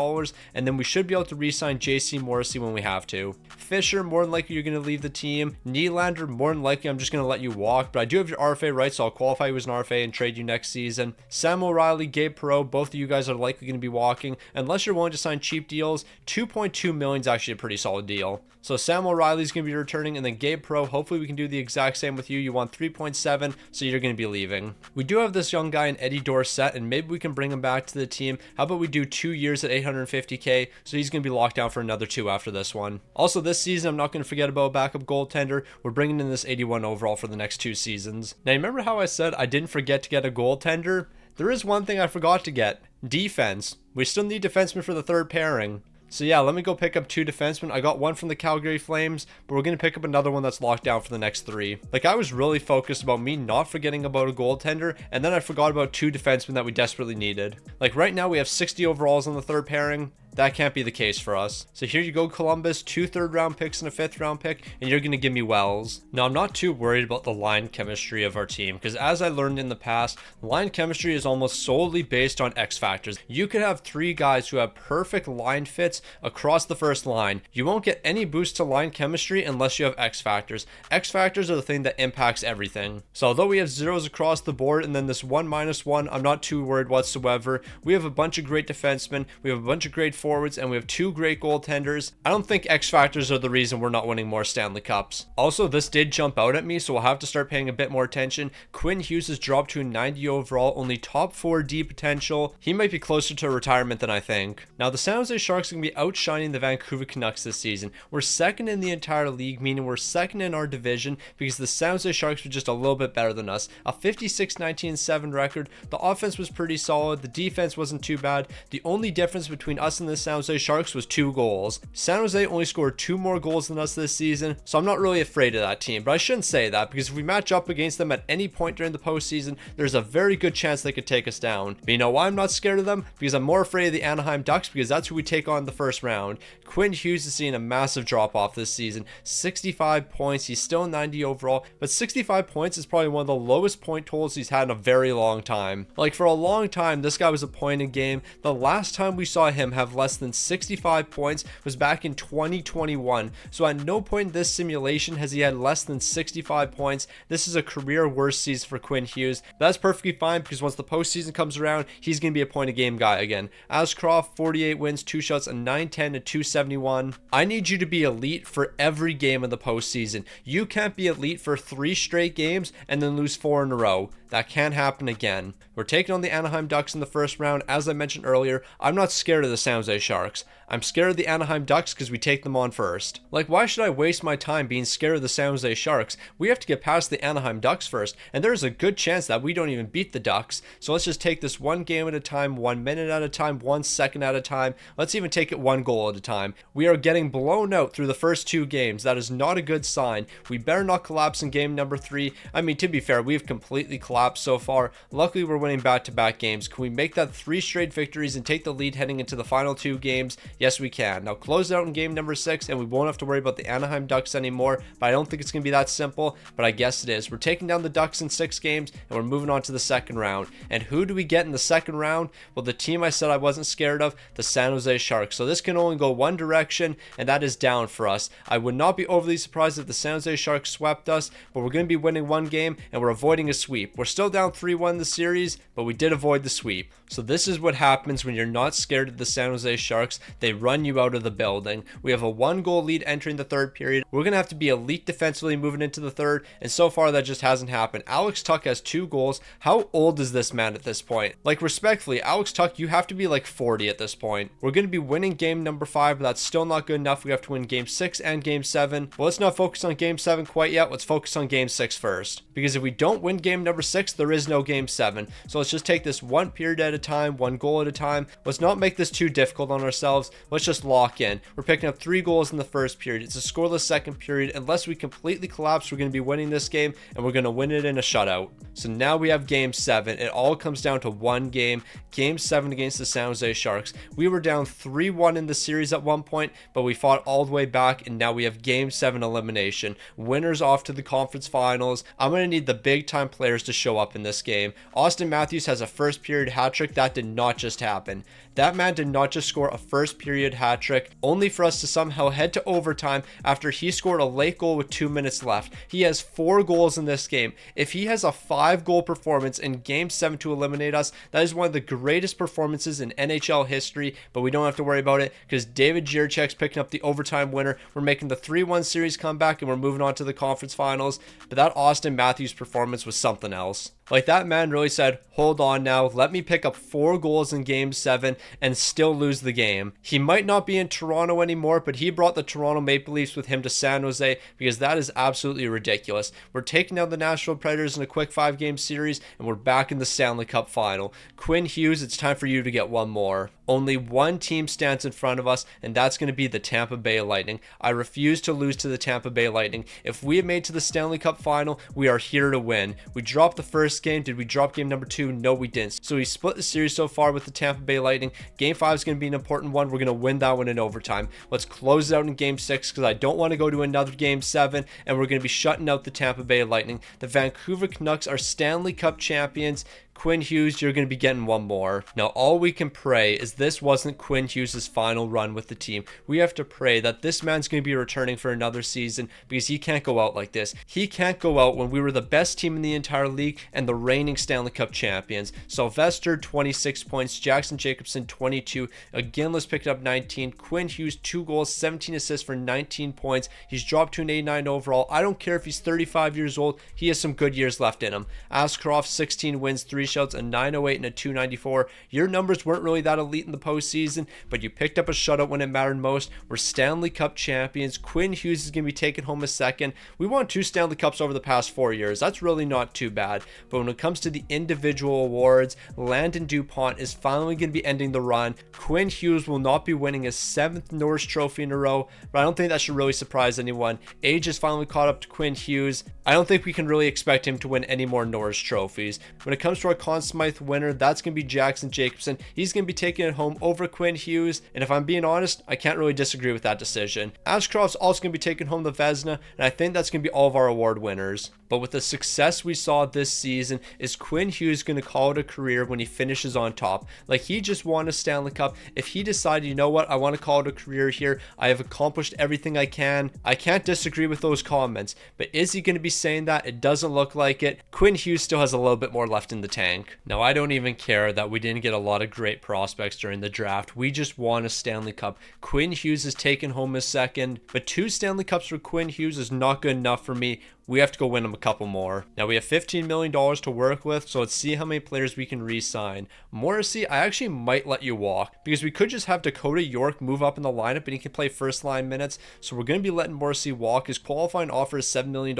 and then we should be able to re-sign JC Morrissey when we have to. Fisher, more than likely you're going to leave the team. Nylander, more than likely I'm just going to let you walk, but I do have your RFA rights, so I'll qualify you as an RFA and trade you next season. Sam O'Reilly, Gabe Perreault, both of you guys are likely going to be walking unless you're willing to sign cheap deals. $2.2 million is actually a pretty solid deal. So Sam O'Reilly's going to be returning, and then Gabe Perreault, hopefully we can do the exact same with you. You want 3.7, so you're going to be leaving. We do have this young guy in Eddie Dorsett, and maybe we can bring him back to the team. How about we do 2 years at $850K, so he's going to be locked down for another 2 after this one. Also this season, I'm not going to forget about a backup goaltender. We're bringing in this 81 overall for the next 2 seasons. Now remember how I said I didn't forget to get a goaltender? There is one thing I forgot to get. Defense. We still need defensemen for the third pairing. So yeah, let me go pick up 2 defensemen. I got one from the Calgary Flames, but we're going to pick up another one that's locked down for the next 3. Like, I was really focused about me not forgetting about a goaltender, and then I forgot about 2 defensemen that we desperately needed. Like, right now we have 60 overalls on the third pairing. That can't be the case for us. So here you go, Columbus, 2 third-round picks and a 5th-round pick, and you're going to give me Wells. Now, I'm not too worried about the line chemistry of our team, because as I learned in the past, line chemistry is almost solely based on X factors. You could have 3 guys who have perfect line fits across the first line. You won't get any boost to line chemistry unless you have X factors. X factors are the thing that impacts everything. So although we have zeros across the board and then this 1-1, I'm not too worried whatsoever. We have a bunch of great defensemen. We have a bunch of great forwards, and we have 2 great goaltenders. I don't think X factors are the reason we're not winning more Stanley Cups. Also, this did jump out at me, so we'll have to start paying a bit more attention. Quinn Hughes has dropped to a 90 overall, only top 4D potential. He might be closer to retirement than I think. Now, the San Jose Sharks are going to be outshining the Vancouver Canucks this season. We're second in the entire league, meaning we're second in our division because the San Jose Sharks were just a little bit better than us. A 56-19-7 record. The offense was pretty solid. The defense wasn't too bad. The only difference between us and the San Jose Sharks was 2 goals. San Jose only scored 2 more goals than us this season, so I'm not really afraid of that team. But I shouldn't say that, because if we match up against them at any point during the postseason, there's a very good chance they could take us down. But you know why I'm not scared of them? Because I'm more afraid of the Anaheim Ducks, because that's who we take on in the first round. Quinn Hughes is seeing a massive drop off this season. 65 points. He's still 90 overall, but 65 points is probably one of the lowest point totals he's had in a very long time. Like, for a long time, this guy was a point a game. The last time we saw him have less than 65 points was back in 2021. So at no point in this simulation has he had less than 65 points. This is a career worst season for Quinn Hughes. But that's perfectly fine, because once the postseason comes around, he's going to be a point a game guy again. Ascroft, 48 wins, 2 shots, a 910 to 271. I need you to be elite for every game in the postseason. You can't be elite for 3 straight games and then lose 4 in a row. That can't happen again. We're taking on the Anaheim Ducks in the first round. As I mentioned earlier, I'm not scared of the San Jose Sharks. I'm scared of the Anaheim Ducks because we take them on first. Like, why should I waste my time being scared of the San Jose Sharks? We have to get past the Anaheim Ducks first, and there's a good chance that we don't even beat the Ducks. So let's just take this 1 game at a time, 1 minute at a time, 1 second at a time. Let's even take it 1 goal at a time. We are getting blown out through the first 2 games. That is not a good sign. We better not collapse in game number 3. I mean, to be fair, we've completely collapsed so far. Luckily, we're winning back-to-back games. Can we make that 3 straight victories and take the lead heading into the final 2 games? Yes, we can. Now, close out in game number 6, and we won't have to worry about the Anaheim Ducks anymore, but I don't think it's going to be that simple, but I guess it is. We're taking down the Ducks in 6 games, and we're moving on to the second round. And who do we get in the second round? Well, the team I said I wasn't scared of, the San Jose Sharks. So this can only go one direction, and that is down for us. I would not be overly surprised if the San Jose Sharks swept us, but we're going to be winning 1 game, and we're avoiding a sweep. We're still down 3-1 in the series, but we did avoid the sweep. So this is what happens when you're not scared of the San Jose Sharks. They run you out of the building. We have a 1-goal lead entering the third period. We're going to have to be elite defensively moving into the third, and so far that just hasn't happened. Alex Tuch has 2 goals. How old is this man at this point? Like, respectfully, Alex Tuch, you have to be like 40 at this point. We're going to be winning game number 5, but that's still not good enough. We have to win game 6 and game 7. Well, let's not focus on game 7 quite yet. Let's focus on game 6 first, because if we don't win game number 6, there is no game 7. So let's just take this one period at a time, 1 goal at a time. Let's not make this too difficult on ourselves. Let's just lock in. We're picking up 3 goals in the first period. It's a scoreless second period. Unless we completely collapse, we're going to be winning this game, and we're going to win it in a shutout. So now we have game 7. It all comes down to one game. Game 7 against the San Jose Sharks. We were down 3-1 in the series at one point, but we fought all the way back, and now we have game 7 elimination. Winners off to the conference finals. I'm going to need the big time players to show up in this game. Austin Matthews has a first period hat trick. That did not just happen. That man did not just score a first period hat trick, only for us to somehow head to overtime after he scored a late goal with 2 minutes left. He has 4 goals in this game. If he has a 5-goal performance in game 7 to eliminate us, that is one of the greatest performances in NHL history, but we don't have to worry about it because David Jiricek's picking up the overtime winner. We're making the 3-1 series comeback, and we're moving on to the conference finals. But that Austin Matthews performance was something else. Like, that man really said, hold on now, let me pick up 4 goals in game 7 and still lose the game. He might not be in Toronto anymore, but he brought the Toronto Maple Leafs with him to San Jose, because that is absolutely ridiculous. We're taking down the Nashville Predators in a quick 5-game series, and we're back in the Stanley Cup final. Quinn Hughes, it's time for you to get one more. Only one team stands in front of us, and that's going to be the Tampa Bay Lightning. I refuse to lose to the Tampa Bay Lightning. If we have made to the Stanley Cup final, we are here to win. We dropped the first game. Did we drop game number 2? No, we didn't. So we split the series so far with the Tampa Bay Lightning. Game 5 is going to be an important one. We're going to win that one in overtime. Let's close it out in game 6, because I don't want to go to another game 7, and we're going to be shutting out the Tampa Bay Lightning. The Vancouver Canucks are Stanley Cup champions. Quinn Hughes, you're going to be getting one more. Now, all we can pray is this wasn't Quinn Hughes' final run with the team. We have to pray that this man's going to be returning for another season, because he can't go out like this. He can't go out when we were the best team in the entire league and the reigning Stanley Cup champions. Sylvester, 26 points. Jackson Jacobson, 22. Again, let's pick it up 19. Quinn Hughes, 2 goals, 17 assists for 19 points. He's dropped to an 89 overall. I don't care if he's 35 years old. He has some good years left in him. Askarov, 16 wins, 3 shouts, a 908 and a 294. Your numbers weren't really that elite in the postseason, but you picked up a shutout when it mattered most. We're Stanley Cup champions. Quinn Hughes is going to be taking home a second. We won 2 Stanley Cups over the past 4 years. That's really not too bad. But when it comes to the individual awards, Landon DuPont is finally going to be ending the run. Quinn Hughes will not be winning his 7th Norris Trophy in a row, but I don't think that should really surprise anyone. Age has finally caught up to Quinn Hughes. I don't think we can really expect him to win any more Norris trophies. When it comes to our Conn Smythe winner, that's going to be Jackson Jacobson. He's going to be taking it home over Quinn Hughes, and if I'm being honest, I can't really disagree with that decision. Ashcroft's also going to be taking home the Vezina, and I think that's going to be all of our award winners. But with the success we saw this season, is Quinn Hughes going to call it a career when he finishes on top? Like, he just won a Stanley Cup. If he decided, you know what, I want to call it a career here, I have accomplished everything I can, I can't disagree with those comments. But is he going to be saying that? It doesn't look like it. Quinn Hughes still has a little bit more left in the tank. Now, I don't even care that we didn't get a lot of great prospects during the draft. We just won a Stanley Cup. Quinn Hughes has taken home his second, but 2 Stanley Cups for Quinn Hughes is not good enough for me. We have to go win them a couple more. Now, we have $15 million to work with, so let's see how many players we can re-sign. Morrissey, I actually might let you walk, because we could just have Dakota York move up in the lineup and he can play first line minutes, so we're going to be letting Morrissey walk. His qualifying offer is $7 million.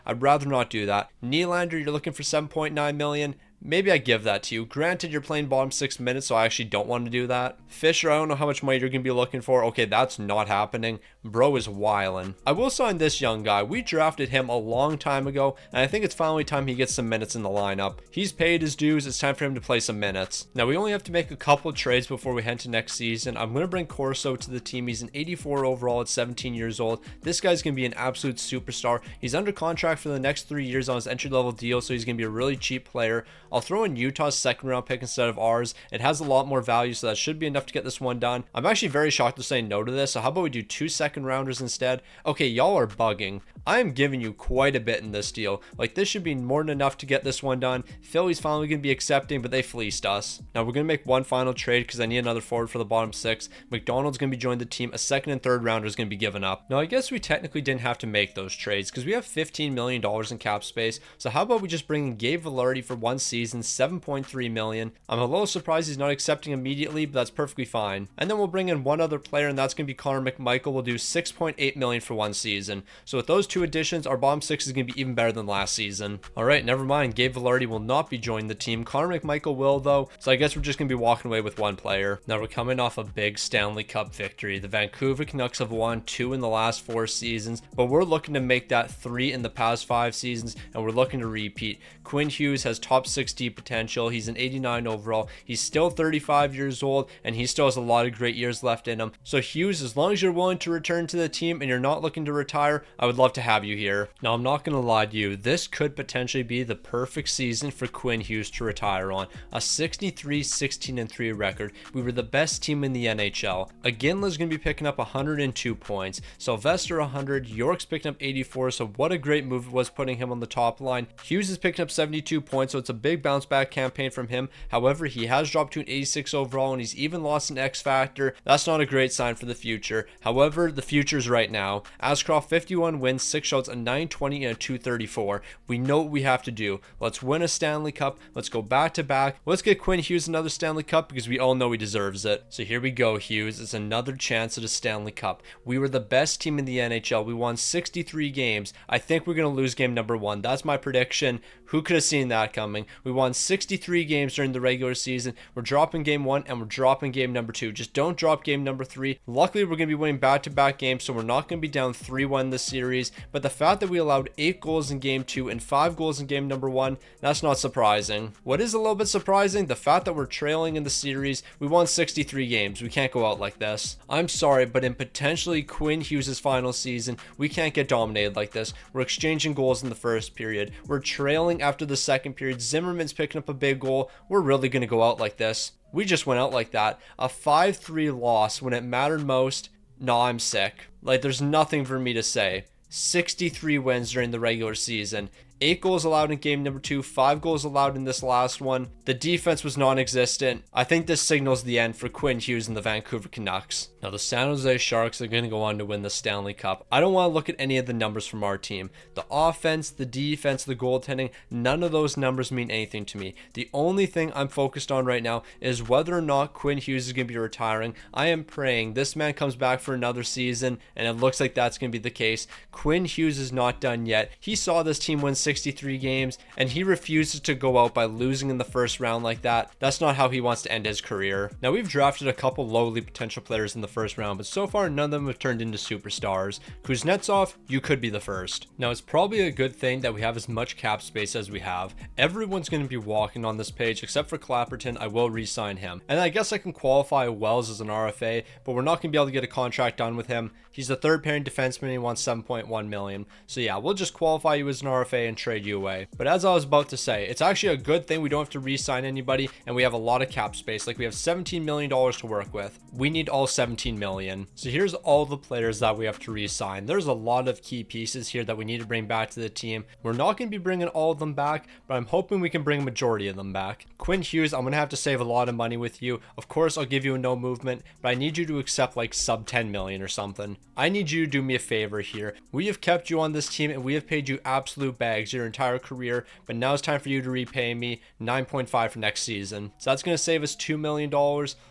I'd rather not do that. Nylander, you're looking for $7.9 million. Maybe I give that to you. Granted, you're playing bottom 6 minutes, so I actually don't want to do that. Fisher, I don't know how much money you're going to be looking for. Okay, that's not happening. Bro is wildin'. I will sign this young guy. We drafted him a long time ago, and I think it's finally time he gets some minutes in the lineup. He's paid his dues. It's time for him to play some minutes. Now, we only have to make a couple trades before we head to next season. I'm going to bring Corso to the team. He's an 84 overall at 17 years old. This guy's going to be an absolute superstar. He's under contract for the next 3 years on his entry-level deal, so he's going to be a really cheap player. I'll throw in Utah's second round pick instead of ours. It has a lot more value, so that should be enough to get this one done. I'm actually very shocked to say no to this, so how about we do 2 second rounders instead? Okay, y'all are bugging. I am giving you quite a bit in this deal. Like, this should be more than enough to get this one done. Philly's finally going to be accepting, but they fleeced us. Now, we're going to make one final trade because I need another forward for the bottom 6. McDonald's going to be joining the team. A second and third rounder is going to be given up. Now, I guess we technically didn't have to make those trades because we have $15 million in cap space. So how about we just bring in Gabe Vilardi for 1 season, $7.3 million. I'm a little surprised he's not accepting immediately, but that's perfectly fine. And then we'll bring in one other player, and that's going to be Connor McMichael. We'll do $6.8 million for 1 season. So with those 2 additions, our bottom 6 is going to be even better than last season. All right, never mind. Gabe Vilardi will not be joining the team. Connor McMichael will, though. So I guess we're just going to be walking away with 1 player. Now, we're coming off a big Stanley Cup victory. The Vancouver Canucks have won 2 in the last 4 seasons, but we're looking to make that 3 in the past 5 seasons, and we're looking to repeat. Quinn Hughes has top 60 potential. He's an 89 overall. He's still 35 years old, and he still has a lot of great years left in him. So Hughes, as long as you're willing to return to the team and you're not looking to retire, I would love to have you here. Now, I'm not going to lie to you. This could potentially be the perfect season for Quinn Hughes to retire on. A 63-16-3 record. We were the best team in the NHL. Iginla's going to be picking up 102 points. Sylvester 100. York's picking up 84. So what a great move it was putting him on the top line. Hughes is picking up 72 points, so it's a big bounce back campaign from him. However, he has dropped to an 86 overall, and he's even lost an X factor. That's not a great sign for the future. However, the future is right now. Ashcroft, 51 wins, 6 shots, a 920 and a 234. We know what we have to do. Let's win a Stanley Cup. Let's go back to back. Let's get Quinn Hughes another Stanley Cup because we all know he deserves it. So here we go, Hughes. It's another chance at a Stanley Cup. We were the best team in the NHL. We won 63 games. I think we're going to lose game number 1. That's my prediction. Who could have seen that coming? We won 63 games during the regular season. We're dropping game 1 and we're dropping game number 2. Just don't drop game number 3. Luckily, we're going to be winning back-to-back games, so we're not going to be down 3-1 this series. But the fact that we allowed 8 goals in game 2 and 5 goals in game number 1, that's not surprising. What is a little bit surprising? The fact that we're trailing in the series. We won 63 games. We can't go out like this. I'm sorry, but in potentially Quinn Hughes' final season, we can't get dominated like this. We're exchanging goals in the first period. We're trailing after the second period. Zimmerman's picking up a big goal. We're really going to go out like this. We just went out like that. A 5-3 loss when it mattered most. Nah, I'm sick. Like, there's nothing for me to say. 63 wins during the regular season. 8 goals allowed in game number 2, 5 goals allowed in this last one. The defense was non-existent. I think this signals the end for Quinn Hughes and the Vancouver Canucks. Now, the San Jose Sharks are going to go on to win the Stanley Cup. I don't want to look at any of the numbers from our team. The offense, the defense, the goaltending, none of those numbers mean anything to me. The only thing I'm focused on right now is whether or not Quinn Hughes is going to be retiring. I am praying this man comes back for another season, and it looks like that's going to be the case. Quinn Hughes is not done yet. He saw this team win 63 games, and he refuses to go out by losing in the first round like that. That's not how he wants to end his career. Now, we've drafted a couple lowly potential players in the first round, but so far none of them have turned into superstars. Kuznetsov, you could be the first. Now, it's probably a good thing that we have as much cap space as we have. Everyone's going to be walking on this page except for Clapperton. I will re-sign him, and I guess I can qualify Wells as an RFA, but we're not going to be able to get a contract done with him. He's the third pairing defenseman. He wants $7.1 million. So yeah, we'll just qualify you as an RFA and trade you away. But as I was about to say, it's actually a good thing we don't have to re-sign anybody, and we have a lot of cap space. Like, we have $17 million to work with. We need all $17 million. So here's all the players that we have to re-sign. There's a lot of key pieces here that we need to bring back to the team. We're not going to be bringing all of them back, but I'm hoping we can bring a majority of them back. Quinn Hughes, I'm going to have to save a lot of money with you. Of course, I'll give you a no movement, but I need you to accept like sub 10 million or something. I need you to do me a favor here. We have kept you on this team and we have paid you absolute bags your entire career, but now it's time for you to repay me 9.5 for next season. So that's going to save us $2 million.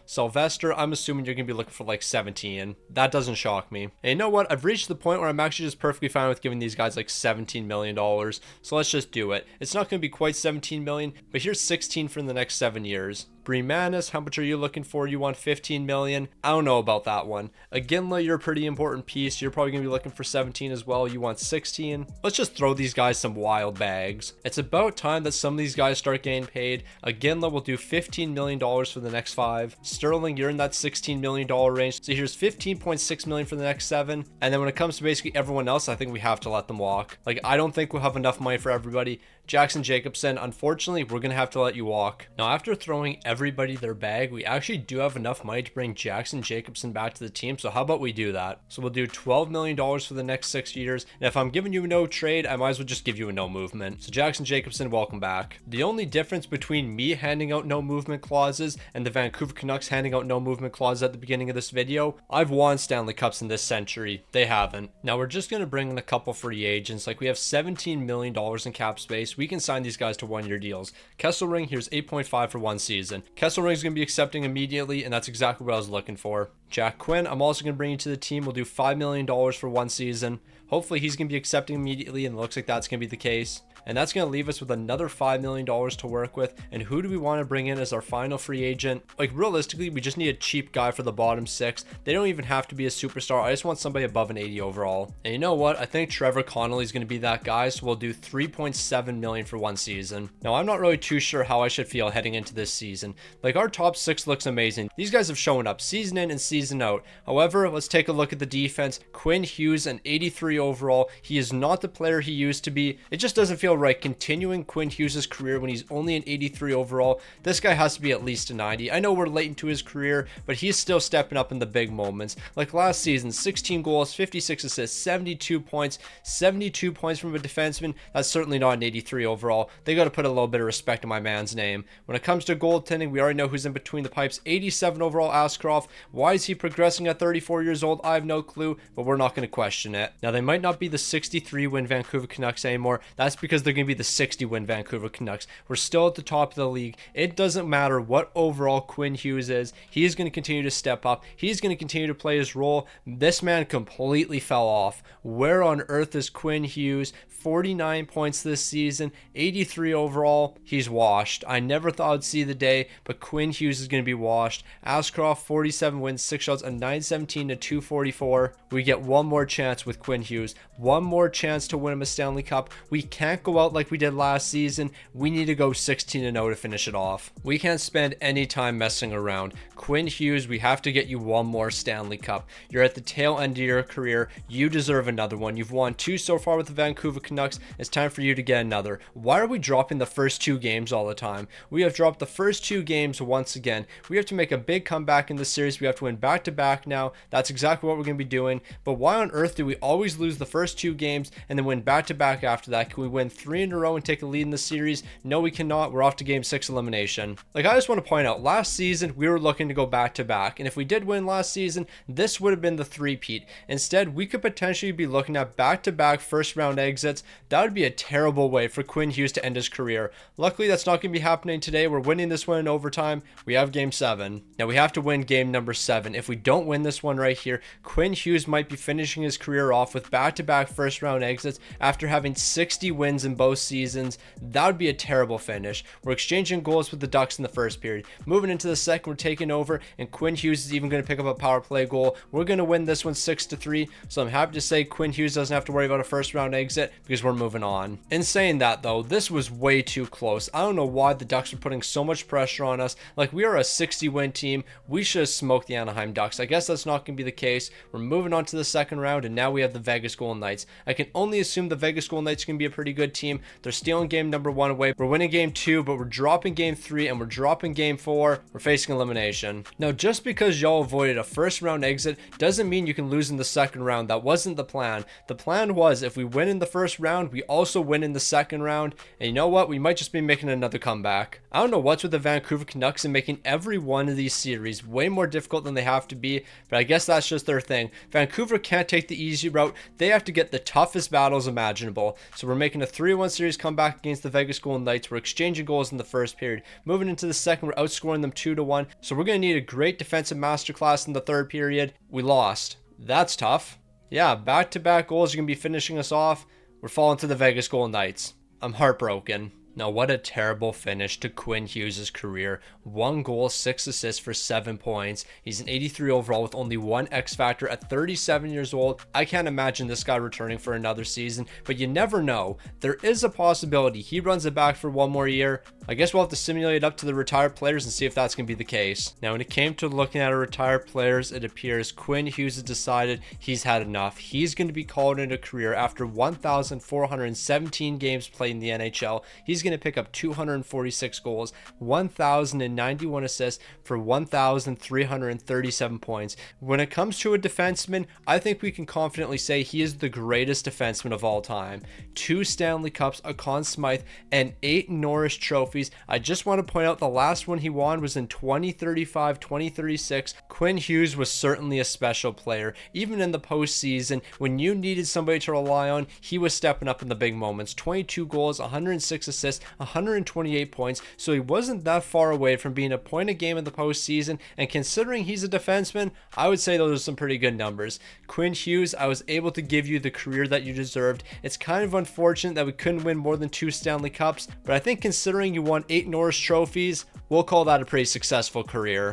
Sylvester, I'm assuming you're going to be looking for like 17. That doesn't shock me. And you know what? I've reached the point where I'm actually just perfectly fine with giving these guys like $17 million. So let's just do it. It's not going to be quite 17 million, but here's 16 for the next 7 years. Bremanis, how much are you looking for? You want 15 million? I don't know about that one. Iginla, you're a pretty important piece. You're probably going to be looking for 17 as well. You want 16? Let's just throw these guys some wild bags. It's about time that some of these guys start getting paid. Iginla will do $15 million for the next 5. Sterling, you're in that $16 million range. So here's $15.6 million for the next 7. And then when it comes to basically everyone else, I think we have to let them walk. Like, I don't think we'll have enough money for everybody. Jackson Jacobson, unfortunately, we're going to have to let you walk. Now, after throwing everybody their bag, we actually do have enough money to bring Jackson Jacobson back to the team. So how about we do that? So we'll do $12 million for the next 6 years. And if I'm giving you a no trade, I might as well just give you a no movement. So Jackson Jacobson, welcome back. The only difference between me handing out no movement clauses and the Vancouver Canucks handing out no movement clauses at the beginning of this video, I've won Stanley Cups in this century. They haven't. Now we're just going to bring in a couple free agents. Like we have $17 million in cap space. We can sign these guys to 1-year deals. Kesselring, here's 8.5 for 1 season. Kesselring is going to be accepting immediately, and that's exactly what I was looking for. Jack Quinn, I'm also going to bring you to the team. We'll do $5 million for 1 season. Hopefully he's going to be accepting immediately, and it looks like that's going to be the case. And that's going to leave us with another $5 million to work with. And who do we want to bring in as our final free agent? Like realistically, we just need a cheap guy for the bottom 6. They don't even have to be a superstar. I just want somebody above an 80 overall. And you know what? I think Trevor Connolly is going to be that guy. So we'll do $3.7 million for 1 season. Now I'm not really too sure how I should feel heading into this season. Like our top 6 looks amazing. These guys have shown up season in and season out. However, let's take a look at the defense. Quinn Hughes, an 83 overall. He is not the player he used to be. It just doesn't feel right continuing Quinn Hughes' career when he's only an 83 overall. This guy has to be at least a 90. I know we're late into his career, but he's still stepping up in the big moments. Like last season, 16 goals, 56 assists, 72 points. 72 points from a defenseman. That's certainly not an 83 overall. They got to put a little bit of respect in my man's name. When it comes to goaltending, we already know who's in between the pipes. 87 overall Ashcroft. Why is he progressing at 34 years old? I have no clue, but we're not going to question it. Now, they might not be the 63 win Vancouver Canucks anymore. That's because they're going to be the 60 win Vancouver Canucks. We're still at the top of the league. It doesn't matter what overall Quinn Hughes is. He's going to continue to step up. He's going to continue to play his role. This man completely fell off. Where on earth is Quinn Hughes? 49 points this season, 83 overall. He's washed. I never thought I'd see the day, but Quinn Hughes is going to be washed. Ashcroft, 47 wins, 6 shots, a 917 to 244. We get one more chance with Quinn Hughes. One more chance to win him a Stanley Cup. We can't go out like we did last season. We need to go 16-0 to finish it off. We can't spend any time messing around. Quinn Hughes, we have to get you one more Stanley Cup. You're at the tail end of your career. You deserve another one. You've won 2 so far with the Vancouver Canucks. It's time for you to get another. Why are we dropping the first 2 games all the time? We have dropped the first 2 games once again. We have to make a big comeback in the series. We have to win back-to-back now. That's exactly what we're going to be doing. But why on earth do we always lose the first 2 games and then win back-to-back after that? Can we win 3 in a row and take a lead in the series? No, we cannot. We're off to game 6 elimination. Like, I just want to point out, last season, we were looking to go back-to-back. And if we did win last season, this would have been the three-peat. Instead, we could potentially be looking at back-to-back first-round exits. That would be a terrible way for Quinn Hughes to end his career. Luckily, that's not going to be happening today. We're winning this one in overtime. We have game 7. Now, we have to win game number 7. If we don't win this one right here, Quinn Hughes might be finishing his career off with back-to-back first-round exits after having 60 wins in both seasons. That would be a terrible finish. We're exchanging goals with the Ducks in the first period. Moving into the second, we're taking over, and Quinn Hughes is even going to pick up a power play goal. We're going to win this one 6-3, so I'm happy to say Quinn Hughes doesn't have to worry about a first-round exit because we're moving on. In saying that, though, this was way too close. I don't know why the Ducks are putting so much pressure on us. Like, we are a 60-win team. We should have smoked the Anaheim Ducks. I guess that's not going to be the case. We're moving on to the second round, and now we have the Vegas Golden Knights. I can only assume the Vegas Golden Knights can be a pretty good team. They're stealing game number 1 away. We're winning game 2, but we're dropping game 3, and we're dropping game 4. We're facing elimination. Now, just because y'all avoided a first-round exit doesn't mean you can lose in the second round. That wasn't the plan. The plan was if we win in the first round, we also win in the second round. And you know what? We might just be making another comeback. I don't know what's with the Vancouver Canucks and making every one of these series way more difficult than they have to be, but I guess that's just their thing. Vancouver can't take the easy route. They have to get the toughest battles imaginable. So we're making a 3-1 series comeback against the Vegas Golden Knights. We're exchanging goals in the first period. Moving into the second, we're outscoring them 2-1. So we're going to need a great defensive masterclass in the third period. We lost. That's tough. Yeah, back-to-back goals are going to be finishing us off. We're falling to the Vegas Golden Knights. I'm heartbroken. Now, what a terrible finish to Quinn Hughes' career. 1 goal, 6 assists for 7 points. He's an 83 overall with only 1 X factor at 37 years old. I can't imagine this guy returning for another season, but you never know. There is a possibility he runs it back for 1 more year. I guess we'll have to simulate up to the retired players and see if that's going to be the case. Now, when it came to looking at our retired players, it appears Quinn Hughes has decided he's had enough. He's going to be called into a career after 1,417 games played in the NHL. He's he's going to pick up 246 goals, 1,091 assists for 1,337 points. When it comes to a defenseman, I think we can confidently say he is the greatest defenseman of all time. 2 Stanley Cups, a Conn Smythe, and 8 Norris trophies. I just want to point out the last one he won was in 2035, 2036. Quinn Hughes was certainly a special player. Even in the postseason, when you needed somebody to rely on, he was stepping up in the big moments. 22 goals, 106 assists, 128 points, so he wasn't that far away from being a point a game in the postseason, and considering he's a defenseman, I would say those are some pretty good numbers. Quinn Hughes, I was able to give you the career that you deserved. It's kind of unfortunate that we couldn't win more than 2 Stanley Cups, but I think considering you won 8 Norris trophies, we'll call that a pretty successful career.